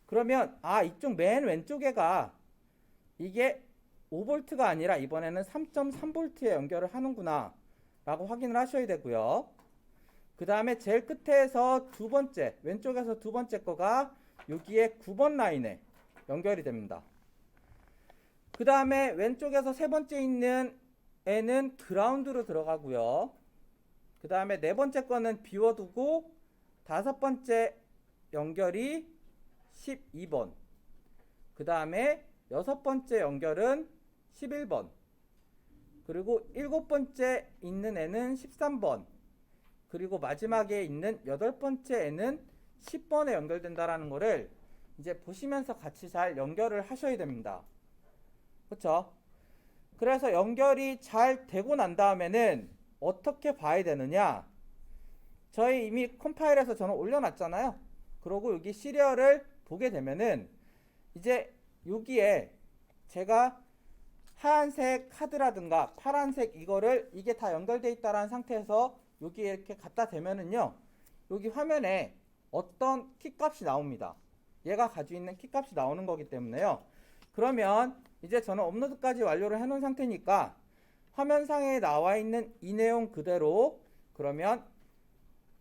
그러면 이쪽 맨 왼쪽에가 이게 5V가 아니라 이번에는 3.3V에 연결을 하는구나 라고 확인을 하셔야 되고요. 그 다음에 제일 끝에서 두 번째 왼쪽에서 두 번째 거가 여기에 9번 라인에 연결이 됩니다. 그 다음에 왼쪽에서 세 번째 있는 애는 그라운드로 들어가고요. 그 다음에 네 번째 거는 비워두고 다섯 번째 연결이 12번. 그 다음에 여섯 번째 연결은 11번. 그리고 일곱 번째 있는 애는 13번. 그리고 마지막에 있는 여덟 번째 애는 10번에 연결된다라는 거를 이제 보시면서 같이 잘 연결을 하셔야 됩니다. 그렇죠? 그래서 연결이 잘 되고 난 다음에는 어떻게 봐야 되느냐? 저희 이미 컴파일해서 저는 올려놨잖아요. 그리고 여기 시리얼을 보게 되면은 이제 여기에 제가 하얀색 카드라든가 파란색 이거를 이게 다 연결되어 있다라는 상태에서 여기에 이렇게 갖다 대면은요. 여기 화면에 어떤 키값이 나옵니다. 얘가 가지고 있는 키값이 나오는 거기 때문에요. 그러면 이제 저는 업로드까지 완료를 해놓은 상태니까 화면상에 나와 있는 이 내용 그대로 그러면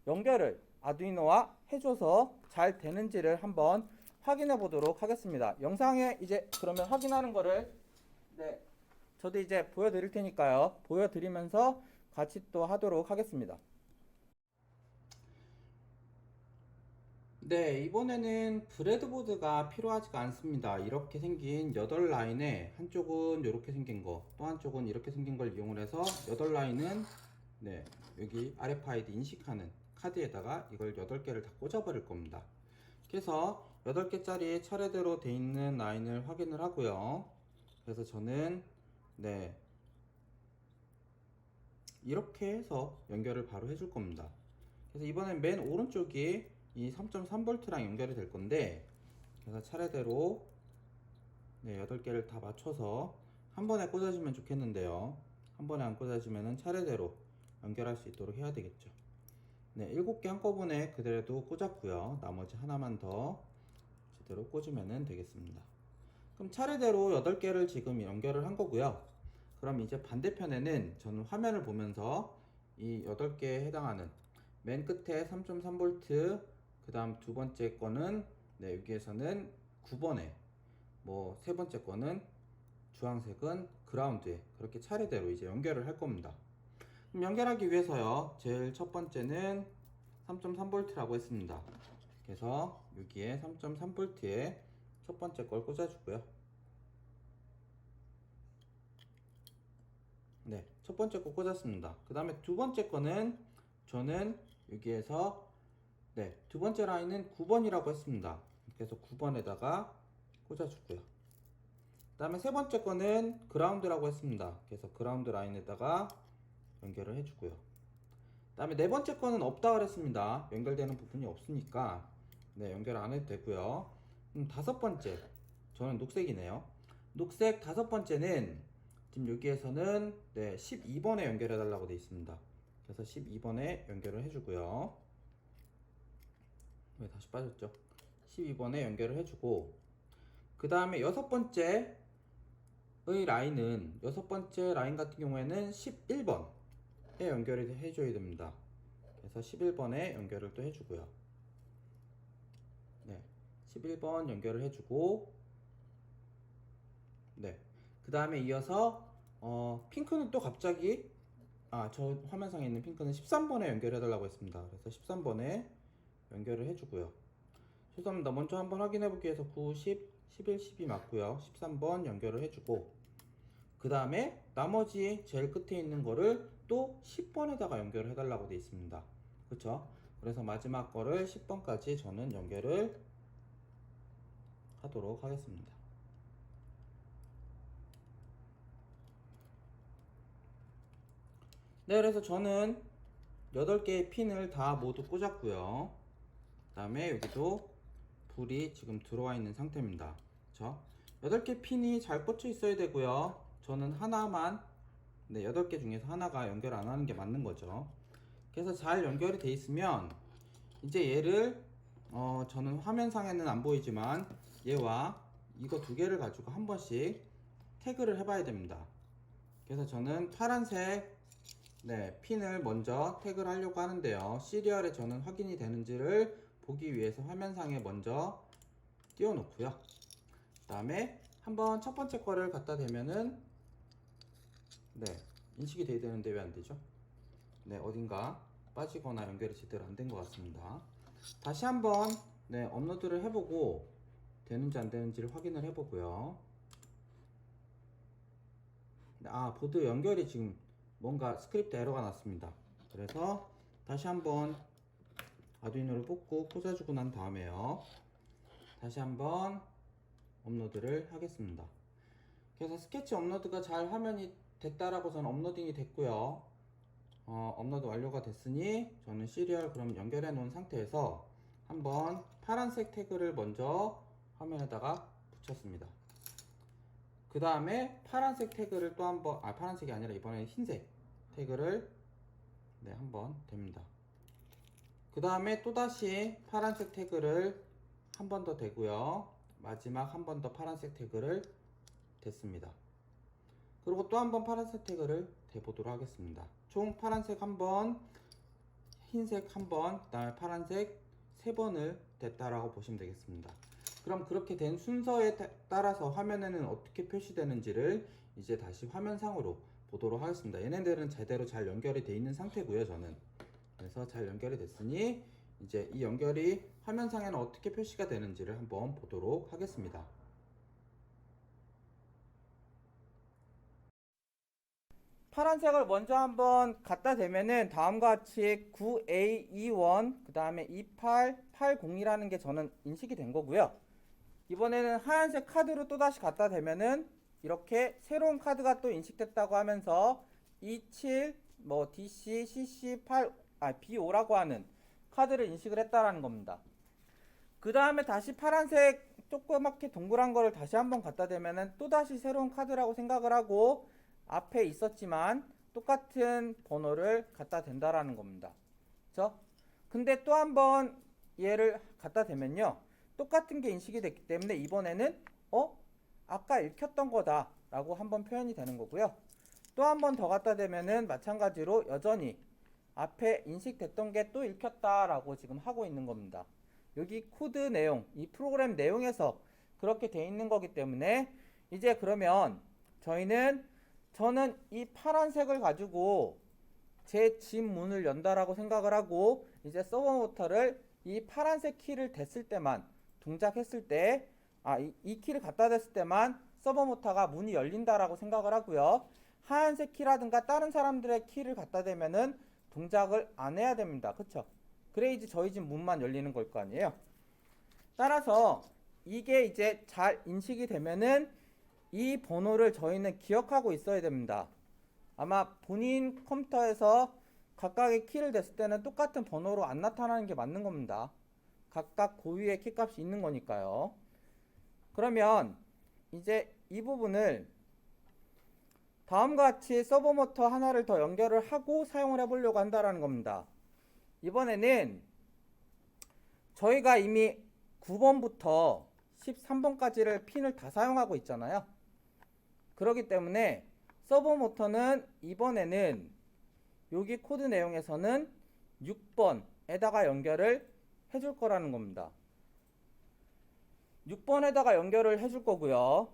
연결을 아두이노와 해줘서 잘 되는지를 한번 확인해 보도록 하겠습니다. 영상에 이제 그러면 확인하는 거를 저도 이제 보여드릴 테니까요. 보여드리면서 같이 또 하도록 하겠습니다. 네, 이번에는 브레드보드가 필요하지가 않습니다. 이렇게 생긴 8라인에 한쪽은 이렇게 생긴 거, 또 한쪽은 이렇게 생긴 걸 이용을 해서 8라인은 여기 RFID 인식하는 카드에다가 이걸 8개를 다 꽂아버릴 겁니다. 그래서 8개짜리 차례대로 돼 있는 라인을 확인을 하고요. 그래서 저는 이렇게 해서 연결을 바로 해줄 겁니다. 그래서 이번엔 맨 오른쪽이 이 3.3V랑 연결이 될 건데 그래서 차례대로 8개를 다 맞춰서 한 번에 꽂아주면 좋겠는데요. 한 번에 안 꽂아주면 차례대로 연결할 수 있도록 해야 되겠죠. 7개 한꺼번에 그대로 꽂았고요. 나머지 하나만 더 제대로 꽂으면 되겠습니다. 그럼 차례대로 8개를 지금 연결을 한 거고요. 그럼 이제 반대편에는 저는 화면을 보면서 이 8개에 해당하는 맨 끝에 3.3V 그 다음 두 번째 거는 여기에서는 9번에 세 번째 거는 주황색은 그라운드에 그렇게 차례대로 이제 연결을 할 겁니다. 그럼 연결하기 위해서요, 제일 첫 번째는 3.3V라고 했습니다. 그래서 여기에 3.3V에 첫 번째 걸 꽂아주고요. 네, 첫 번째 거 꽂았습니다. 그 다음에 두 번째 거는 저는 여기에서 두 번째 라인은 9번이라고 했습니다. 그래서 9번에다가 꽂아주고요. 그 다음에 세 번째 거는 그라운드라고 했습니다. 그래서 그라운드 라인에다가 연결을 해주고요. 그 다음에 네 번째 거는 없다 그랬습니다. 연결되는 부분이 없으니까 연결 안 해도 되고요. 다섯 번째, 저는 녹색이네요. 녹색 다섯 번째는 지금 여기에서는 12번에 연결해 달라고 되어 있습니다. 그래서 12번에 연결을 해주고요. 왜 다시 빠졌죠? 12번에 연결을 해주고, 그 다음에 여섯 번째의 라인은, 여섯 번째 라인 같은 경우에는 11번에 연결을 해줘야 됩니다. 그래서 11번에 연결을 또 해주고요. 11번 연결을 해주고, 그 다음에 이어서 핑크는 또 갑자기 저 화면상에 있는 핑크는 13번에 연결해 달라고 했습니다. 그래서 13번에 연결을 해주고요. 죄송합니다. 먼저 한번 확인해 보기 위해서 9, 10, 11, 12 맞고요. 13번 연결을 해주고, 그 다음에 나머지 제일 끝에 있는 거를 또 10번에다가 연결을 해달라고 되어 있습니다. 그쵸? 그래서 마지막 거를 10번까지 저는 연결을 하도록 하겠습니다. 그래서 저는 8개의 핀을 다 모두 꽂았고요. 그 다음에 여기도 불이 지금 들어와 있는 상태입니다. 그쵸? 8개 핀이 잘 꽂혀 있어야 되고요. 저는 하나만, 8개 중에서 하나가 연결 안 하는 게 맞는 거죠. 그래서 잘 연결이 돼 있으면 이제 얘를 저는 화면상에는 안 보이지만 얘와 이거 두 개를 가지고 한 번씩 태그를 해봐야 됩니다. 그래서 저는 파란색 핀을 먼저 태그를 하려고 하는데요. 시리얼에 저는 확인이 되는지를 보기 위해서 화면상에 먼저 띄워 놓고요. 그 다음에 한번 첫 번째 거를 갖다 대면은 인식이 돼야 되는데 왜 안 되죠? 어딘가 빠지거나 연결이 제대로 안 된 것 같습니다. 다시 한번 업로드를 해보고 되는지 안 되는지를 확인을 해보고요. 보드 연결이 지금 뭔가 스크립트 에러가 났습니다. 그래서 다시 한번 아두이노를 뽑고 꽂아주고 난 다음에요, 다시 한번 업로드를 하겠습니다. 그래서 스케치 업로드가 잘 화면이 됐다라고 저는 업로딩이 됐고요. 업로드 완료가 됐으니 저는 시리얼 그럼 연결해 놓은 상태에서 한번 파란색 태그를 먼저 화면에다가 붙였습니다. 그 다음에 파란색 태그를 또 한번, 파란색이 아니라 이번에 흰색 태그를 한번 댑니다. 그 다음에 또다시 파란색 태그를 한 번 더 대고요. 마지막 한 번 더 파란색 태그를 댔습니다. 그리고 또 한 번 파란색 태그를 대보도록 하겠습니다. 총 파란색 한 번, 흰색 한 번, 그 다음에 파란색 3번을 댔다라고 보시면 되겠습니다. 그럼 그렇게 된 순서에 따라서 화면에는 어떻게 표시되는지를 이제 다시 화면상으로 보도록 하겠습니다. 얘네들은 제대로 잘 연결이 되어 있는 상태고요, 저는. 그래서 잘 연결이 됐으니 이제 이 연결이 화면상에는 어떻게 표시가 되는지를 한번 보도록 하겠습니다. 파란색을 먼저 한번 갖다 대면은 다음과 같이 9A21 그 다음에 2880이라는 게 저는 인식이 된 거고요. 이번에는 하얀색 카드로 또다시 갖다 대면은 이렇게 새로운 카드가 또 인식됐다고 하면서 27 DC CC8 B5라고 하는 카드를 인식을 했다라는 겁니다. 그 다음에 다시 파란색 조그맣게 동그란 거를 다시 한번 갖다 대면은 또다시 새로운 카드라고 생각을 하고 앞에 있었지만 똑같은 번호를 갖다 댄다라는 겁니다. 그쵸? 근데 또 한번 얘를 갖다 대면요, 똑같은 게 인식이 됐기 때문에 이번에는 아까 읽혔던 거다 라고 한번 표현이 되는 거고요. 또 한 번 더 갖다 대면은 마찬가지로 여전히 앞에 인식됐던 게 또 읽혔다 라고 지금 하고 있는 겁니다. 여기 코드 내용, 이 프로그램 내용에서 그렇게 돼 있는 거기 때문에 이제 그러면 저희는 저는 이 파란색을 가지고 제 집 문을 연다라고 생각을 하고 이제 서버 모터를 이 파란색 키를 댔을 때만 동작했을 때 이 키를 갖다 댔을 때만 서버 모터가 문이 열린다라고 생각을 하고요. 하얀색 키라든가 다른 사람들의 키를 갖다 대면은 동작을 안 해야 됩니다. 그쵸? 그래야지 저희 집 문만 열리는 걸 거 아니에요. 따라서 이게 이제 잘 인식이 되면은 이 번호를 저희는 기억하고 있어야 됩니다. 아마 본인 컴퓨터에서 각각의 키를 댔을 때는 똑같은 번호로 안 나타나는 게 맞는 겁니다. 각각 고유의 키값이 있는 거니까요. 그러면 이제 이 부분을 다음과 같이 서버 모터 하나를 더 연결을 하고 사용을 해보려고 한다라는 겁니다. 이번에는 저희가 이미 9번부터 13번까지를 핀을 다 사용하고 있잖아요. 그렇기 때문에 서버 모터는 이번에는 여기 코드 내용에서는 6번에다가 연결을 해줄 거라는 겁니다. 6번에다가 연결을 해줄 거고요.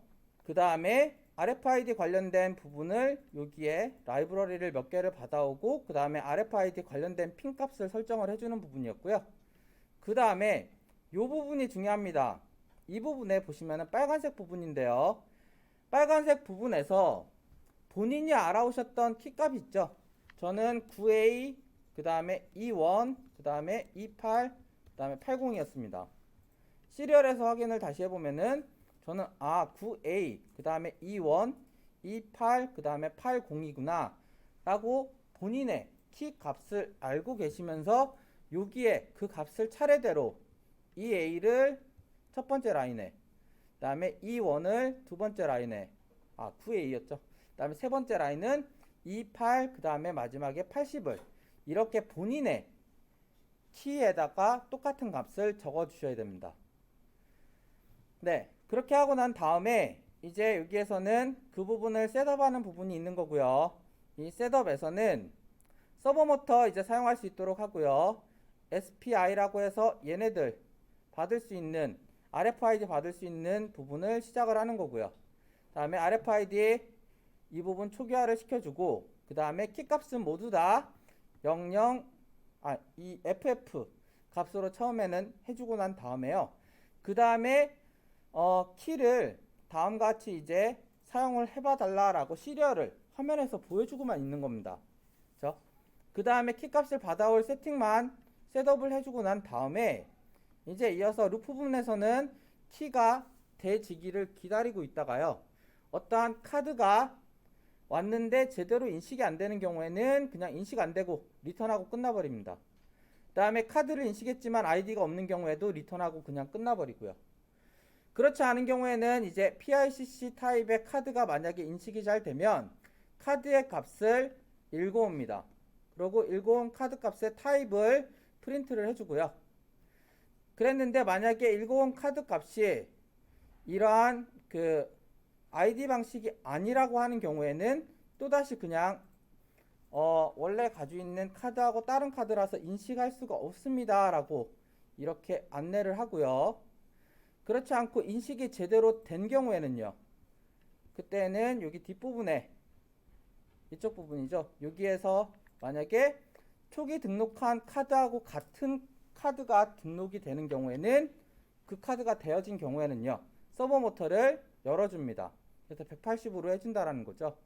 그 다음에 RFID 관련된 부분을 여기에 라이브러리를 몇 개를 받아오고 그 다음에 RFID 관련된 핀 값을 설정을 해주는 부분이었고요. 그 다음에 이 부분이 중요합니다. 이 부분에 보시면 빨간색 부분인데요. 빨간색 부분에서 본인이 알아오셨던 키값 있죠. 저는 9A, 그 다음에 21, 그 다음에 28, 그 다음에 80이었습니다. 시리얼에서 확인을 다시 해보면은 저는 9A, 그 다음에 21, 28, 그 다음에 80이구나 라고 본인의 키 값을 알고 계시면서 여기에 그 값을 차례대로 2A를 첫 번째 라인에, 그 다음에 21을 두 번째 라인에, 9A였죠. 그 다음에 세 번째 라인은 28, 그 다음에 마지막에 80을 이렇게 본인의 키에다가 똑같은 값을 적어 주셔야 됩니다. 네, 그렇게 하고 난 다음에 이제 여기에서는 그 부분을 셋업하는 부분이 있는 거고요. 이 셋업에서는 서버 모터 이제 사용할 수 있도록 하고요. SPI라고 해서 얘네들 받을 수 있는 RFID 받을 수 있는 부분을 시작을 하는 거고요. 다음에 RFID 이 부분 초기화를 시켜주고 그 다음에 키 값은 모두 다 이 FF 값으로 처음에는 해주고 난 다음에요. 그 다음에 키를 다음과 같이 이제 사용을 해봐 달라라고 시리얼을 화면에서 보여주고만 있는 겁니다. 그렇죠? 그 다음에 키 값을 받아올 세팅만 셋업을 해주고 난 다음에 이제 이어서 루프 부분에서는 키가 돼지기를 기다리고 있다가요. 어떠한 카드가 왔는데 제대로 인식이 안 되는 경우에는 그냥 인식 안 되고 리턴하고 끝나버립니다. 그 다음에 카드를 인식했지만 아이디가 없는 경우에도 리턴하고 그냥 끝나버리고요. 그렇지 않은 경우에는 이제 PICC 타입의 카드가 만약에 인식이 잘 되면 카드의 값을 읽어옵니다. 그리고 읽어온 카드 값의 타입을 프린트를 해주고요. 그랬는데 만약에 읽어온 카드 값이 이러한 그 아이디 방식이 아니라고 하는 경우에는 또다시 그냥 원래 가지고 있는 카드하고 다른 카드라서 인식할 수가 없습니다 라고 이렇게 안내를 하고요. 그렇지 않고 인식이 제대로 된 경우에는요, 그때는 여기 뒷부분에 이쪽 부분이죠. 여기에서 만약에 초기 등록한 카드하고 같은 카드가 등록이 되는 경우에는 그 카드가 되어진 경우에는요, 서버 모터를 열어줍니다. 그래서 180으로 해준다라는 거죠.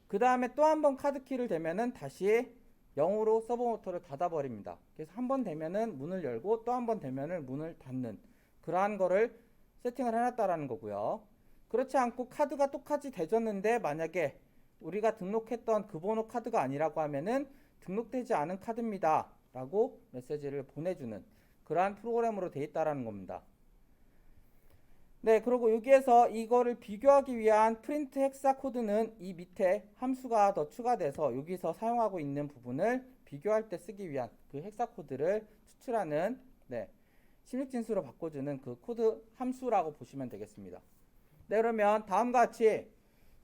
그 다음에 또 한 번 카드 키를 대면은 다시 0으로 서버 모터를 닫아버립니다. 그래서 한 번 되면은 문을 열고 또 한 번 되면은 문을 닫는 그러한 거를 세팅을 해놨다라는 거고요. 그렇지 않고 카드가 똑같이 되졌는데 만약에 우리가 등록했던 그 번호 카드가 아니라고 하면은 등록되지 않은 카드입니다 라고 메시지를 보내주는 그러한 프로그램으로 되어 있다라는 겁니다. 네, 그리고 여기에서 이거를 비교하기 위한 프린트 헥사 코드는 이 밑에 함수가 더 추가돼서 여기서 사용하고 있는 부분을 비교할 때 쓰기 위한 그 헥사 코드를 추출하는 16진수로 바꿔주는 그 코드 함수라고 보시면 되겠습니다. 네, 그러면 다음과 같이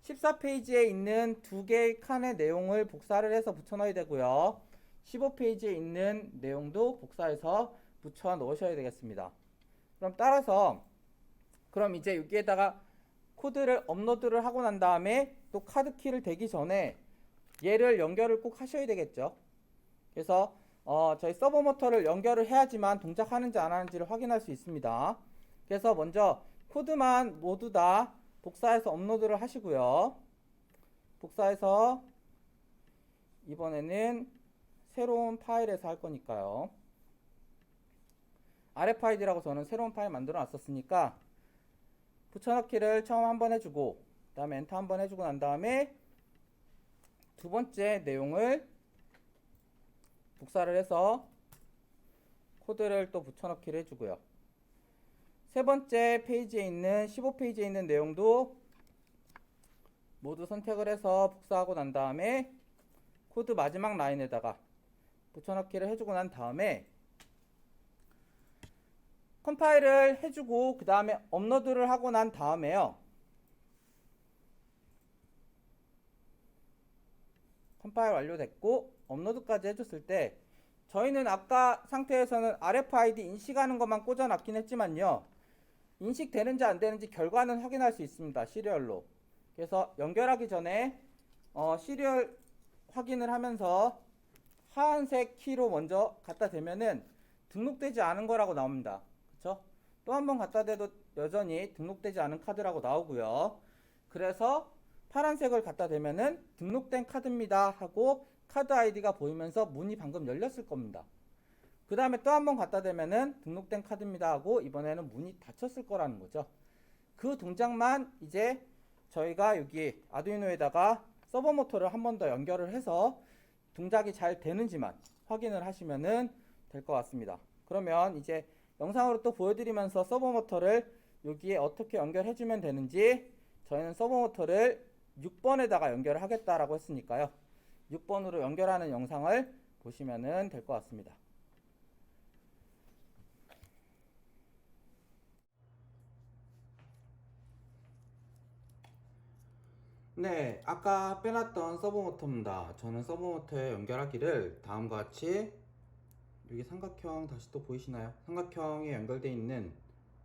14페이지에 있는 두 개의 칸의 내용을 복사를 해서 붙여 넣어야 되고요. 15페이지에 있는 내용도 복사해서 붙여 넣으셔야 되겠습니다. 그럼 따라서 그럼 이제 여기에다가 코드를 업로드를 하고 난 다음에 또 카드키를 대기 전에 얘를 연결을 꼭 하셔야 되겠죠. 그래서 저희 서버 모터를 연결을 해야지만 동작하는지 안 하는지를 확인할 수 있습니다. 그래서 먼저 코드만 모두 다 복사해서 업로드를 하시고요. 복사해서 이번에는 새로운 파일에서 할 거니까요. RFID라고 저는 새로운 파일 만들어 놨었으니까 붙여넣기를 처음 한번 해주고 그 다음에 엔터 한번 해주고 난 다음에 두 번째 내용을 복사를 해서 코드를 또 붙여넣기를 해주고요. 세 번째 페이지에 있는 15페이지에 있는 내용도 모두 선택을 해서 복사하고 난 다음에 코드 마지막 라인에다가 붙여넣기를 해주고 난 다음에 컴파일을 해주고 그 다음에 업로드를 하고 난 다음에요. 컴파일 완료됐고 업로드까지 해줬을 때 저희는 아까 상태에서는 RFID 인식하는 것만 꽂아놨긴 했지만요. 인식되는지 안 되는지 결과는 확인할 수 있습니다. 시리얼로. 그래서 연결하기 전에 시리얼 확인을 하면서 하얀색 키로 먼저 갖다 대면은 등록되지 않은 거라고 나옵니다. 그쵸? 또 한 번 갖다 대도 여전히 등록되지 않은 카드라고 나오고요. 그래서 파란색을 갖다 대면은 등록된 카드입니다 하고 카드 아이디가 보이면서 문이 방금 열렸을 겁니다. 그 다음에 또 한 번 갖다 대면은 등록된 카드입니다 하고 이번에는 문이 닫혔을 거라는 거죠. 그 동작만 이제 저희가 여기 아두이노에다가 서버 모터를 한 번 더 연결을 해서 동작이 잘 되는지만 확인을 하시면은 될 것 같습니다. 그러면 이제 영상으로 또 보여드리면서 서버 모터를 여기에 어떻게 연결해주면 되는지 저희는 서버 모터를 6번에다가 연결을 하겠다라고 했으니까요. 6번으로 연결하는 영상을 보시면은 될 것 같습니다. 네, 아까 빼놨던 서버 모터입니다. 저는 서버 모터에 연결하기를 다음과 같이 여기 삼각형 다시 또 보이시나요? 삼각형에 연결되어 있는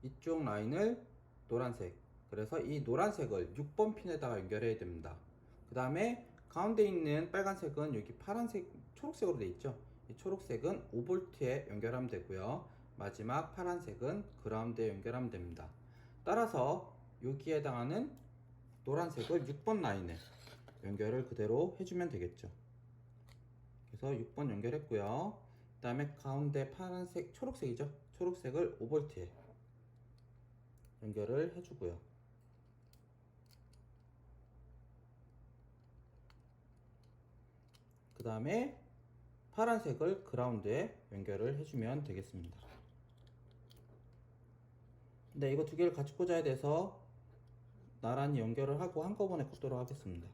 이쪽 라인을 노란색, 그래서 이 노란색을 6번 핀에다가 연결해야 됩니다. 그 다음에 가운데 있는 빨간색은 여기 파란색, 초록색으로 되어 있죠. 이 초록색은 5V에 연결하면 되고요. 마지막 파란색은 그라운드에 연결하면 됩니다. 따라서 여기에 해당하는 노란색을 6번 라인에 연결을 그대로 해주면 되겠죠. 그래서 6번 연결했고요. 그 다음에 가운데 파란색, 초록색이죠. 초록색을 5V에 연결을 해주고요. 그 다음에 파란색을 그라운드에 연결을 해주면 되겠습니다. 네, 이거 두 개를 같이 꽂아야 돼서 나란히 연결을 하고 한꺼번에 꽂도록 하겠습니다.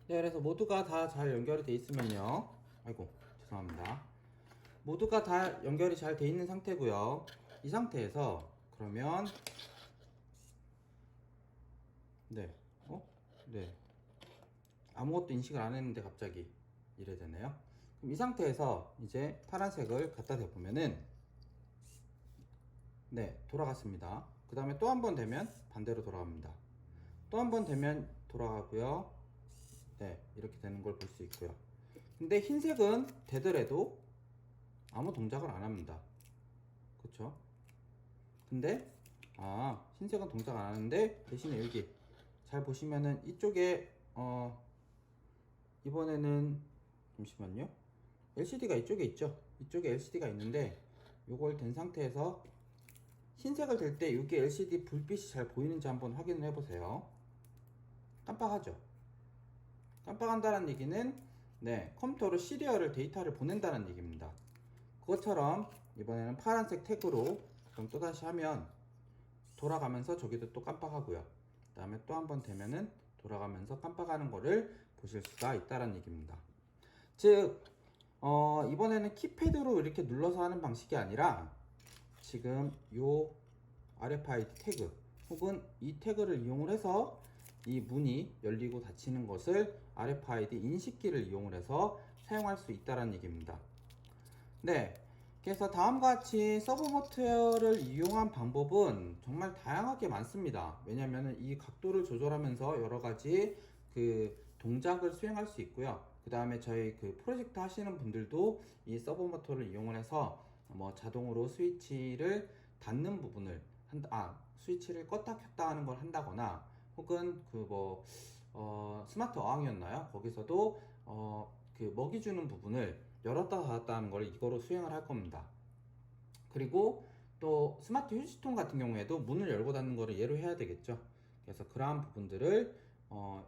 네, 그래서 모두가 다 잘 연결이 돼 있으면요. 아이고, 죄송합니다. 모두가 다 연결이 잘 돼 있는 상태고요. 이 상태에서 그러면 네, 아무것도 인식을 안 했는데 갑자기 이래 되네요. 그럼 이 상태에서 이제 파란색을 갖다 대보면은 네, 돌아갔습니다. 그 다음에 또 한 번 되면 반대로 돌아갑니다. 또 한 번 되면 돌아가고요. 네, 이렇게 되는 걸 볼 수 있고요. 근데 흰색은 되더라도 아무 동작을 안 합니다. 그쵸? 근데 흰색은 동작 안 하는데 대신에 여기 잘 보시면은 이쪽에 이번에는 잠시만요. LCD가 이쪽에 있죠. 이쪽에 LCD가 있는데 요걸 된 상태에서 흰색을 댈 때 여기 LCD 불빛이 잘 보이는지 한번 확인을 해보세요. 깜빡하죠. 깜빡한다는 얘기는 네, 컴퓨터로 시리얼을 데이터를 보낸다는 얘기입니다. 그것처럼 이번에는 파란색 태그로 그럼 또다시 하면 돌아가면서 저기도 또 깜빡하고요. 그 다음에 또 한 번 되면은 돌아가면서 깜빡하는 거를 보실 수가 있다는 얘기입니다. 즉 이번에는 키패드로 이렇게 눌러서 하는 방식이 아니라 지금 요 RFID 태그 혹은 이 태그를 이용을 해서 이 문이 열리고 닫히는 것을 RFID 인식기를 이용을 해서 사용할 수 있다는 얘기입니다. 네, 그래서 다음과 같이 서브모터를 이용한 방법은 정말 다양하게 많습니다. 왜냐하면 이 각도를 조절하면서 여러 가지 그 동작을 수행할 수 있고요. 그 다음에 저희 그 프로젝트 하시는 분들도 이 서브모터를 이용을 해서 뭐 자동으로 스위치를 닫는 부분을 스위치를 껐다 켰다 하는 걸 한다거나 혹은 스마트 어항이었나요? 거기서도 그 먹이 주는 부분을 열었다 닫았다 하는 걸 이거로 수행을 할 겁니다. 그리고 또 스마트 휴지통 같은 경우에도 문을 열고 닫는 거를 얘로 해야 되겠죠. 그래서 그러한 부분들을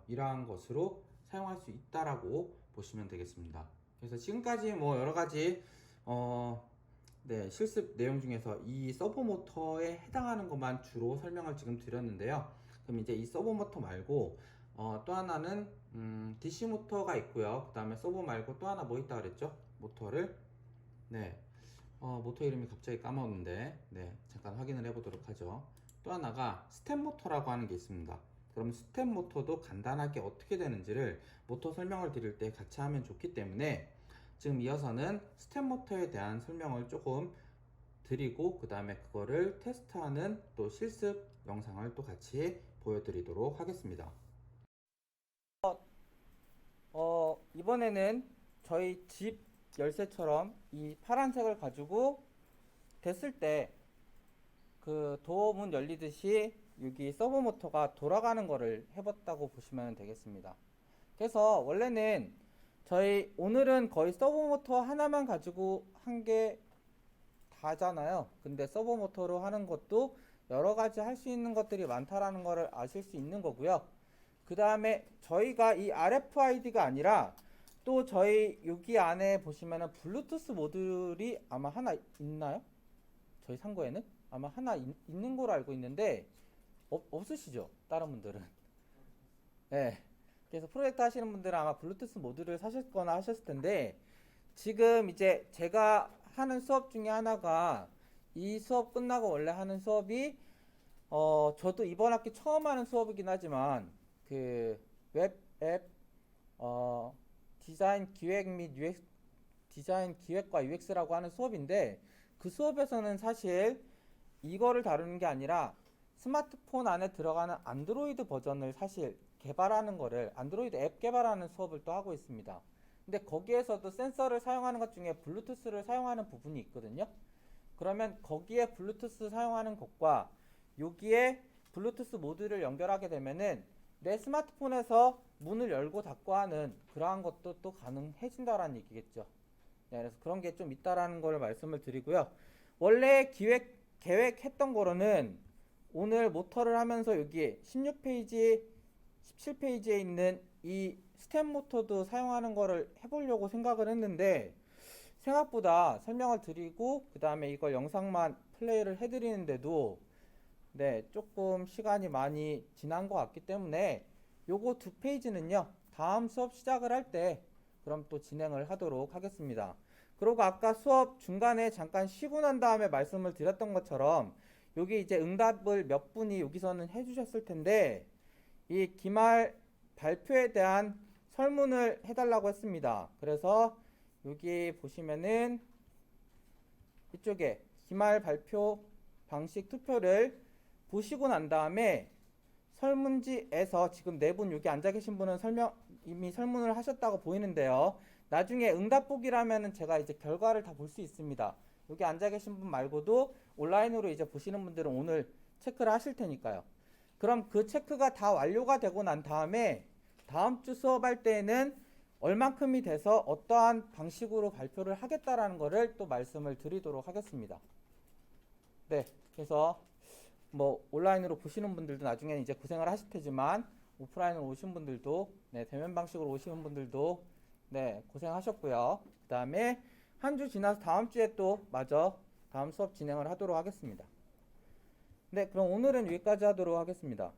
이러한 것으로 사용할 수 있다라고 보시면 되겠습니다. 그래서 지금까지 뭐 여러 가지 실습 내용 중에서 이 서버 모터에 해당하는 것만 주로 설명을 지금 드렸는데요. 그럼 이제 이 서버 모터 말고 또 하나는 DC 모터가 있고요. 그 다음에 서버 말고 또 하나 뭐 있다 그랬죠? 모터를 모터 이름이 갑자기 까먹었는데 잠깐 확인을 해 보도록 하죠. 또 하나가 스텝 모터라고 하는 게 있습니다. 그럼 스텝 모터도 간단하게 어떻게 되는지를 모터 설명을 드릴 때 같이 하면 좋기 때문에 지금 이어서는 스텝 모터에 대한 설명을 조금 드리고 그 다음에 그거를 테스트하는 또 실습 영상을 또 같이 보여드리도록 하겠습니다. 이번에는 저희 집 열쇠처럼 이 파란색을 가지고 됐을 때 그 도어문 열리듯이 여기 서버 모터가 돌아가는 거를 해봤다고 보시면 되겠습니다. 그래서 원래는 저희 오늘은 거의 서버 모터 하나만 가지고 한 게 다잖아요. 근데 서버 모터로 하는 것도 여러 가지 할 수 있는 것들이 많다라는 거를 아실 수 있는 거고요. 그 다음에 저희가 이 RFID가 아니라 또 저희 여기 안에 보시면은 블루투스 모듈이 아마 하나 있나요? 저희 상고에는 아마 하나 있는 걸로 알고 있는데 없으시죠? 다른 분들은. 네. 그래서 프로젝트 하시는 분들은 아마 블루투스 모듈을 사셨거나 하셨을 텐데 지금 이제 제가 하는 수업 중에 하나가 이 수업 끝나고 원래 하는 수업이 저도 이번 학기 처음 하는 수업이긴 하지만 그 웹 앱 디자인 기획 및 UX 디자인 기획과 UX라고 하는 수업인데 그 수업에서는 사실 이거를 다루는 게 아니라 스마트폰 안에 들어가는 안드로이드 버전을 사실 개발하는 거를 안드로이드 앱 개발하는 수업을 또 하고 있습니다. 근데 거기에서도 센서를 사용하는 것 중에 블루투스를 사용하는 부분이 있거든요. 그러면 거기에 블루투스 사용하는 것과 여기에 블루투스 모듈을 연결하게 되면은 내 스마트폰에서 문을 열고 닫고 하는 그러한 것도 또 가능해진다라는 얘기겠죠. 그래서 그런 게 좀 있다라는 걸 말씀을 드리고요. 원래 계획했던 거로는 오늘 모터를 하면서 여기 16페이지, 17페이지에 있는 이 스텝 모터도 사용하는 거를 해보려고 생각을 했는데 생각보다 설명을 드리고 그 다음에 이걸 영상만 플레이를 해드리는데도 조금 시간이 많이 지난 것 같기 때문에 요거 2페이지는요 다음 수업 시작을 할 때 그럼 또 진행을 하도록 하겠습니다. 그리고 아까 수업 중간에 잠깐 쉬고 난 다음에 말씀을 드렸던 것처럼 여기 이제 응답을 몇 분이 여기서는 해주셨을 텐데 이 기말 발표에 대한 설문을 해달라고 했습니다. 그래서 여기 보시면은 이쪽에 기말 발표 방식 투표를 보시고 난 다음에 설문지에서 지금 네 분 여기 앉아 계신 분은 이미 설문을 하셨다고 보이는데요. 나중에 응답보기라면은 제가 이제 결과를 다 볼 수 있습니다. 여기 앉아 계신 분 말고도 온라인으로 이제 보시는 분들은 오늘 체크를 하실 테니까요. 그럼 그 체크가 다 완료가 되고 난 다음에 다음 주 수업할 때에는 얼만큼이 돼서 어떠한 방식으로 발표를 하겠다라는 거를 또 말씀을 드리도록 하겠습니다. 그래서 뭐 온라인으로 보시는 분들도 나중에는 이제 고생을 하실 테지만 오프라인으로 오신 분들도 대면 방식으로 오시는 분들도 고생하셨고요. 그 다음에 한 주 지나서 다음 주에 또 마저 다음 수업 진행을 하도록 하겠습니다. 그럼 오늘은 여기까지 하도록 하겠습니다.